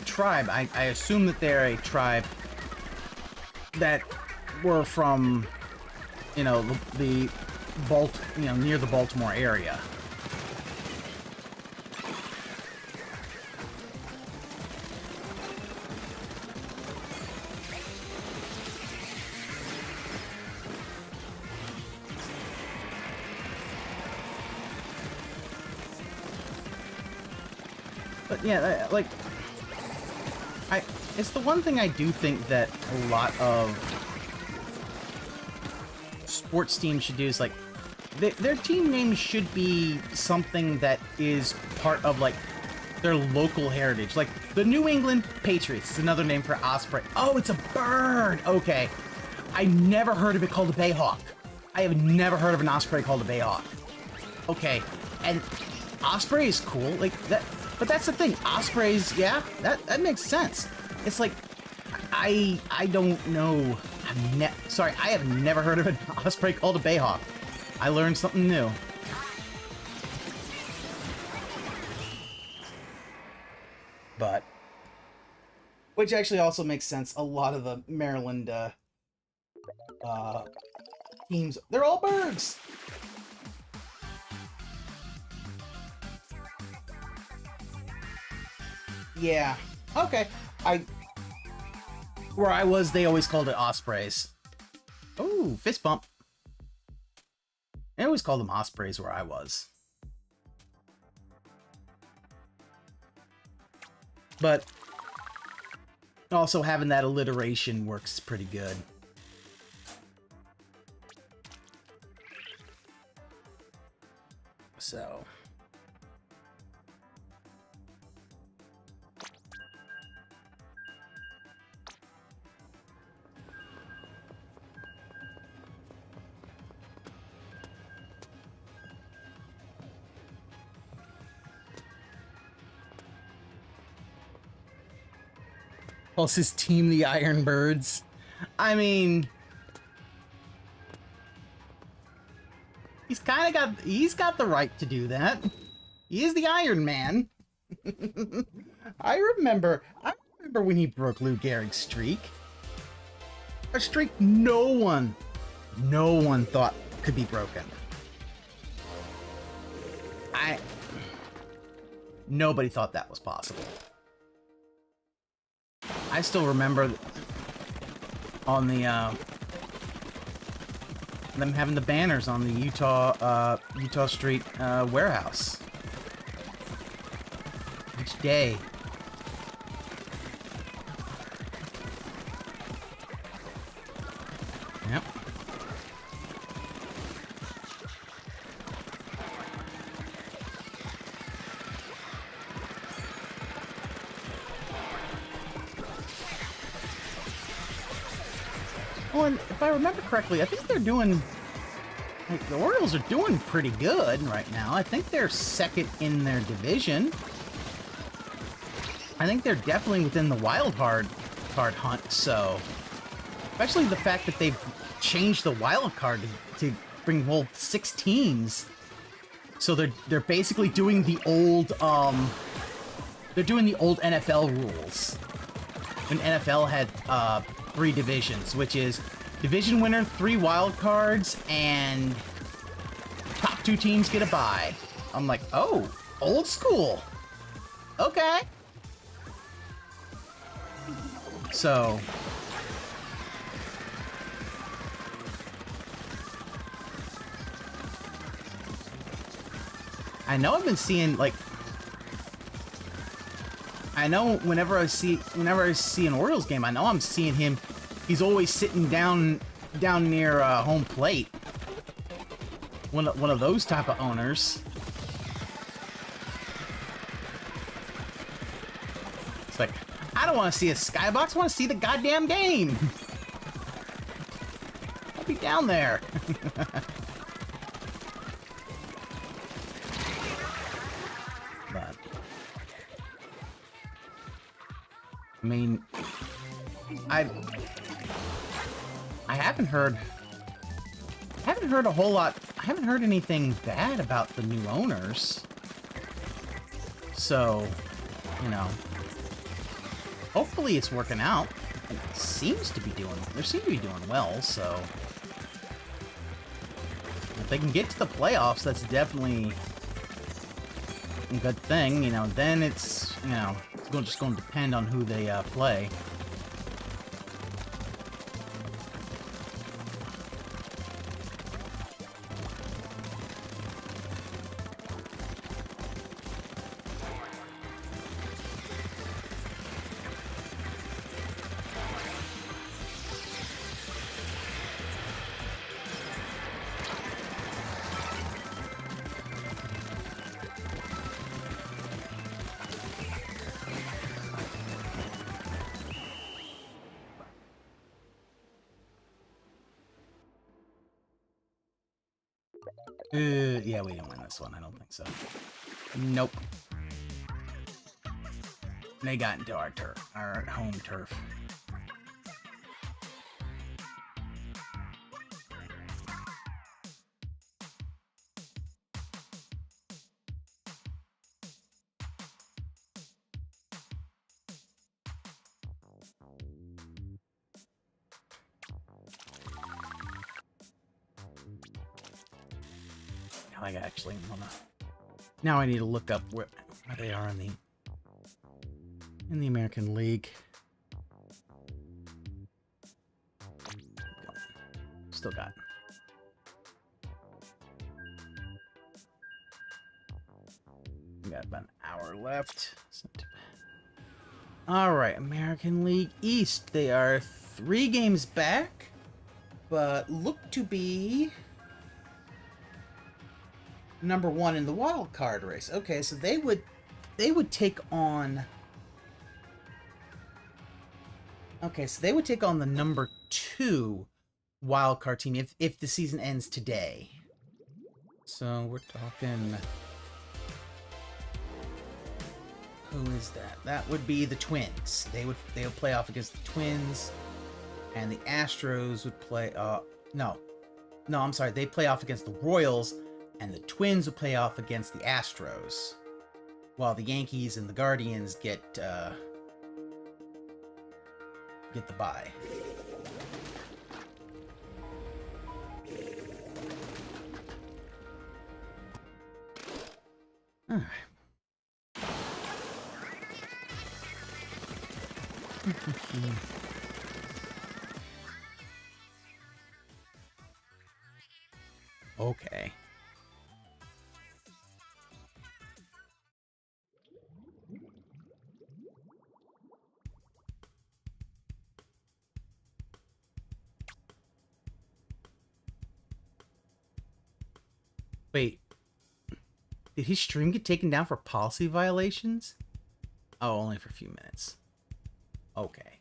S3: tribe. I assume that they're a tribe that were from, you know, near the Baltimore area. But yeah, like, It's the one thing I do think that a lot of sports teams should do is, like, their team name should be something that is part of, like, their local heritage. Like, the New England Patriots is another name for osprey. Oh, it's a bird! Okay. I never heard of it called a bayhawk. I have never heard of an osprey called a bayhawk. Okay. And osprey is cool. Like, that... But that's the thing. Ospreys, yeah, that makes sense. It's like, I don't know. Sorry, I have never heard of an osprey called a bayhawk. I learned something new. But, which actually also makes sense. A lot of the Maryland teams, they're all birds. Yeah. Okay. Where I was, they always called it ospreys. Ooh, fist bump. They always called them ospreys where I was. But also having that alliteration works pretty good. So... calls his team the Iron Birds. I mean, he's got the right to do that. He is the Iron Man. I remember when he broke Lou Gehrig's streak. A streak no one thought could be broken. Nobody thought that was possible. I still remember on the them having the banners on the Utah Street warehouse each day. Yep. Well, and if I remember correctly, I think they're doing... Like, the Orioles are doing pretty good right now. I think they're second in their division. I think they're definitely within the wild card hunt, so... Especially the fact that they've changed the wild card to bring whole 6 teams. So they're basically doing the old, they're doing the old NFL rules. When NFL had, 3 divisions, which is division winner, 3 wild cards, and top 2 teams get a bye. I'm like, oh, old school. Okay. So... I know I've been seeing, like... I know whenever I see an Orioles game, I know I'm seeing him. He's always sitting down near home plate. One of those type of owners. It's like, I don't want to see a skybox. I want to see the goddamn game. I'll be down there. But I mean, I haven't heard a whole lot. I haven't heard anything bad about the new owners. So, you know, hopefully it's working out. It seems to be doing. They seem to be doing well. So, if they can get to the playoffs, that's definitely a good thing. You know, then it's, you know, it's just going to depend on who they play. Yeah, we didn't win this one. I don't think so. Nope. They got into our turf, our home turf. Now I actually wanna. Now I need to look up where they are in the American League. Still got. We got about an hour left. All right, American League East. They are 3 games back, but look to be number 1 in the wild card race. Okay, so they would take on. Okay, so they would take on the number 2 wild card team if the season ends today. So we're talking. Who is that? That would be the Twins. They would play off against the Twins, and the Astros would play. No, I'm sorry. They play off against the Royals, and the Twins would play off against the Astros, while the Yankees and the Guardians get the bye. All right. Okay. Wait. Did his stream get taken down for policy violations? Oh, only for a few minutes. Okay.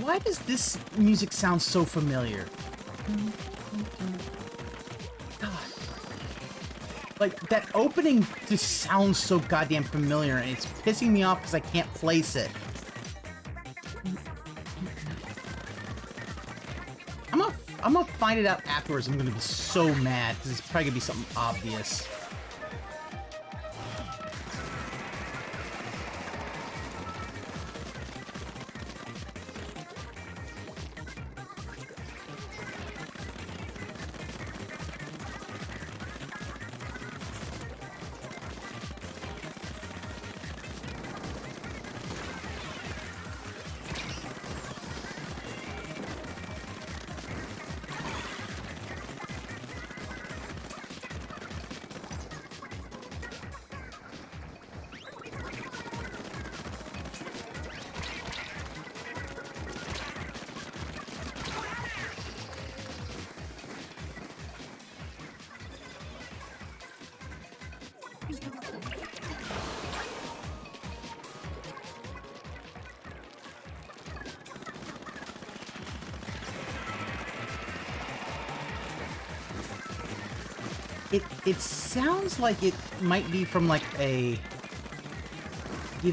S3: Why does this music sound so familiar? God. Like, that opening just sounds so goddamn familiar, and it's pissing me off because I can't place it. I'm gonna find it out afterwards. I'm gonna be so mad because it's probably gonna be something obvious. It sounds like it might be from like either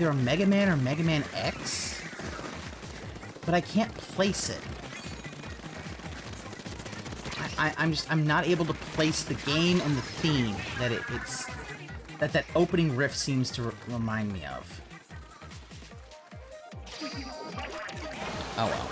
S3: a Mega Man or Mega Man X, but I can't place it. I'm not able to place the game and the theme that it's that opening riff seems to remind me of. Oh well.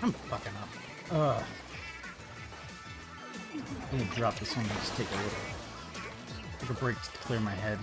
S3: I'm fucking up. Ugh. I'm gonna drop this one and just take a break to clear my head.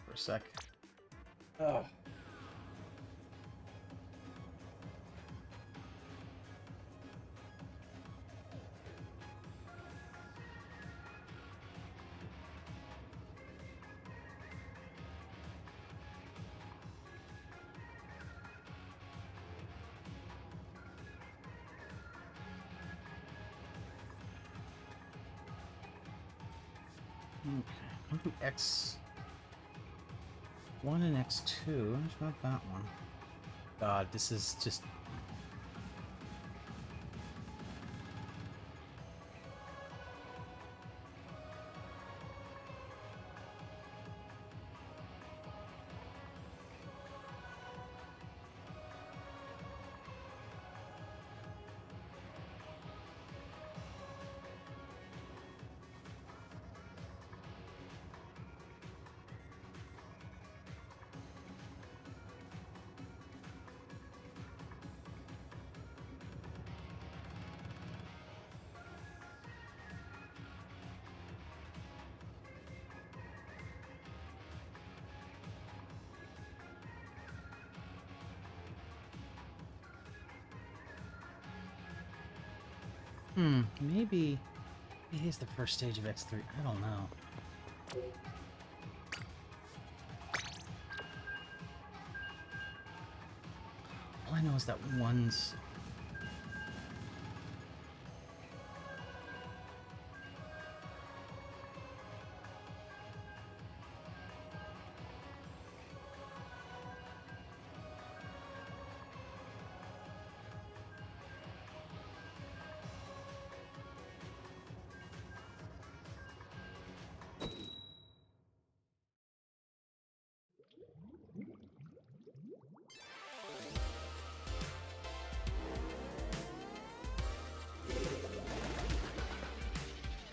S3: For a sec. Oh. Okay, I'll do X1 and X2. What about that one? God, this is just... maybe it's the first stage of X3. I don't know. All I know is that one's...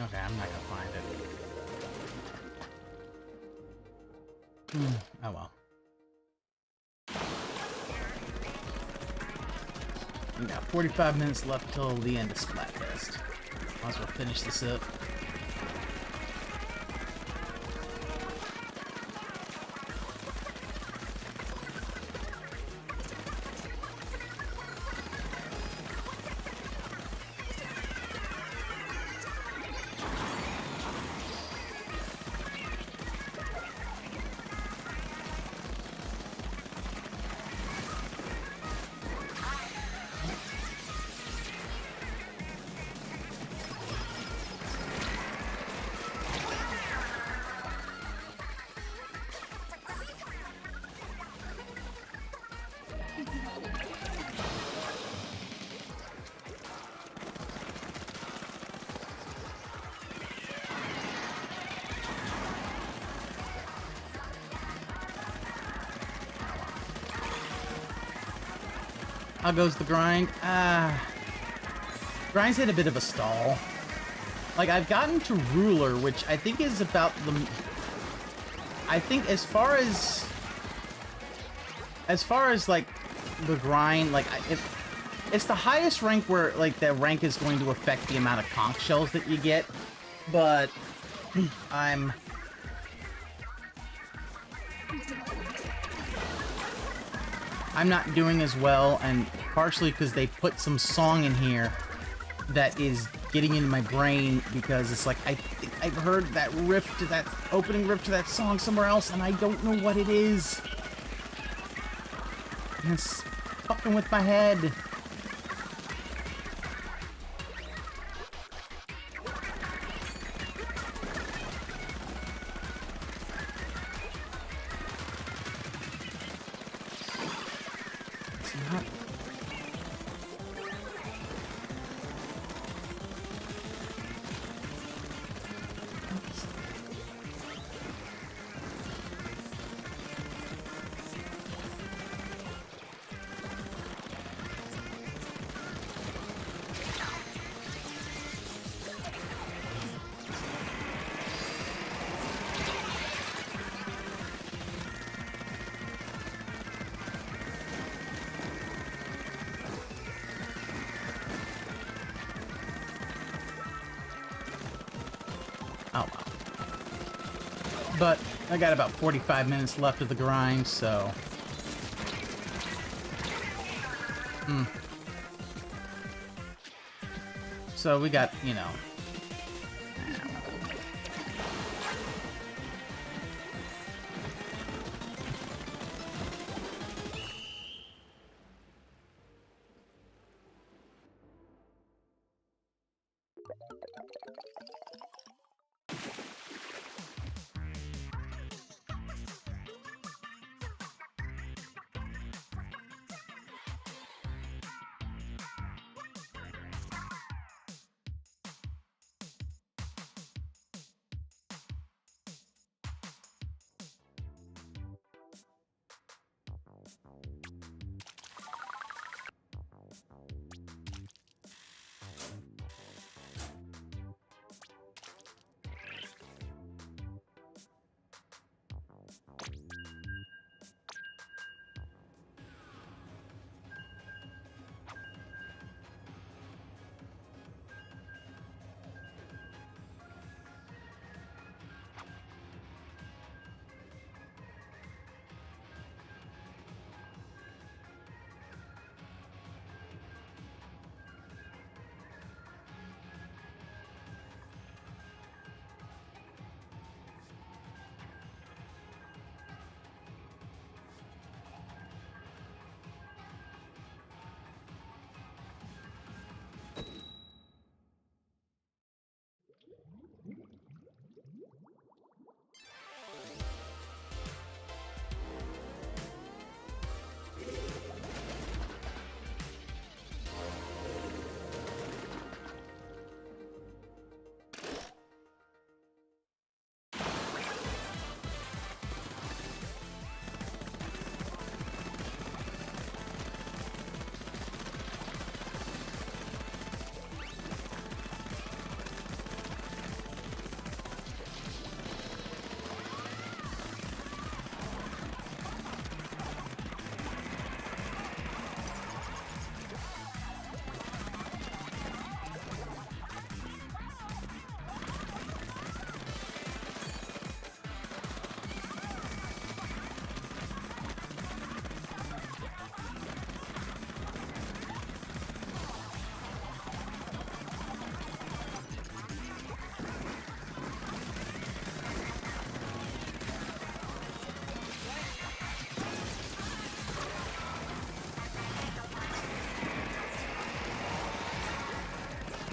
S3: Okay, I'm not gonna find it. Oh well. We got 45 minutes left till the end of Splatfest. Might as well finish this up. How goes the grind? Grind's hit a bit of a stall. Like, I've gotten to Ruler, which I think is about the... I think as far as, like, the grind, like, it's the highest rank where, like, the rank is going to affect the amount of conch shells that you get, but I'm... I'm not doing as well, and partially because they put some song in here that is getting into my brain because it's like I think I've heard that riff to that opening riff to that song somewhere else, and I don't know what it is. And it's fucking with my head. Oh well. But I got about 45 minutes left of the grind, so... So we got, you know...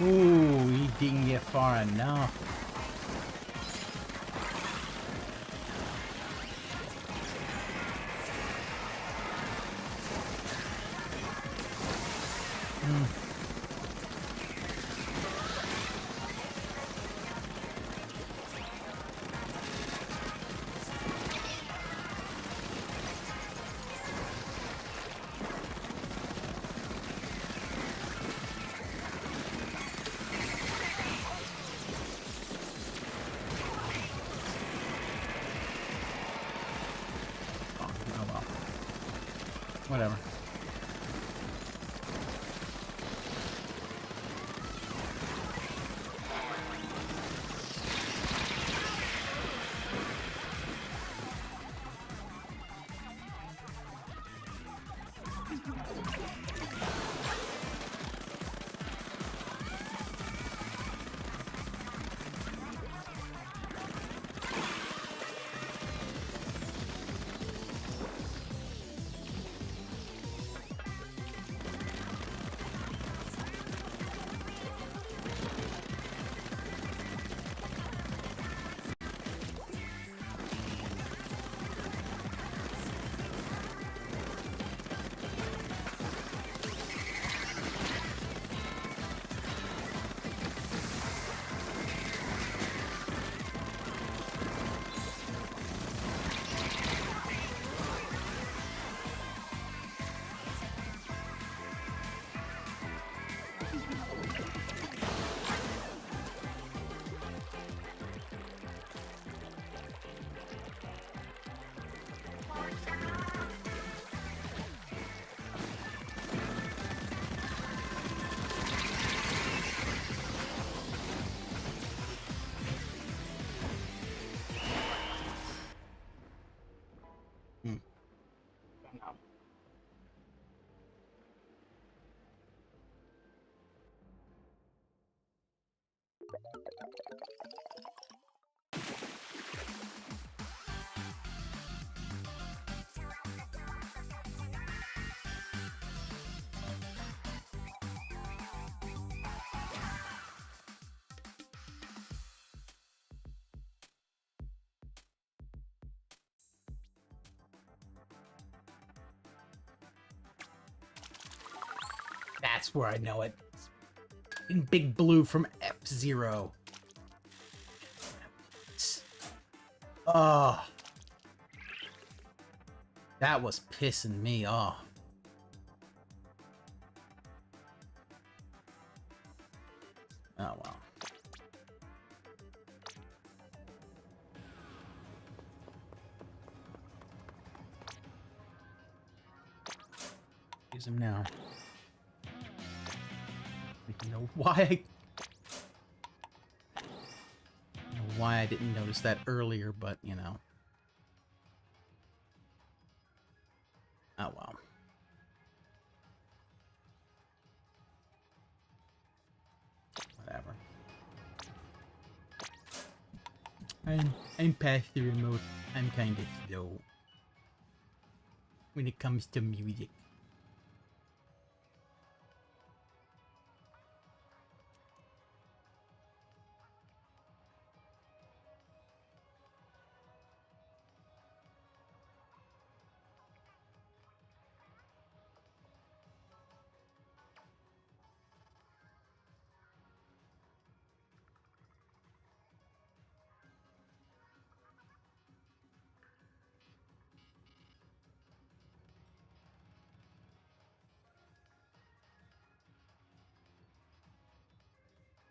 S3: Ooh, he didn't get far enough. Whatever. That's where I know it. In Big Blue from F-Zero. Oh. That was pissing me off. Oh, well. Use him now. You know why I didn't notice that earlier, but you know. Oh well. Whatever. I'm past the remote. I'm kind of slow when it comes to music.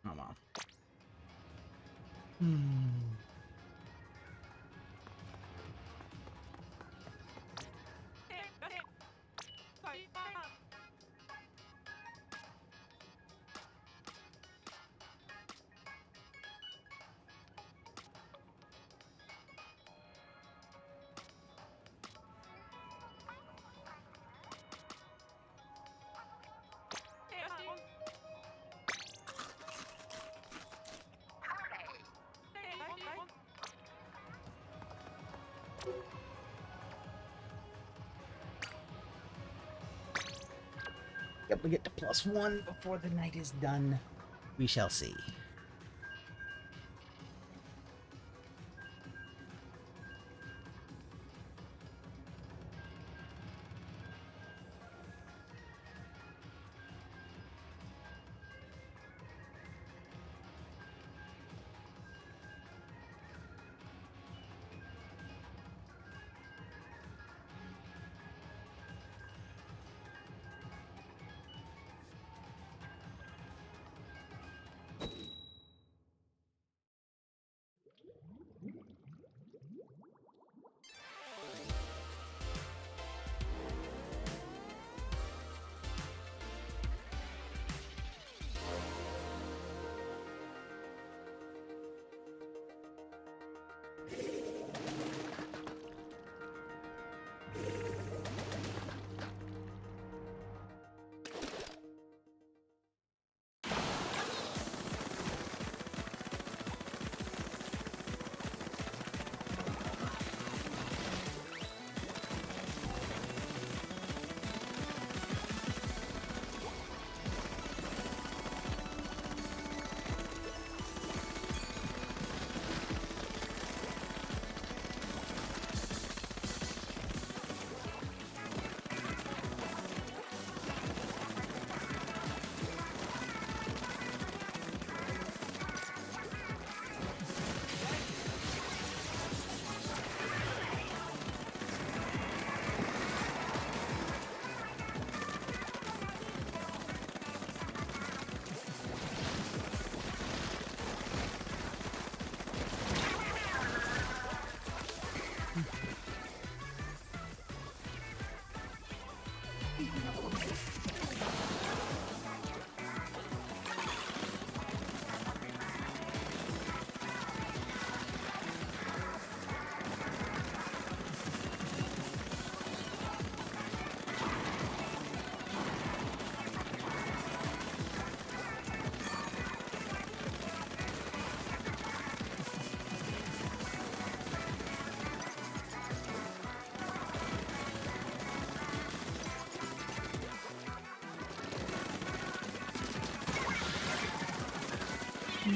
S3: Oh well. Yep, we get to +1 before the night is done. We shall see.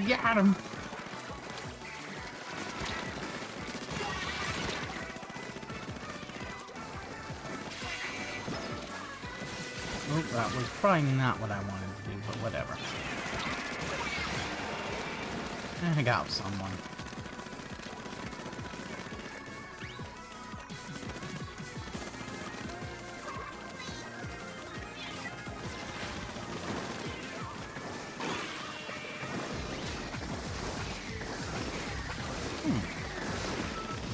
S3: Got him. Oh, that was probably not what I wanted to do, but whatever. I got someone.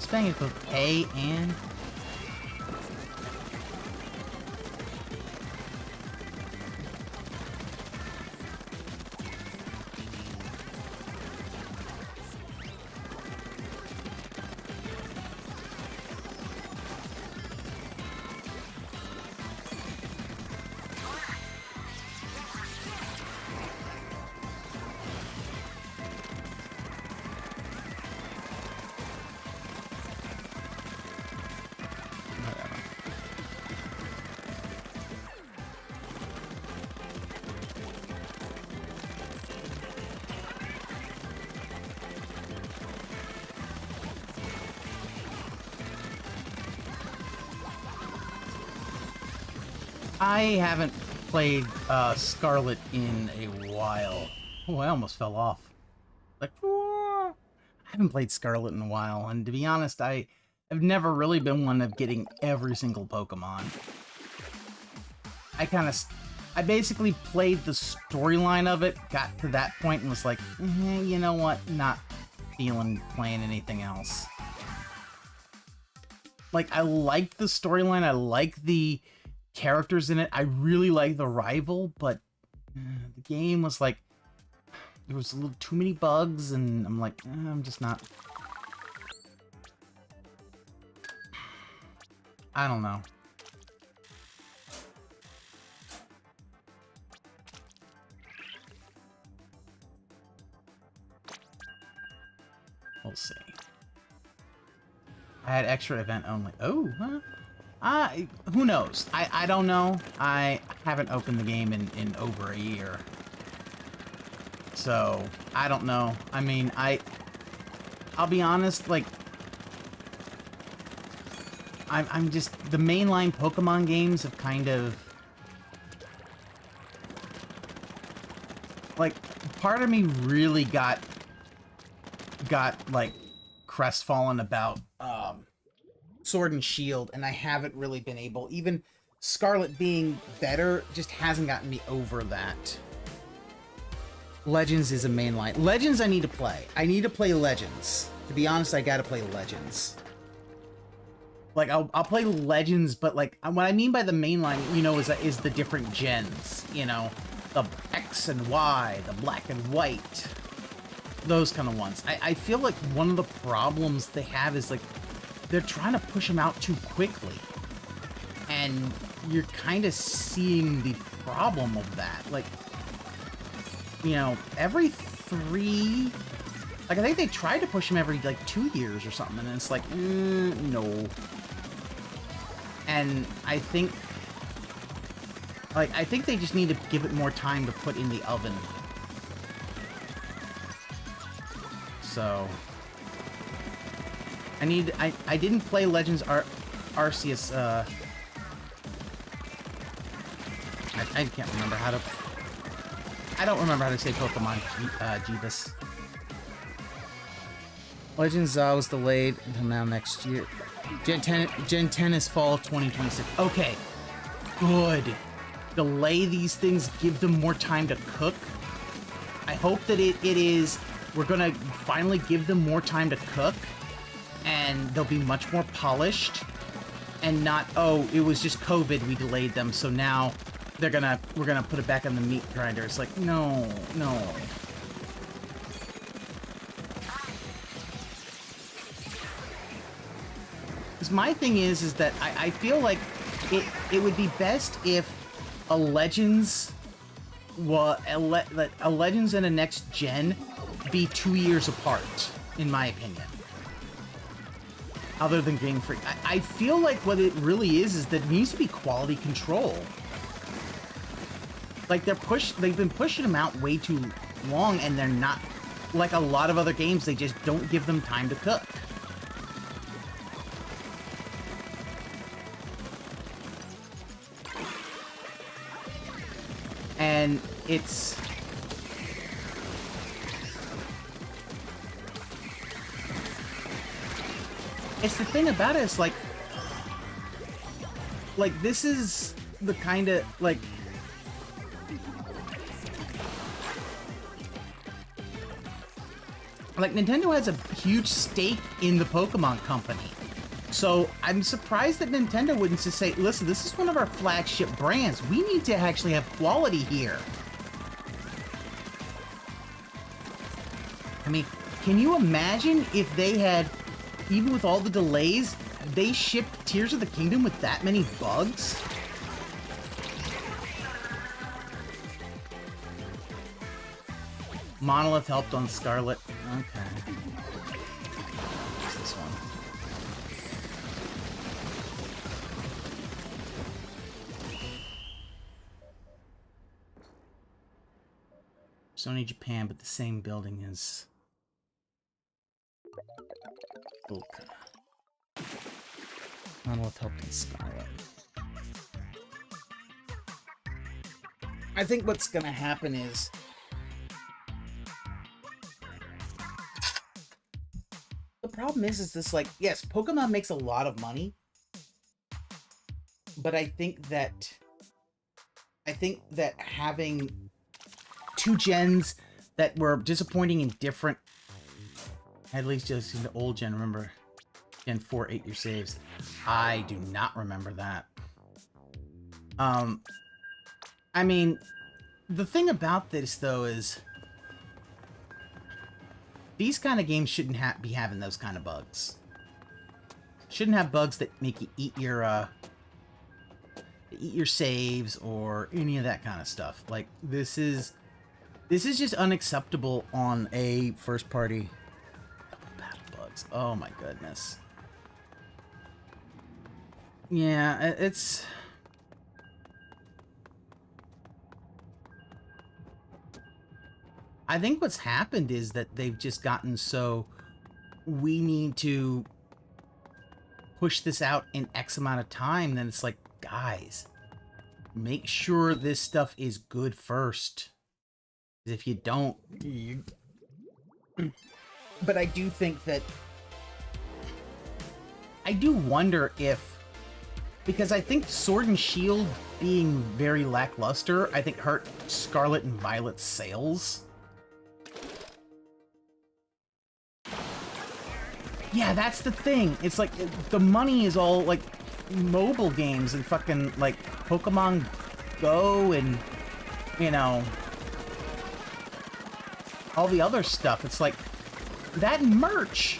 S3: Bang it both A and I haven't played Scarlet in a while. Oh, I almost fell off. Like, I haven't played Scarlet in a while, and to be honest, I have never really been one of getting every single Pokemon. I basically played the storyline of it, got to that point, and was like, you know what, not feeling playing anything else. Like, I like the storyline, I like the characters in it, I really like the rival, but the game was like, there was a little too many bugs, and I'm like, I'm just not... I don't know. We'll see. I had extra event only. Oh, huh? Who knows? I don't know. I haven't opened the game in over a year. So, I don't know. I mean, I'll be honest, like, I'm just, the mainline Pokemon games have kind of, like, part of me really got like, crestfallen about, Sword and Shield, and I haven't really been able, even Scarlet being better, just hasn't gotten me over that. Legends is a mainline. Legends I need to play. I need to play Legends. To be honest, I gotta play Legends. Like, I'll play Legends, but, like, what I mean by the mainline, you know, is the different gens, you know? The X and Y, the black and white, those kind of ones. I feel like one of the problems they have is, like, they're trying to push them out too quickly. And you're kind of seeing the problem of that. Like, you know, every 3... Like, I think they tried to push them every, like, 2 years or something, and it's like, no. And I think... Like, I think they just need to give it more time to put in the oven. So... I didn't play Legends Arceus, I can't remember how to... I don't remember how to say Pokemon, Jeebus. Legends was delayed until now next year. Gen 10 is fall of 2026. Okay, good. Delay these things, give them more time to cook. I hope that it is... We're gonna finally give them more time to cook, and they'll be much more polished, and not, oh, it was just COVID, we delayed them, so now we're gonna put it back on the meat grinder. It's like, no, no. Because my thing is that I feel like it would be best if a Legends, well, a Legends and a next gen be 2 years apart, in my opinion. Other than Game Freak. I feel like what it really is that it needs to be quality control. Like, they've been pushing them out way too long, and they're not, like a lot of other games, they just don't give them time to cook. And it's the thing about it, it's like this is the kind of like Nintendo has a huge stake in the Pokemon company. So I'm surprised that Nintendo wouldn't just say, listen, this is one of our flagship brands. We need to actually have quality here. I mean, can you imagine if they had, even with all the delays, they shipped Tears of the Kingdom with that many bugs? Monolith helped on Scarlet. Okay. What's this one? Sony Japan, but the same building as... Okay. Monolith helped in Scarlet. I think what's gonna happen is... The problem is this, like, yes, Pokemon makes a lot of money, but I think that having two gens that were disappointing in different, at least just in the old gen, remember, Gen 4 8-year saves. I do not remember that. I mean, the thing about this though is, these kind of games shouldn't be having those kind of bugs. Shouldn't have bugs that make you eat your saves or any of that kind of stuff. Like, this is just unacceptable on a first party. Battle bugs. Oh my goodness. Yeah, it's... I think what's happened is that they've just gotten so, we need to push this out in X amount of time, then it's like, guys, make sure this stuff is good first. If you don't, you... But I do think that, I do wonder if, because I think Sword and Shield being very lackluster, I think hurt Scarlet and Violet's sales. Yeah, that's the thing. It's like, the money is all, like, mobile games and fucking, like, Pokemon Go and, you know, all the other stuff. It's like, that merch.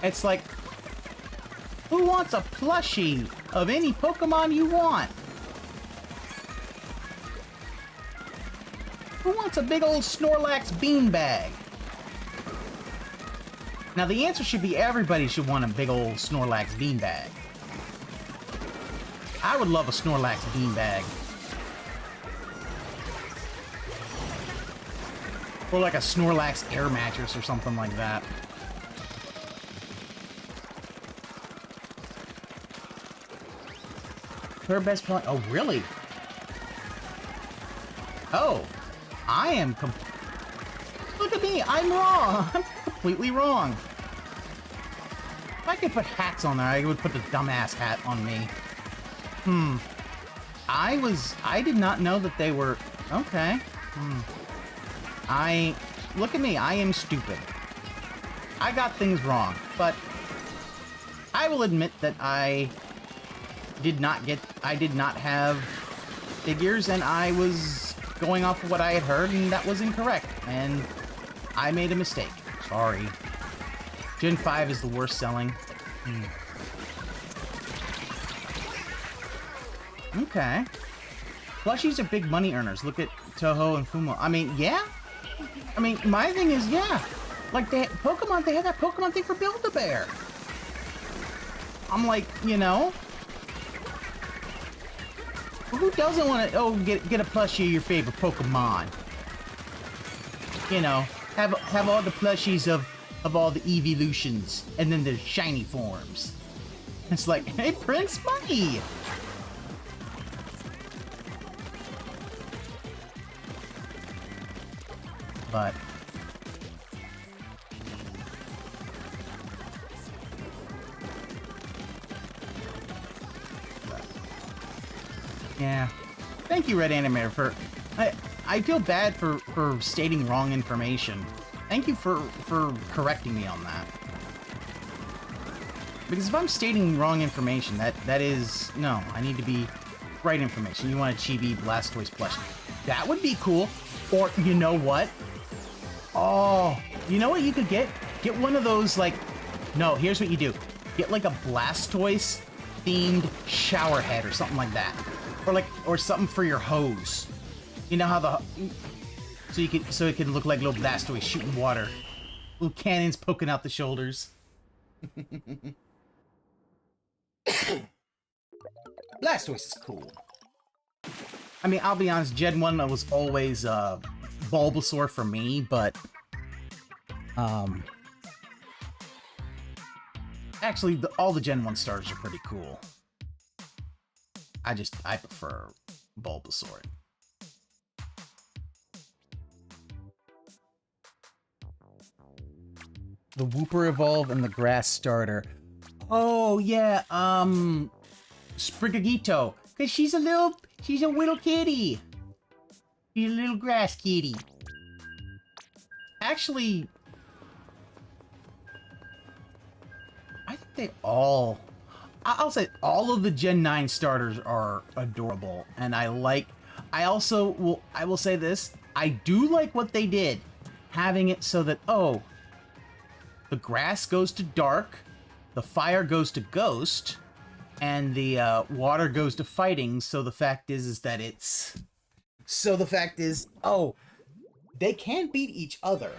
S3: It's like, who wants a plushie of any Pokemon you want? Who wants a big old Snorlax beanbag? Now, the answer should be everybody should want a big old Snorlax beanbag. I would love a Snorlax beanbag. Or like a Snorlax air mattress or something like that. Third best play. Oh, really? Oh, I am. Look at me. I'm wrong. I'm completely wrong. If I could put hats on there, I would put the dumbass hat on me. I did not know that they were. Okay. Look at me. I am stupid. I got things wrong, but I will admit that I did not have figures, and I was going off of what I had heard, and that was incorrect, and I made a mistake. Sorry. Gen 5 is the worst selling. Okay. Plushies are big money earners. Look at Toho and Fumo. I mean, yeah. I mean, my thing is, yeah. Like, they had that Pokemon thing for Build-A-Bear. I'm like, you know. Who doesn't want to, get a plushie of your favorite Pokemon? You know, have all the plushies of all the evolutions, and then the shiny forms. It's like, hey, Prince, money! But yeah, thank you, Red Animator, for I feel bad for stating wrong information. Thank you for correcting me on that. Because if I'm stating wrong information, that is no, I need to be right information. You want a Chibi Blastoise plushie. That would be cool. Or you know what? Oh, you know what you could get? Get one of those, like, no, here's what you do. Get like a Blastoise themed shower head or something like that. Or something for your hose. You know how so it can look like little Blastoise shooting water. Little cannons poking out the shoulders. Blastoise is cool. I mean, I'll be honest, Gen 1 was always Bulbasaur for me, but actually all the Gen 1 starters are pretty cool. I prefer Bulbasaur. The Wooper Evolve and the Grass Starter. Oh yeah, Sprigagito, cause she's a little kitty. She's a little grass kitty. Actually, I think they all. I'll say all of the Gen 9 starters are adorable, and I will say this. I do like what they did, having it so that the grass goes to dark, the fire goes to ghost, and the water goes to fighting. So the fact is that they can't beat each other.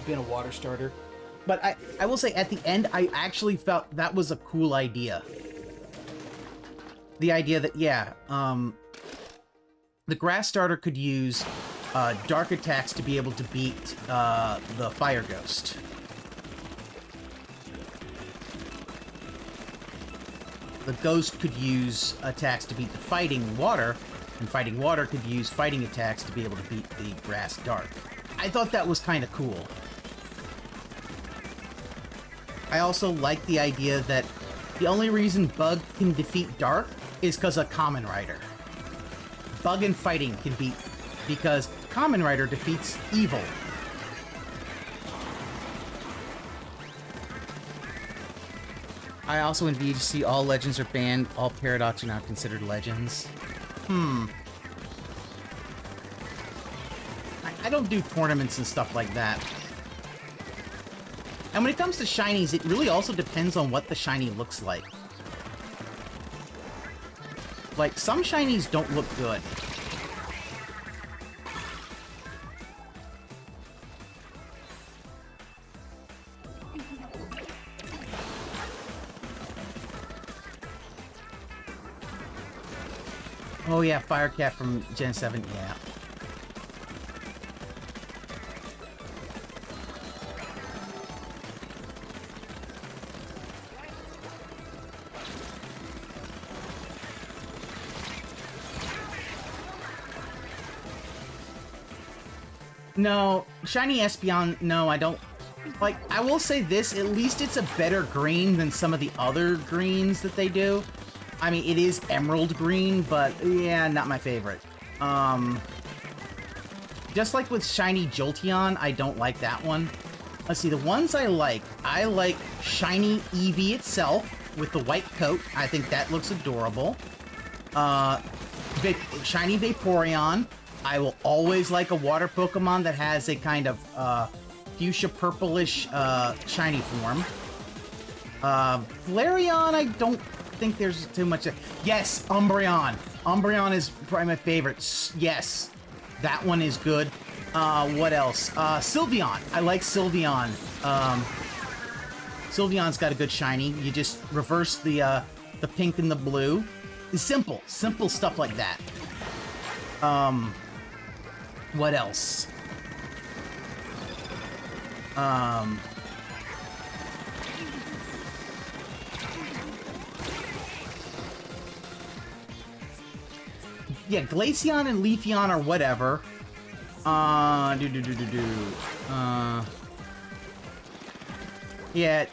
S3: Been a water starter. But I will say, at the end, I actually felt that was a cool idea. The idea that, yeah, the grass starter could use dark attacks to be able to beat the fire ghost. The ghost could use attacks to beat the fighting water, and fighting water could use fighting attacks to be able to beat the grass dark. I thought that was kind of cool. I also like the idea that the only reason Bug can defeat Dark is because of Kamen Rider. Bug and fighting can beat because Kamen Rider defeats evil. I also in VGC, all legends are banned, all Paradox are now considered legends. I don't do tournaments and stuff like that. And when it comes to shinies, it really also depends on what the shiny looks like. Like, some shinies don't look good. Oh yeah, Firecat from Gen 7, yeah. No, Shiny Espeon, no, I don't. Like, I will say this, at least it's a better green than some of the other greens that they do. I mean, it is emerald green, but yeah, not my favorite. just like with shiny Jolteon, I don't like that one. Let's see, the ones I like shiny Eevee itself with the white coat. I think that looks adorable. Shiny Vaporeon. I will always like a water Pokemon that has a kind of fuchsia purplish shiny form. Flareon, I don't think there's too much. Yes, Umbreon. Umbreon is probably my favorite. Yes, that one is good. What else? Sylveon. I like Sylveon. Sylveon's got a good shiny. You just reverse the pink and the blue. It's simple stuff like that. What else? Yeah, Glaceon and Leafeon or whatever. Yeah,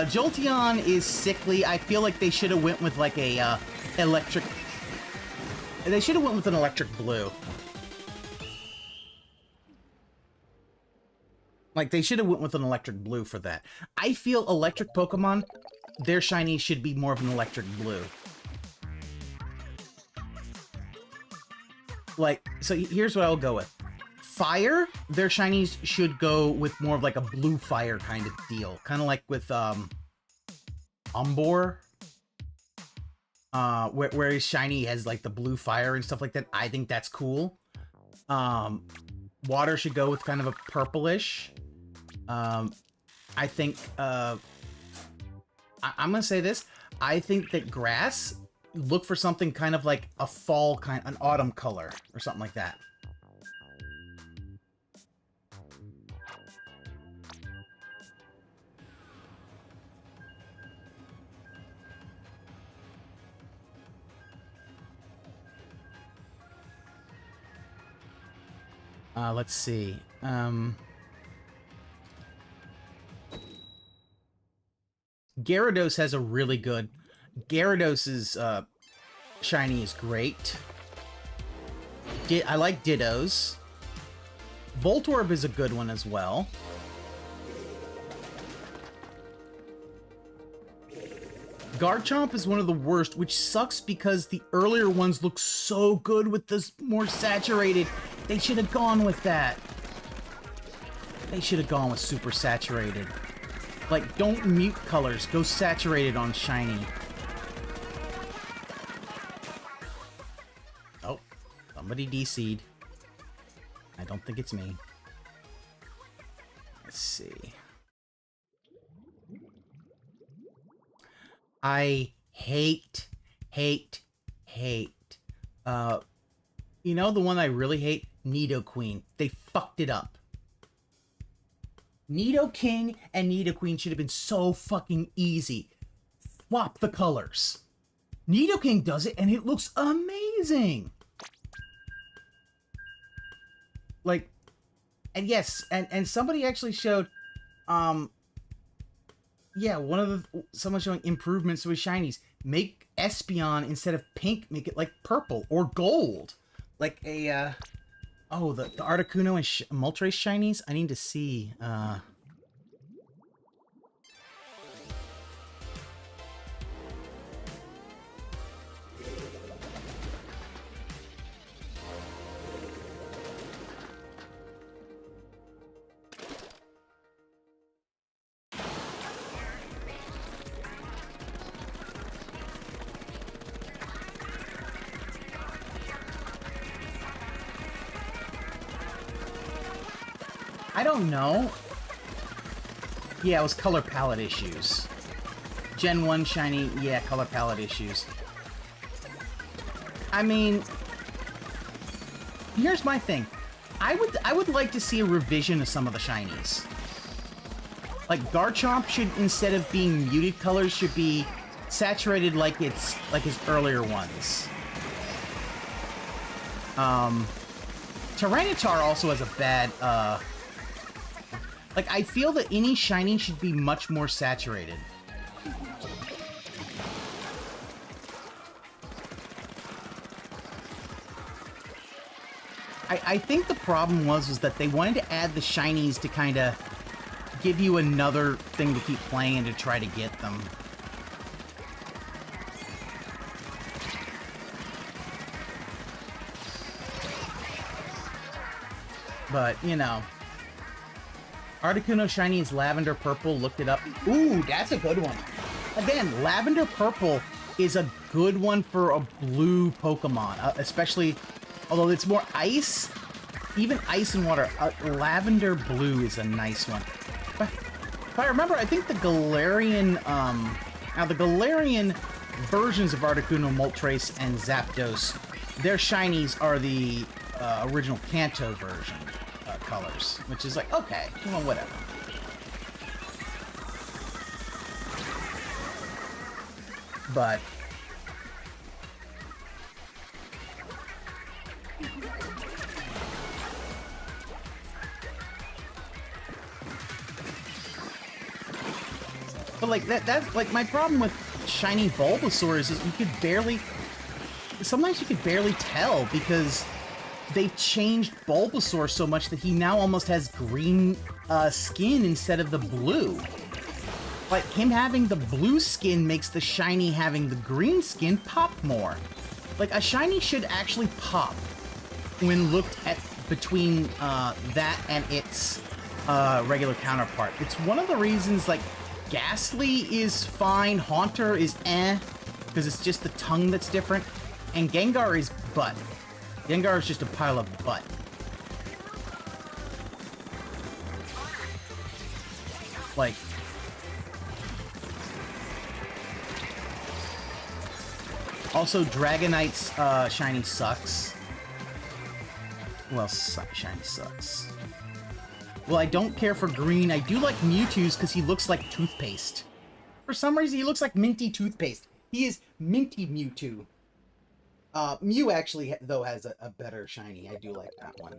S3: Jolteon is sickly. I feel like they should have went with like a electric. They should have went with an electric blue. Like they should have went with an electric blue for that. I feel electric Pokemon, their shiny should be more of an electric blue. Like, so here's what I'll go with. Fire, their shinies should go with more of like a blue fire kind of deal. Kind of like with Umbor. Where his shiny has like the blue fire and stuff like that. I think that's cool. Water should go with kind of a purplish. I think I'm gonna say this. I think that grass, look for something kind of like a fall kind, an autumn color or something like that. Let's see. Gyarados has a really good... Gyarados's shiny is great. I like Ditto's. Voltorb is a good one as well. Garchomp is one of the worst, which sucks because the earlier ones look so good with this more saturated. They should have gone with that. They should have gone with super saturated. Like, don't mute colors. Go saturated on shiny. Oh, somebody DC'd. I don't think it's me. Let's see. I hate. You know the one I really hate? Nidoqueen. They fucked it up. Nidoking and Nidoqueen should have been so fucking easy. Swap the colors. Nidoking does it and it looks amazing. Like, and yes, and somebody actually showed, yeah, someone showing improvements to his shinies. Make Espeon, instead of pink, make it like purple or gold. Like a, oh, the Articuno and Moltres shinies? I need to see, I don't know. Yeah, it was color palette issues. Gen 1 shiny, yeah, color palette issues. I mean, here's my thing. I would like to see a revision of some of the shinies. Like Garchomp should, instead of being muted colors, should be saturated like it's like his earlier ones. Tyranitar also has a bad like, I feel that any shiny should be much more saturated. I think the problem was that they wanted to add the shinies to kind of give you another thing to keep playing and to try to get them. But, you know. Articuno shiny is lavender purple. Looked it up. Ooh, that's a good one. Again, lavender purple is a good one for a blue Pokemon. Especially, although it's more ice. Even ice and water. Lavender blue is a nice one. But if I remember, I think the Galarian... now, the Galarian versions of Articuno, Moltres, and Zapdos, their shinies are the original Kanto version colors, which is like, okay, well, whatever. But like that's like my problem with shiny Bulbasaur is you could barely, sometimes you could barely tell because they've changed Bulbasaur so much that he now almost has green skin instead of the blue. Like, him having the blue skin makes the shiny having the green skin pop more. Like, a shiny should actually pop when looked at between that and its regular counterpart. It's one of the reasons, like, Ghastly is fine, Haunter is because it's just the tongue that's different, and Gengar is butt. Gengar is just a pile of butt. Like... Also, Dragonite's shiny sucks. Well, shiny sucks. Well, I don't care for green. I do like Mewtwo's because he looks like toothpaste. For some reason, he looks like minty toothpaste. He is minty Mewtwo. Mew actually, though, has a better shiny. I do like that one.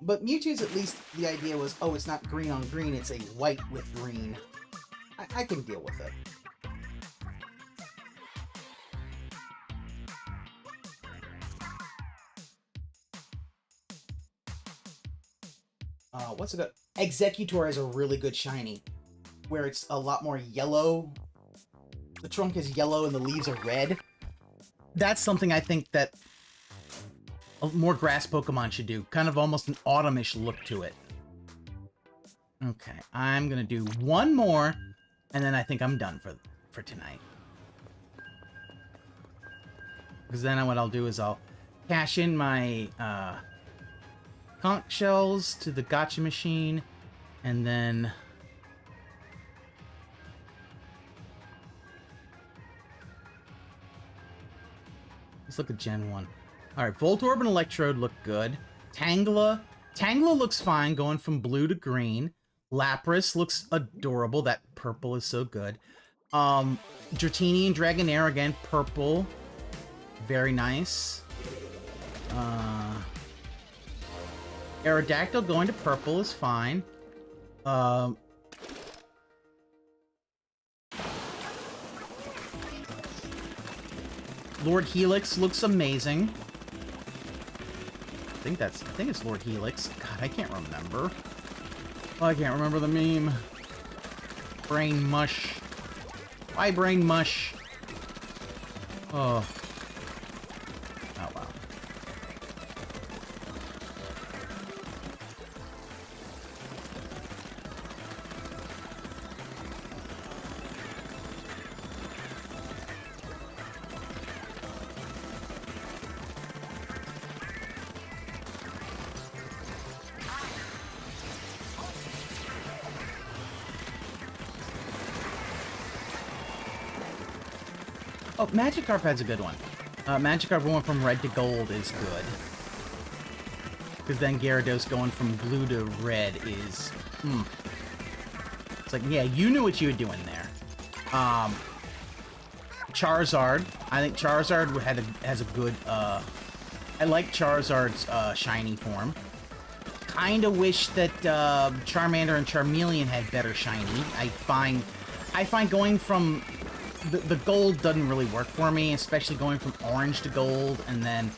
S3: But Mewtwo's, at least, the idea was, oh, it's not green on green, it's a white with green. I can deal with it. What's it got? Executor is a really good shiny, where it's a lot more yellow. The trunk is yellow and the leaves are red. That's something I think that more grass Pokemon should do. Kind of almost an autumnish look to it. Okay, I'm gonna do one more, and then I think I'm done for tonight. Because then what I'll do is I'll cash in my conch shells to the gacha machine, and then let's look at Gen 1. Alright, Voltorb and Electrode look good. Tangela looks fine, going from blue to green. Lapras looks adorable. That purple is so good. Dratini and Dragonair, again, purple. Very nice. Aerodactyl going to purple is fine. Lord Helix looks amazing. I think it's Lord Helix. God, I can't remember. Oh, I can't remember the meme. Brain mush. Why brain mush? Oh. Oh, wow. Oh, Magikarp has a good one. Magikarp going from red to gold is good. Because then Gyarados going from blue to red is... It's like, yeah, you knew what you were doing there. Charizard. I think Charizard has a good... I like Charizard's shiny form. Kinda wish that Charmander and Charmeleon had better shiny. I find going from... The gold doesn't really work for me, especially going from orange to gold, and then...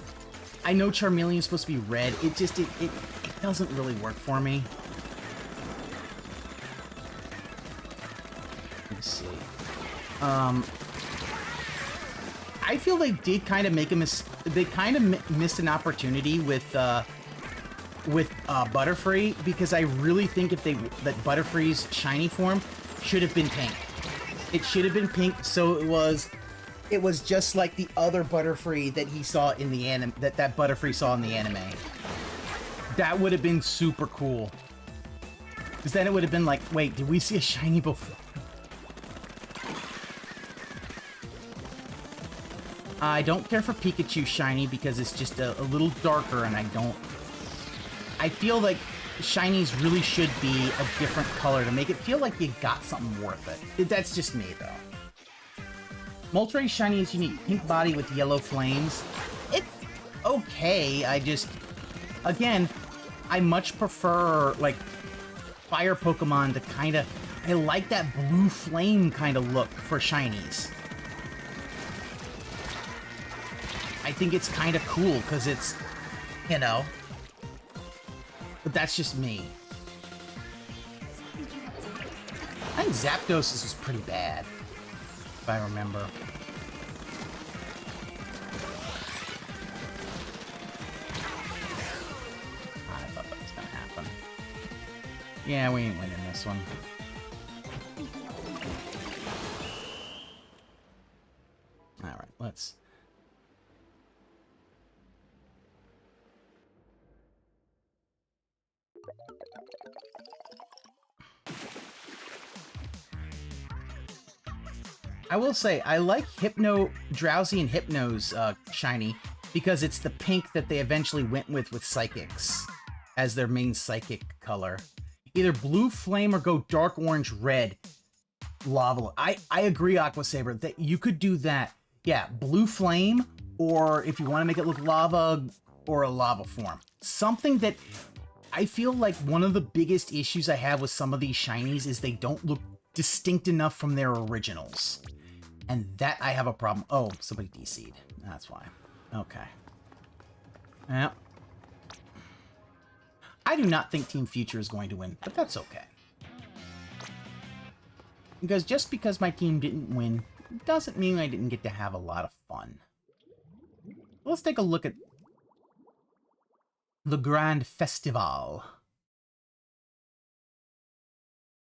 S3: I know Charmeleon's supposed to be red. It just, it doesn't really work for me. Let's see. I feel they did kind of make they kind of missed an opportunity with Butterfree, because I really think that Butterfree's shiny form should have been pink. It should have been pink, so it was just like the other Butterfree that he saw in the anime, that Butterfree saw in the anime. That would have been super cool. Because then it would have been like, wait, did we see a shiny before? I don't care for Pikachu shiny because it's just a little darker, and I feel like shinies really should be a different color to make it feel like you got something worth it. That's just me, though. Moltres shiny is unique. Pink body with yellow flames. It's okay. Again, I much prefer, like, fire Pokemon to kind of... I like that blue flame kind of look for shinies. I think it's kind of cool, because it's, you know... But that's just me. I think Zapdos was pretty bad, if I remember. I thought that was gonna happen. Yeah, we ain't winning this one. Alright, let's... I will say, I like Drowsy and Hypno's shiny, because it's the pink that they eventually went with Psychics as their main psychic color. Either blue flame or go dark orange red lava. I agree, Aqua Saber, that you could do that. Yeah, blue flame, or if you want to make it look lava, or a lava form. Something that I feel like one of the biggest issues I have with some of these shinies is they don't look distinct enough from their originals. And that I have a problem. Oh, somebody DC'd. That's why. Okay. Yeah. I do not think Team Future is going to win, but that's okay. Because just because my team didn't win doesn't mean I didn't get to have a lot of fun. Let's take a look at the Grand Festival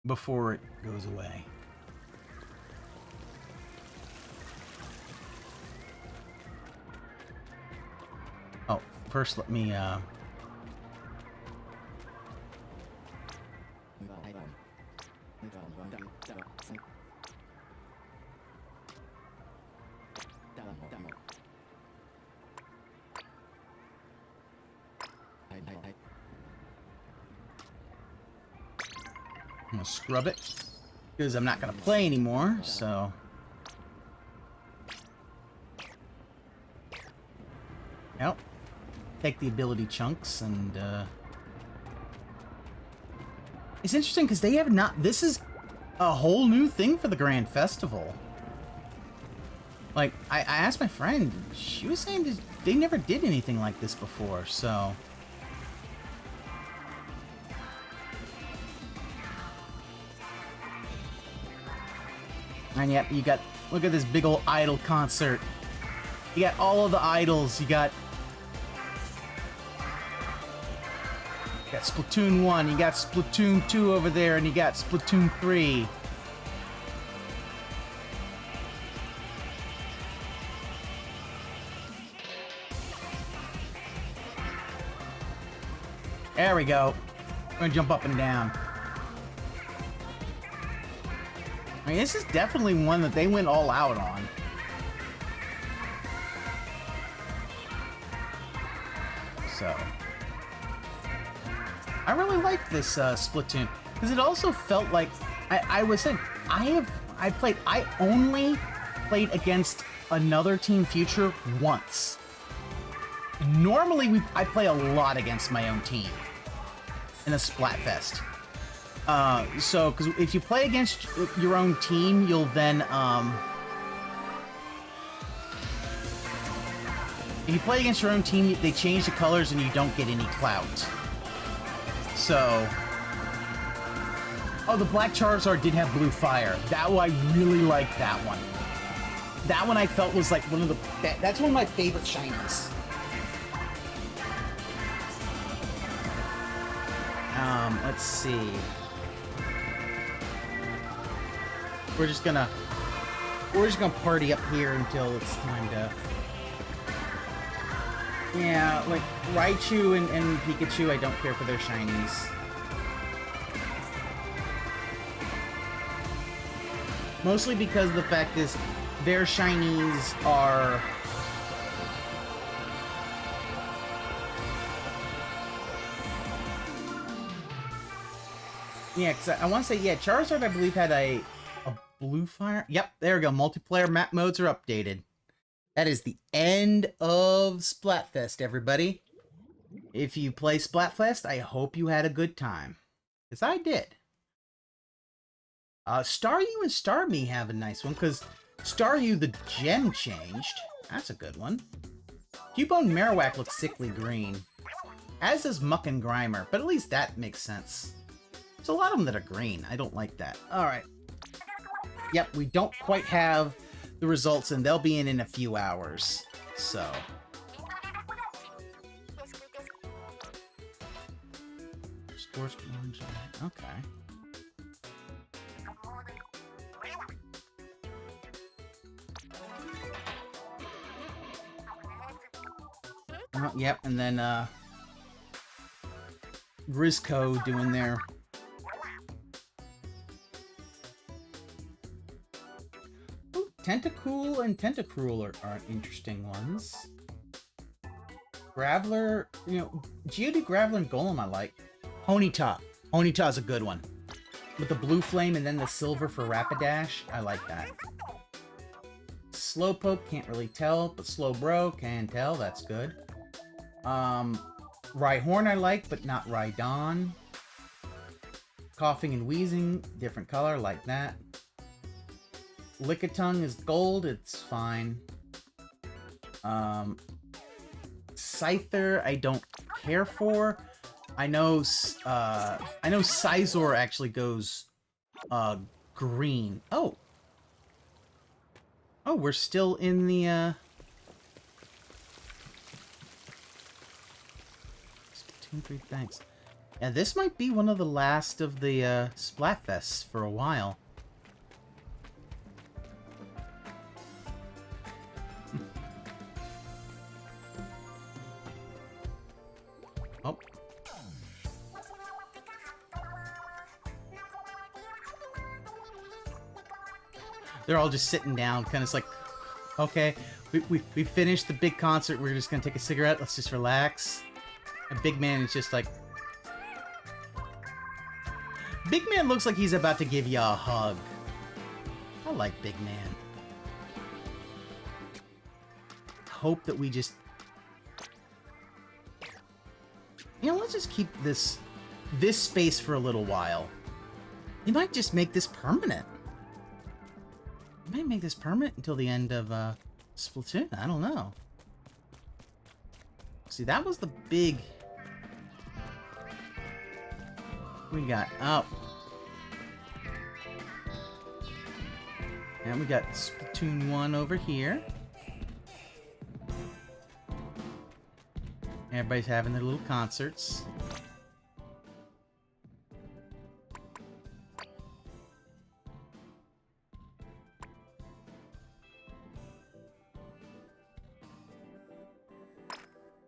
S3: before it goes away. Oh, first let me I'm gonna scrub it because I'm not gonna play anymore, so yep. Take the ability chunks, and it's interesting because they have not. This is a whole new thing for the Grand Festival. Like, I asked my friend, she was saying they never did anything like this before, so. And yep, you got, look at this big old idol concert. You got all of the idols. You got Splatoon 1, you got Splatoon 2 over there, and you got Splatoon 3. There we go. We're gonna jump up and down. I mean, this is definitely one that they went all out on. So I really like this Splatoon, because it also felt like I was saying I only played against another Team Future once. Normally I play a lot against my own team in a Splatfest. So because if you play against your own team, you'll then If you play against your own team, they change the colors and you don't get any clout. So... Oh, the Black Charizard did have blue fire. That one, I really liked that one. That one I felt was like one of the... That's one of my favorite shinies. Let's see. We're just gonna party up here until it's time to... Yeah, like, Raichu and Pikachu, I don't care for their shinies. Mostly because the fact is, their shinies are... Yeah, because I want to say, yeah, Charizard, I believe, had a blue fire. Yep, there we go. Multiplayer map modes are updated. That is the end of Splatfest, everybody. If you play Splatfest, I hope you had a good time. Because I did. Staryu and Starmie have a nice one, because Staryu, the gem changed. That's a good one. Cubone Marowak looks sickly green. As does Muck and Grimer, but at least that makes sense. There's a lot of them that are green. I don't like that. Alright. Yep, we don't quite have the results, and they'll be in a few hours. So... Scores orange. Okay. Oh, yep, and then, Grisco doing their... Ooh, Tentacool and Tentacruel are interesting ones. Graveler, you know, Geodude, Graveler, and Golem I like. Ponyta. Ponyta's a good one. With the blue flame and then the silver for Rapidash, I like that. Slowpoke, can't really tell, but Slowbro can tell, that's good. Rhyhorn I like, but not Rhydon. Coughing and Wheezing, different color, like that. Lickitung is gold, it's fine. Scyther I don't care for. I know Scizor actually goes green. Oh, we're still in the thanks. Yeah, this might be one of the last of the Splatfests for a while. Oh. They're all just sitting down, kind of like, okay, we finished the big concert, we're just gonna take a cigarette, let's just relax. And Big Man is just like... Big Man looks like he's about to give you a hug. I like Big Man. Hope that we just... You know, let's just keep this space for a little while. You might just make this permanent. You might make this permanent until the end of Splatoon. I don't know. See, that was the big... We got up. And we got Splatoon 1 over here. Everybody's having their little concerts.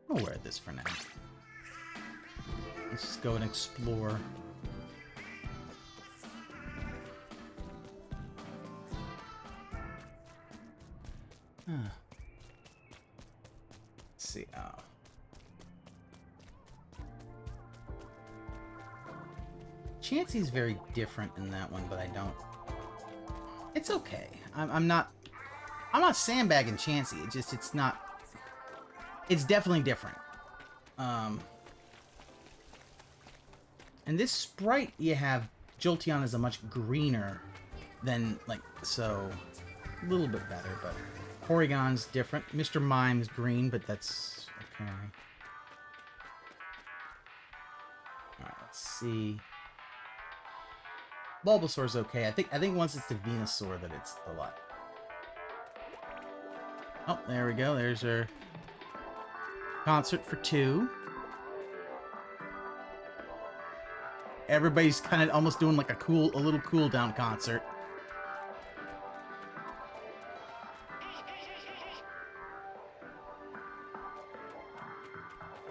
S3: I'll wear this for now. Let's just go and explore. Let's see. Oh. Chansey's very different in that one, but I don't. It's okay. I'm not sandbagging Chansey. It's not. It's definitely different. And this sprite you have, Jolteon, is a much greener than, like, so a little bit better, but Porygon's different. Mr. Mime's green, but that's okay. Alright, let's see. Bulbasaur's okay. I think once it's the Venusaur that it's a lot. Oh, there we go. There's our concert for 2. Everybody's kind of almost doing like a little cool down concert.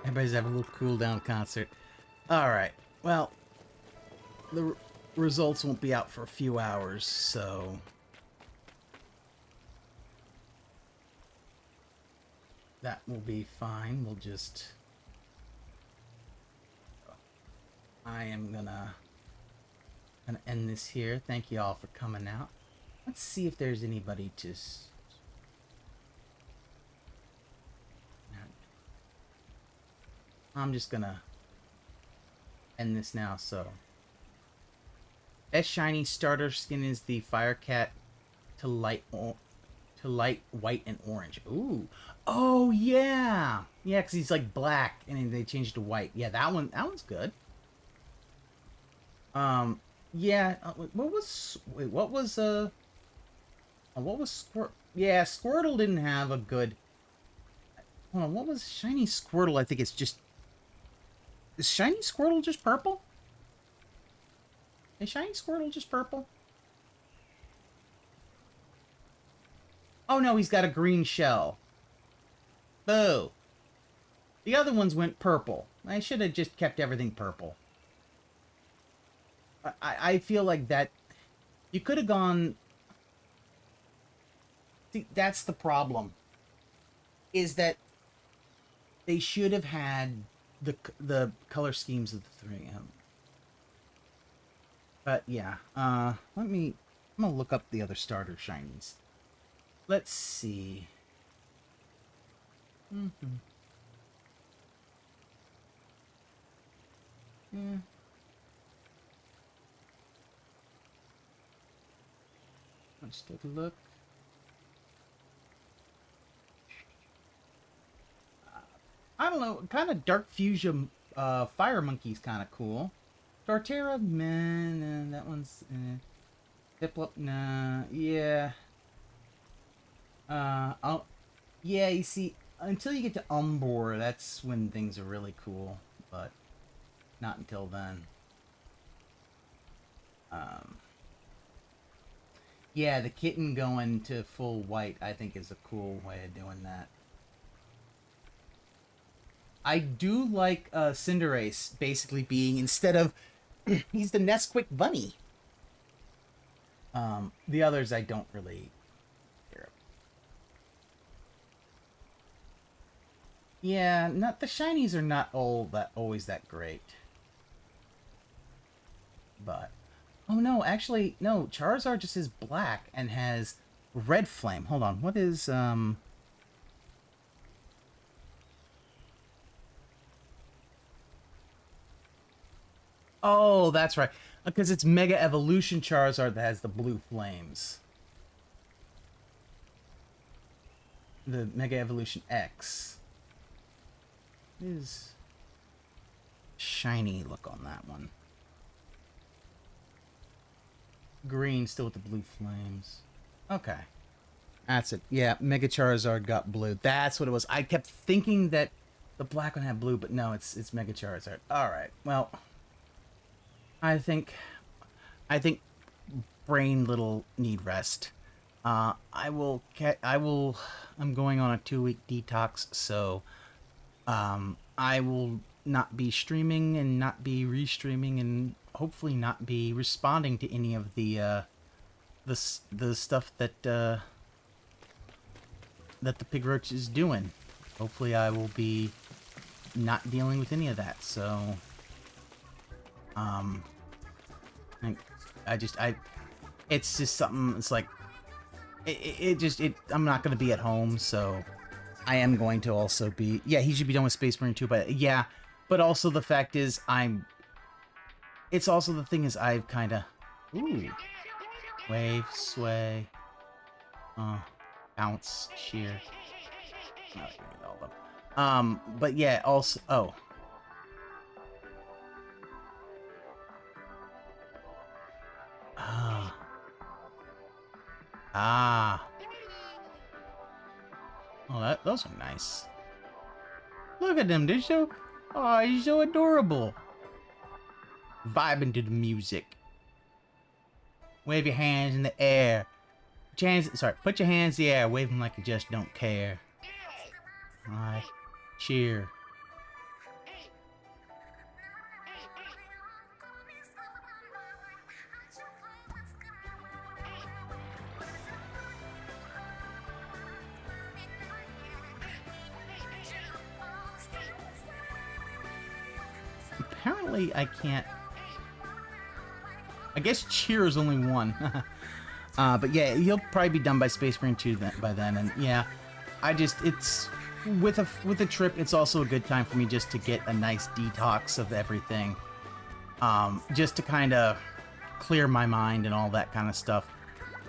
S3: Everybody's having a little cool down concert. Alright, well, the results won't be out for a few hours, so... that will be fine. We'll just... I am gonna end this here. Thank you all for coming out. Let's see if there's anybody to... I'm just gonna end this now, so... Best shiny starter skin is the Firecat to light white and orange. Ooh. Oh, yeah! Yeah, because he's like black, and then they changed to white. Yeah, that one's good. Yeah, what was Squirtle? Yeah, Squirtle didn't have a good... Hold on, what was Shiny Squirtle? I think it's just... Is Shiny Squirtle just purple? Is Shiny Squirtle just purple? Oh no, he's got a green shell. Boo! The other ones went purple. I should have just kept everything purple. I feel like that... You could have gone... See, that's the problem. Is that they should have had the color schemes of the 3. But yeah, I'm gonna look up the other starter shinies. Let's see. Yeah. Let's take a look. I don't know, kind of Dark Fusion Fire Monkey's kind of cool. Torterra, man, that one's... Piplup, nah, yeah. Yeah, you see, until you get to Umbor, that's when things are really cool, but not until then. Yeah, the kitten going to full white, I think, is a cool way of doing that. I do like Cinderace basically being, instead of, he's the Nesquik bunny. The others I don't really care. Yeah, the shinies are not always that great. But, oh no, actually, no, Charizard just is black and has red flame. Hold on, what is, Oh, that's right. Because it's Mega Evolution Charizard that has the blue flames. The Mega Evolution X. Is shiny look on that one. Green still with the blue flames. Okay. That's it. Yeah, Mega Charizard got blue. That's what it was. I kept thinking that the black one had blue, but no, it's Mega Charizard. Alright, well... I think brain little need rest. I'm going on a 2-week detox, so I will not be streaming and not be restreaming and hopefully not be responding to any of the stuff that the Pig Roach is doing. Hopefully I will be not dealing with any of that, so it's just something, it's like, I'm not going to be at home, so I am going to also be, yeah, he should be done with Space Marine too, but yeah, but also the fact is, it's also the thing is, I've kind of, ooh, wave, sway, Pounce, cheer. Not gonna get all of them. But yeah, also, oh. Ah. Ah. Oh, those are nice. Look at them, they're so, oh, he's so adorable. Vibing to the music. Wave your hands in the air. Put your hands in the air. Wave them like you just don't care. Alright. Cheer. Apparently, I can't. I guess cheer is only one. But yeah, he'll probably be done by Space Marine 2 by then. And yeah, it's with a trip. It's also a good time for me just to get a nice detox of everything. Just to kind of clear my mind and all that kind of stuff.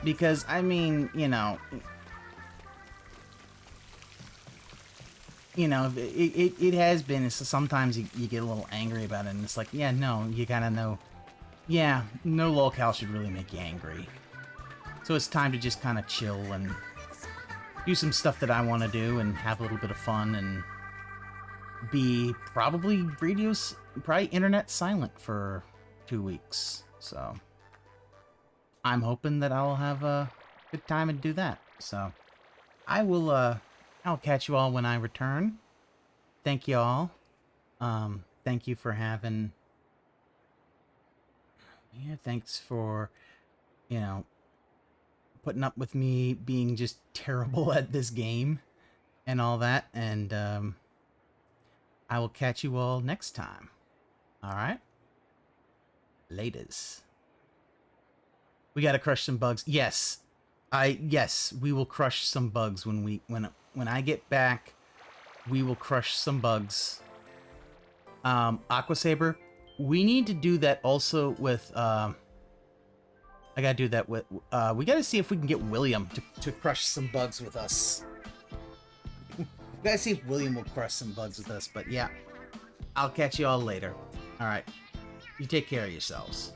S3: Because I mean, you know, it has been. Sometimes you get a little angry about it, and it's like, yeah, no, you kind of know. Yeah, no lolcal should really make you angry. So it's time to just kind of chill and do some stuff that I want to do and have a little bit of fun and be probably internet silent for 2 weeks. So I'm hoping that I'll have a good time and do that. So I'll catch you all when I return. Thank you all. Thank you for having. Yeah, thanks for, putting up with me being just terrible at this game and all that. And I will catch you all next time. All right? Laters. We gotta crush some bugs. Yes. Yes, we will crush some bugs when I get back. We will crush some bugs. Aqua Saber, we need to do that also with I gotta do that with we gotta see if we can get William to crush some bugs with us. We gotta see if William will crush some bugs with us, but yeah. I'll catch you all later. Alright. You take care of yourselves.